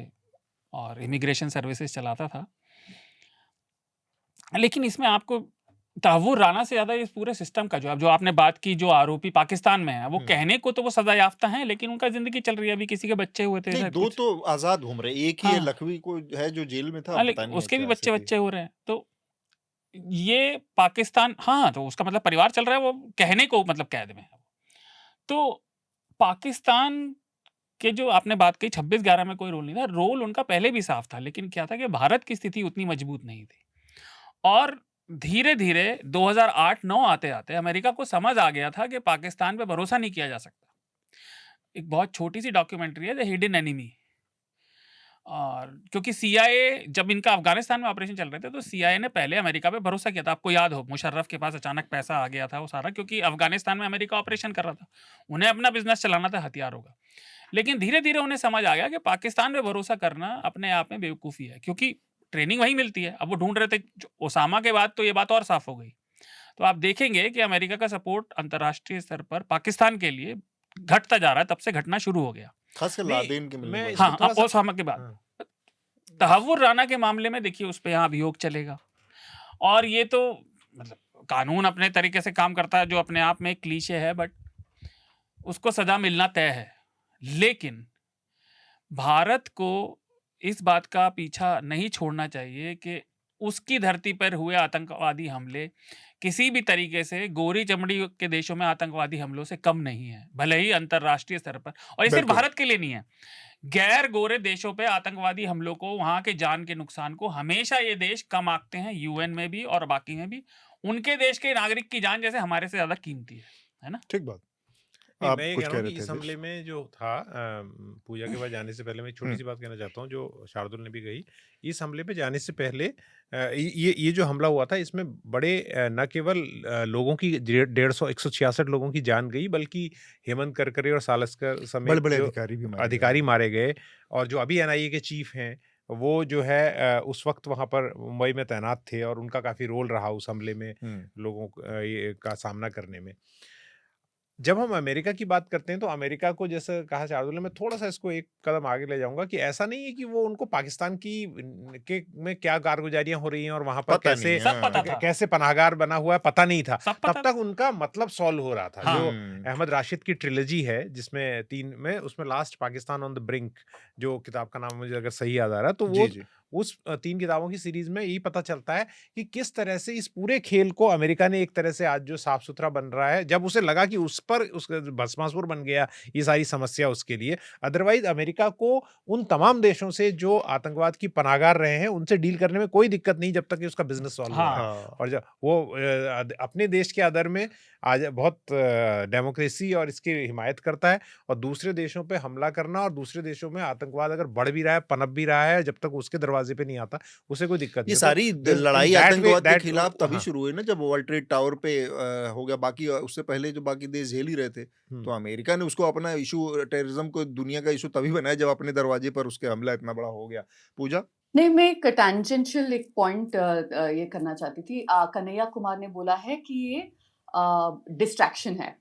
और इमिग्रेशन सर्विसेज चलाता था। लेकिन इसमें आपको तहव्वुर राना से ज़्यादा इस पूरे सिस्टम का जो आपने बात की, जो आरोपी पाकिस्तान में है, वो कहने को तो वो सजा याफ्ता हैं, लेकिन उनका जिंदगी चल रही है। अभी किसी के बच्चे हुए थे, नहीं, 2 तो आजाद घूम रहे, एक ही लखवी को है जो जेल में था, पता नहीं उसके भी बच्चे हो रहे हैं। तो ये पाकिस्तान, हाँ, तो उसका मतलब परिवार चल रहा है, वो कहने को मतलब कैद में है। तो पाकिस्तान के जो आपने बात कही 26/11 में कोई रोल नहीं था, रोल उनका पहले भी साफ था। लेकिन क्या था कि भारत की स्थिति उतनी मजबूत नहीं थी, और धीरे धीरे 2008-9 आते आते अमेरिका को समझ आ गया था कि पाकिस्तान पे भरोसा नहीं किया जा सकता। एक बहुत छोटी सी डॉक्यूमेंट्री है, द हिडन एनिमी। और क्योंकि सीआईए, जब इनका अफगानिस्तान में ऑपरेशन चल रहे थे, तो सीआईए ने पहले अमेरिका पे भरोसा किया था। आपको याद हो, मुशर्रफ के पास अचानक पैसा आ गया था वो सारा, क्योंकि अफगानिस्तान में अमेरिका ऑपरेशन कर रहा था, उन्हें अपना बिजनेस चलाना था हथियारों का। लेकिन धीरे धीरे उन्हें समझ आ गया कि पाकिस्तान पे भरोसा करना अपने आप में बेवकूफ़ी है, क्योंकि ट्रेनिंग वहीं मिलती है। अब वो ढूंढ रहे थे, ओसामा के बाद तो ये बात और साफ हो गई। तो आप देखेंगे कि अमेरिका का सपोर्ट अंतर्राष्ट्रीय स्तर पर पाकिस्तान के लिए घटता जा रहा है, तब से घटना शुरू हो गया, खासकर लादेन के मिलने के बाद। हाँ, अब ओसामा के बाद। तहव्वुर राना के मामले में देखिए, उस पे यहाँ अभियोग चलेगा, और ये तो मतलब कानून अपने तरीके से काम करता है, जो अपने आप में एक क्लीशे है, बट उसको सजा मिलना तय है। लेकिन भारत को इस बात का पीछा नहीं छोड़ना चाहिए कि उसकी धरती पर हुए आतंकवादी हमले किसी भी तरीके से गोरी चमड़ी के देशों में आतंकवादी हमलों से कम नहीं है, भले ही अंतर्राष्ट्रीय स्तर पर। और ये सिर्फ भारत के लिए नहीं है, गैर गोरे देशों पे आतंकवादी हमलों को, वहां के जान के नुकसान को हमेशा ये देश कम आंकते हैं, यूएन में भी और बाकी में भी। उनके देश के नागरिक की जान जैसे हमारे से ज्यादा कीमती है ना। ठीक बात। मैं ये कह रहा हूँ कि इस हमले में जो था, पूजा के बाद जाने से पहले मैं एक छोटी सी बात कहना चाहता हूँ, जो शार्दुल ने भी कही। इस हमले पे जाने से पहले ये जो हमला हुआ था, इसमें बड़े न केवल लोगों की 166 लोगों की जान गई, बल्कि हेमंत करकरे और सालस्कर समेत बड़े अधिकारी मारे गए। और जो अभी एनआईए के चीफ हैं, वो जो है उस वक्त वहाँ पर मुंबई में तैनात थे, और उनका काफ़ी रोल रहा उस हमले में लोगों का सामना करने में। जब हम अमेरिका की बात करते हैं तो अमेरिका को जैसे कहा शार्दुल ने, मैं थोड़ा सा इसको एक कदम आगे ले जाऊंगा कि ऐसा नहीं है कि वो उनको पाकिस्तान की के में क्या कारगुजारियां हो रही हैं और वहां पर पता नहीं कैसे है, सब पता हाँ। था, कैसे पनाहगार बना हुआ है पता नहीं था। सब तब पता तक उनका मतलब सॉल्व हो रहा था। हाँ। जो अहमद राशिद की ट्रिलॉजी है जिसमें 3 में, उसमें last Pakistan on the brink जो किताब का नाम मुझे अगर सही याद आ रहा है, तो वो जी, जी। उस 3 किताबों की सीरीज में यही पता चलता है कि किस तरह से इस पूरे खेल को अमेरिका ने एक तरह से आज जो साफ सुथरा बन रहा है, जब उसे लगा कि उस पर उसका भस्मासुर बन गया ये सारी समस्या उसके लिए। अदरवाइज अमेरिका को उन तमाम देशों से जो आतंकवाद की पनाहगार रहे हैं उनसे डील करने में कोई दिक्कत नहीं जब तक कि उसका बिजनेस सॉल्व हो रहा है। हाँ। हाँ। और जब वो अपने देश के अदर में आज बहुत डेमोक्रेसी और इसकी हिमायत करता है, और दूसरे देशों पे हमला करना और दूसरे देशों में आतंकवाद अगर बढ़ भी रहा है, पनप भी रहा है, जब तक उसके दरवाजे पे नहीं आता उसे कोई दिक्कत ये नहीं। सारी तो लड़ाई आतंकवाद के खिलाफ तभी हाँ, शुरू हुई ना, जब वर्ल्ड ट्रेड टावर पे हो गया। बाकी उससे पहले जो बाकी देश झेल ही रहे थे, तो अमेरिका ने उसको अपना इशू, टेररिज्म को दुनिया का इशू तभी बनाया जब अपने दरवाजे पर उसके हमला इतना बड़ा हो गया। पूजा? नहीं, मैं एक टैंजेंशियल एक पॉइंट ये करना चाहती थी। कन्हैया कुमार ने बोला है कि ये डिस्ट्रैक्शन है।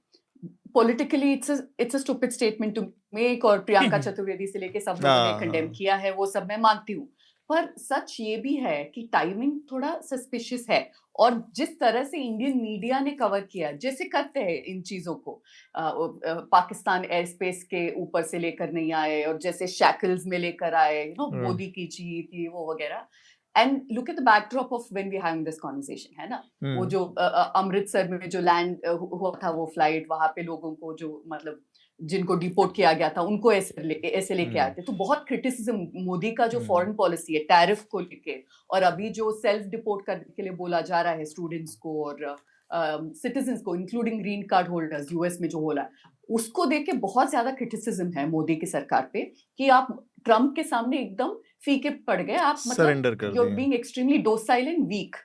Politically it's a stupid statement to make, और प्रियंका चतुर्वेदी से लेके सब लोगों ने कंडेम हाँ। किया है, वो सब मैं मानती हूँ। पर सच ये भी है कि टाइमिंग थोड़ा सस्पिशियस है, और जिस तरह से इंडियन मीडिया ने कवर किया, जैसे करते हैं इन चीजों को, पाकिस्तान एयर स्पेस के ऊपर से लेकर नहीं आए, और जैसे शैकल्स में लेकर आए, मोदी की जीत, ये वो वगैरह। And look at the backdrop of when we having this conversation, है ना? वो जो अमृतसर में जो लैंड हुआ था, वो फ्लाइट, वहां पे लोगों को जो मतलब जिनको डिपोर्ट किया गया था उनको ऐसे लेके आए थे। तो बहुत क्रिटिसिज्म मोदी का जो फॉरेन पॉलिसी है टैरिफ को लेके, और अभी जो सेल्फ डिपोर्ट करने के लिए बोला जा रहा है स्टूडेंट्स को और सिटीजन्स को, including green card holders, US में जो हो रहा है, उसको देख के बहुत ज्यादा क्रिटिसिज्म है मोदी की सरकार पे कि आप ट्रम्प के सामने एकदम फीके पड़ गए, आप सरेंडर कर मतलब यू आर दिए। Being extremely docile and weak.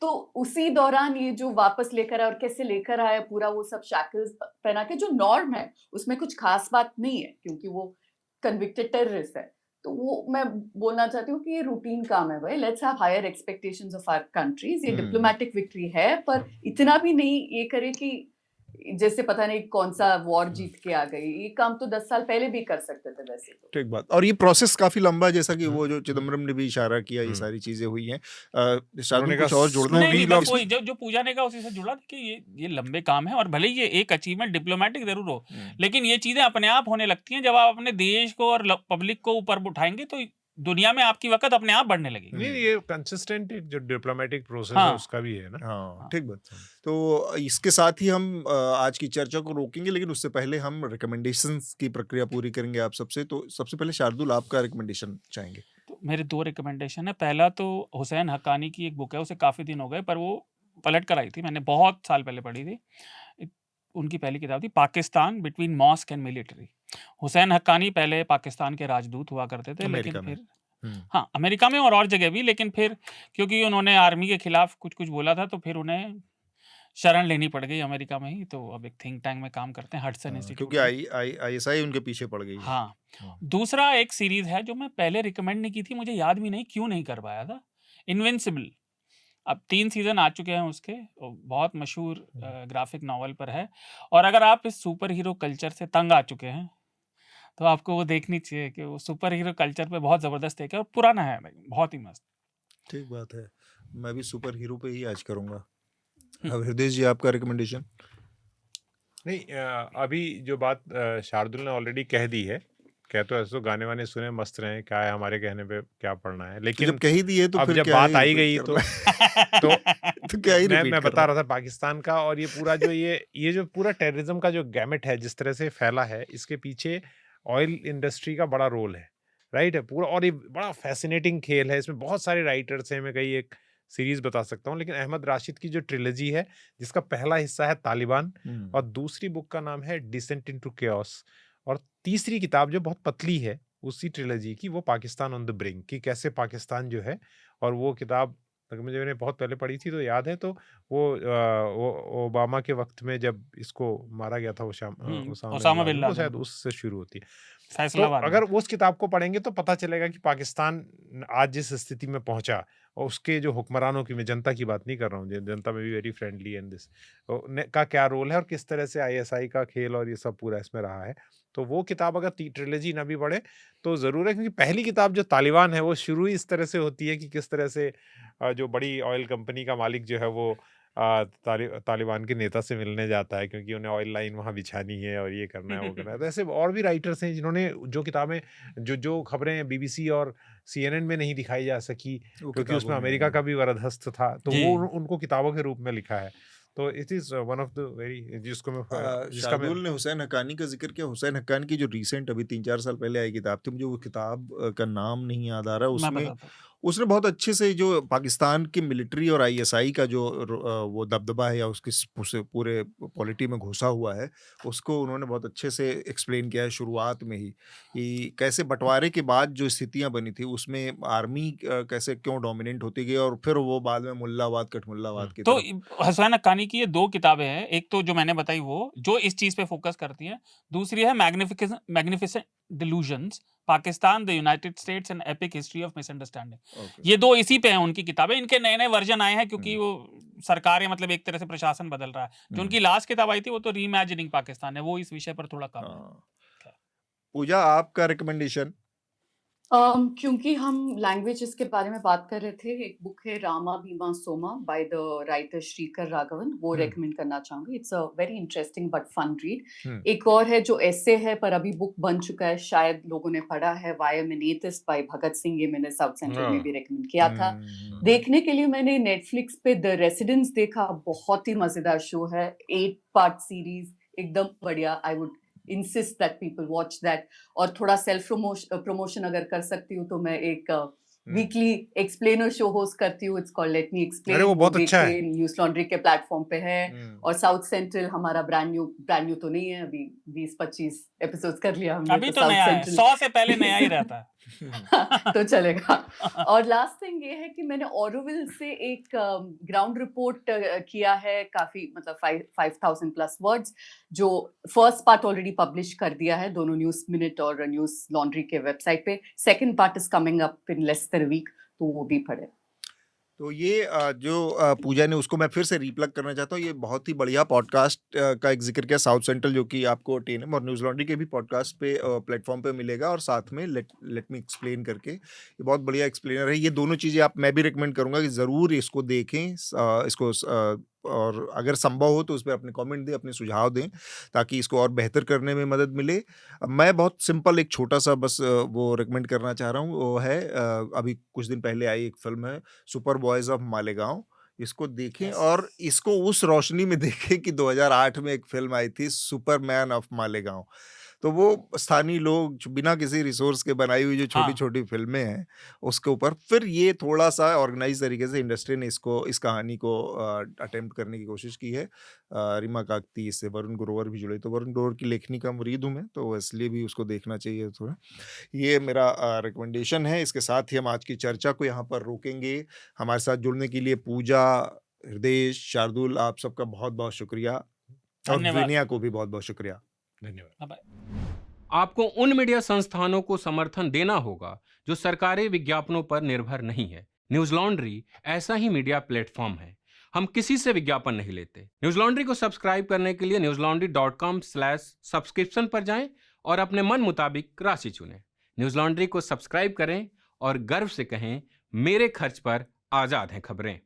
तो उसी दौरान ये जो वापस लेकर आए, और कैसे लेकर आए पूरा वो सब शैकल्स पहना के, जो नॉर्म है उसमें कुछ खास बात नहीं है क्योंकि वो कन्विक्टेड टेररिस्ट है। तो वो मैं बोलना चाहती हूँ कि ये रूटीन काम है भाई, let's have higher expectations of our countries. ये डिप्लोमेटिक विक्ट्री है, पर इतना भी नहीं ये करे कि जैसे पता नहीं कौन सा वॉर जीत के आ गई। ये काम तो 10 साल पहले भी कर सकते थे वैसे तो। ठीक बात। और ये प्रोसेस काफी लंबा है, जैसा कि वो जो चिदम्बरम ने भी इशारा किया, ये सारी चीजें हुई हैं। शार्दुल कुछ और जोड़ना नहीं, है? नहीं, वील बस ऑफ वही जो पूजा ने कहा उसी से जुड़ा कि ये लंबे काम है, और भले ही ये एक अचीवमेंट डिप्लोमेटिक जरूर हो, लेकिन ये चीजें अपने आप होने लगती हैं जब आप अपने देश को और पब्लिक को ऊपर उठाएंगे, तो दुनिया में आपकी वक्त अपने आप बढ़ने लगेगी। नहीं, ये कंसिस्टेंट जो डिप्लोमेटिक प्रोसेस है हाँ। उसका भी है ना। हाँ, ठीक बात। तो इसके साथ ही हम आज की चर्चा को रोकेंगे, लेकिन उससे पहले हम रिकमेंडेशंस की प्रक्रिया पूरी करेंगे आप सबसे। तो सबसे पहले शार्दुल, आपका रिकमेंडेशन चाहेंगे? तो मेरे 2 रिकमेंडेशन है। पहला तो हुसैन हक्कानी की एक बुक है, उसे काफ़ी दिन हो गए पर वो पलट कर आई थी, मैंने बहुत साल पहले पढ़ी थी। उनकी पहली किताब थी Pakistan between mosque and military. Hussain Haqqani पहले पाकिस्तान के राजदूत हुआ करते थे, अमेरिका लेकिन में। फिर हाँ, अमेरिका में और जगह भी, लेकिन फिर क्योंकि उन्होंने आर्मी के खिलाफ कुछ बोला था, तो फिर उन्हें शरण लेनी पड़ गई अमेरिका में ही। तो अब एक थिंक टैंक में काम करते हैं, हडसन इंस्टीट्यूट क्योंकि में। ISI उनके पीछे पड़ गई है। हाँ। दूसरा एक सीरीज है जो मैं पहले रिकमेंड नहीं की थी, मुझे याद भी नहीं क्यों नहीं कर पाया था, इनविंसिबल। अब 3 सीजन आ चुके हैं उसके, बहुत मशहूर ग्राफिक नॉवल पर है। और अगर आप इस सुपर हीरो कल्चर से तंग आ चुके हैं तो आपको वो देखनी चाहिए कि वो सुपर हीरो कल्चर पे बहुत ज़बरदस्त है, और पुराना है, बहुत ही मस्त। ठीक बात है। मैं भी सुपर हीरो पे ही आज करूंगा। अब हृदय जी, आपका रिकमेंडेशन? नहीं, अभी जो बात शार्दुल ने ऑलरेडी कह दी है, कह तो ऐसे तो गाने वाने सुने मस्त रहे, क्या है हमारे कहने पे क्या पढ़ना है, तो लेकिन जब कही दिए तो अब फिर जब क्या बात ही आई repeat गई करना तो तो क्या ही मैं रिपीट बता रहा था पाकिस्तान का, और ये पूरा जो ये जो पूरा टेररिज्म का जो गैमेट है जिस तरह से फैला है, इसके पीछे ऑयल इंडस्ट्री का बड़ा रोल है, राइट है पूरा। और ये बड़ा फैसिनेटिंग खेल है, इसमें बहुत सारे राइटर्स हैं, मैं कई एक सीरीज बता सकता हूँ, लेकिन अहमद राशिद की जो ट्रिलॉजी है, जिसका पहला हिस्सा है तालिबान, और दूसरी बुक का नाम है डिसेंट इनटू केओस, और तीसरी किताब जो बहुत पतली है उसी ट्रिलॉजी की, वो पाकिस्तान ऑन द ब्रिंक, कि कैसे पाकिस्तान जो है, और वो किताब मुझे मैंने बहुत पहले पढ़ी थी तो याद है। तो वो ओबामा के वक्त में जब इसको मारा गया था ओसामा बिन तो लादेन शायद उससे शुरू होती है। तो फैसलाबाद में। अगर उस किताब को पढ़ेंगे तो पता चलेगा कि पाकिस्तान आज जिस स्थिति में पहुंचा और उसके जो हुक्मरानों की, मैं जनता की बात नहीं कर रहा हूँ, जनता में भी वेरी फ्रेंडली एंड दिस का क्या रोल है और किस तरह से ISI का खेल और ये सब पूरा इसमें रहा है। तो वो किताब अगर ट्रिलॉजी ना भी पढ़े तो ज़रूर है, क्योंकि पहली किताब जो तालिबान है वो शुरू ही इस तरह से होती है कि किस तरह से जो बड़ी ऑयल कंपनी का मालिक जो है वो तालिबान के नेता से मिलने जाता है, क्योंकि उन्हें ऑयल लाइन वहाँ बिछानी है और ये करना है वो करना है। तो ऐसे और भी राइटर्स हैं जिन्होंने जो किताबें जो खबरें BBC और CNN में नहीं दिखाई जा सकी क्योंकि उसमें अमेरिका का भी वरदहस्त था, तो जी। वो उनको किताबों के रूप में लिखा है। तो it is one of the very जिसका मैं शार्दुल ने हुसैन हक्कानी का जिक्र किया। हुसैन हक्कानी की जो रिसेंट अभी 3-4 साल पहले आई किताब थी, मुझे वो किताब का नाम नहीं याद आ रहा। मैं उसमें बताता हूँ। उसने बहुत अच्छे से जो पाकिस्तान की मिलिट्री और ISI का जो वो दबदबा है या उसकी पूरे पॉलिटी में घुसा हुआ है, उसको उन्होंने बहुत अच्छे से एक्सप्लेन किया है शुरुआत में ही, कि कैसे बंटवारे के बाद जो स्थितियां बनी थी उसमें आर्मी कैसे क्यों डोमिनेंट होती गई और फिर वो बाद में मुल्लावाद कठमुल्लावाद की तो तरफ। हुसैन हक्कानी की ये 2 किताबें हैं। एक तो जो मैंने बताई वो जो इस चीज़ पे फ़ोकस करती है। दूसरी है magnificent delusions, Pakistan, the United states and epic history of misunderstanding. Okay. ये 2 इसी पे हैं उनकी किताबें। इनके नए-नए वर्जन आए हैं क्योंकि हम्म, वो सरकारें मतलब एक तरह से प्रशासन बदल रहा है। जो उनकी लास्ट किताब आई थी वो तो रीइमेजिनिंग पाकिस्तान है। वो इस विषय पर थोड़ा कम है। हाँ। पूजा, आपका रिकमेंडेशन? क्योंकि हम लैंग्वेजेस के बारे में बात कर रहे थे, एक बुक है Rama Bhima Soma by the writer Shrikar Raghavan, वो रेकमेंड करना चाहूंगी। It's a very interesting but fun read. एक और है जो ऐसे है पर अभी बुक बन चुका है, शायद लोगों ने पढ़ा है, why am an atheist by Bhagat Singh. ये मैंने साउथ सेंट्रल में भी रेकमेंड किया था। देखने के लिए मैंने नेटफ्लिक्स पे द रेसिडेंस देखा, बहुत ही मजेदार शो है, 8 पार्ट सीरीज, एकदम बढ़िया। I would insist that people watch that। और थोड़ा सेल्फ प्रमोशन अगर कर सकती हूँ तो मैं एक वीकली एक्सप्लेनर शो होस्ट करती हूँ, it's called let me explain. अरे वो बहुत अच्छा है। न्यूज़ लॉन्ड्री के प्लेटफॉर्म पे है। और साउथ सेंट्रल हमारा ब्रांड न्यू तो नहीं है, अभी 20-25 एपिसोड्स कर लिया हमने। अभी तो नया है, 100 से पहले नया ही रहता है। तो चलेगा। और लास्ट थिंग ये है कि मैंने ऑरोविल से एक ग्राउंड रिपोर्ट किया है, काफी मतलब 5000 प्लस वर्ड्स, जो फर्स्ट पार्ट ऑलरेडी पब्लिश कर दिया है दोनों न्यूज़ मिनट और न्यूज़ लॉन्ड्री के वेबसाइट पे। Second part is coming up in less than a week, तो वो भी पढ़े। तो ये जो पूजा ने, उसको मैं फिर से रीप्लग करना चाहता हूँ। ये बहुत ही बढ़िया पॉडकास्ट का एक जिक्र किया, साउथ सेंट्रल, जो कि आपको TNM और न्यूज़ लॉन्ड्री के भी पॉडकास्ट पे प्लेटफॉर्म पे मिलेगा, और साथ में लेट मी एक्सप्लेन करके, ये बहुत बढ़िया एक्सप्लेनर है। ये दोनों चीज़ें मैं भी रिकमेंड करूँगा कि ज़रूर इसको देखें, इसको और अगर संभव हो तो उस पर अपने कमेंट दें, अपने सुझाव दें, ताकि इसको और बेहतर करने में मदद मिले। मैं बहुत सिंपल एक छोटा सा बस वो रिकमेंड करना चाह रहा हूँ, वो है अभी कुछ दिन पहले आई एक फिल्म है, सुपर बॉयज ऑफ मालेगांव। इसको देखें और इसको उस रोशनी में देखें कि 2008 में एक फिल्म आई थी सुपरमैन ऑफ मालेगांव। तो वो स्थानीय लोग बिना किसी रिसोर्स के बनाई हुई जो छोटी छोटी फिल्में हैं उसके ऊपर, फिर ये थोड़ा सा ऑर्गेनाइज तरीके से इंडस्ट्री ने इस कहानी को अटेम्प्ट करने की कोशिश की है। रीमा काकती, इससे वरुण ग्रोवर भी जुड़े, तो वरुण ग्रोवर की लेखनी का मुरीद हूँ मैं, तो इसलिए भी उसको देखना चाहिए थोड़ा। ये मेरा रिकमेंडेशन है। इसके साथ ही हम आज की चर्चा को यहाँ पर रोकेंगे। हमारे साथ जुड़ने के लिए पूजा, हृदय, शार्दुल, आप सबका बहुत बहुत शुक्रिया, और विनया को भी बहुत बहुत शुक्रिया। धन्यवाद। आपको उन मीडिया संस्थानों को समर्थन देना होगा जो सरकारी विज्ञापनों पर निर्भर नहीं है। न्यूज़ लॉन्ड्री ऐसा ही मीडिया प्लेटफॉर्म है। हम किसी से विज्ञापन नहीं लेते। न्यूज़ लॉन्ड्री को सब्सक्राइब करने के लिए newslaundry.com/subscription पर जाएं और अपने मन मुताबिक राशि चुनें। न्यूज़ लॉन्ड्री को सब्सक्राइब करें और गर्व से कहें, मेरे खर्च पर आजाद हैं खबरें।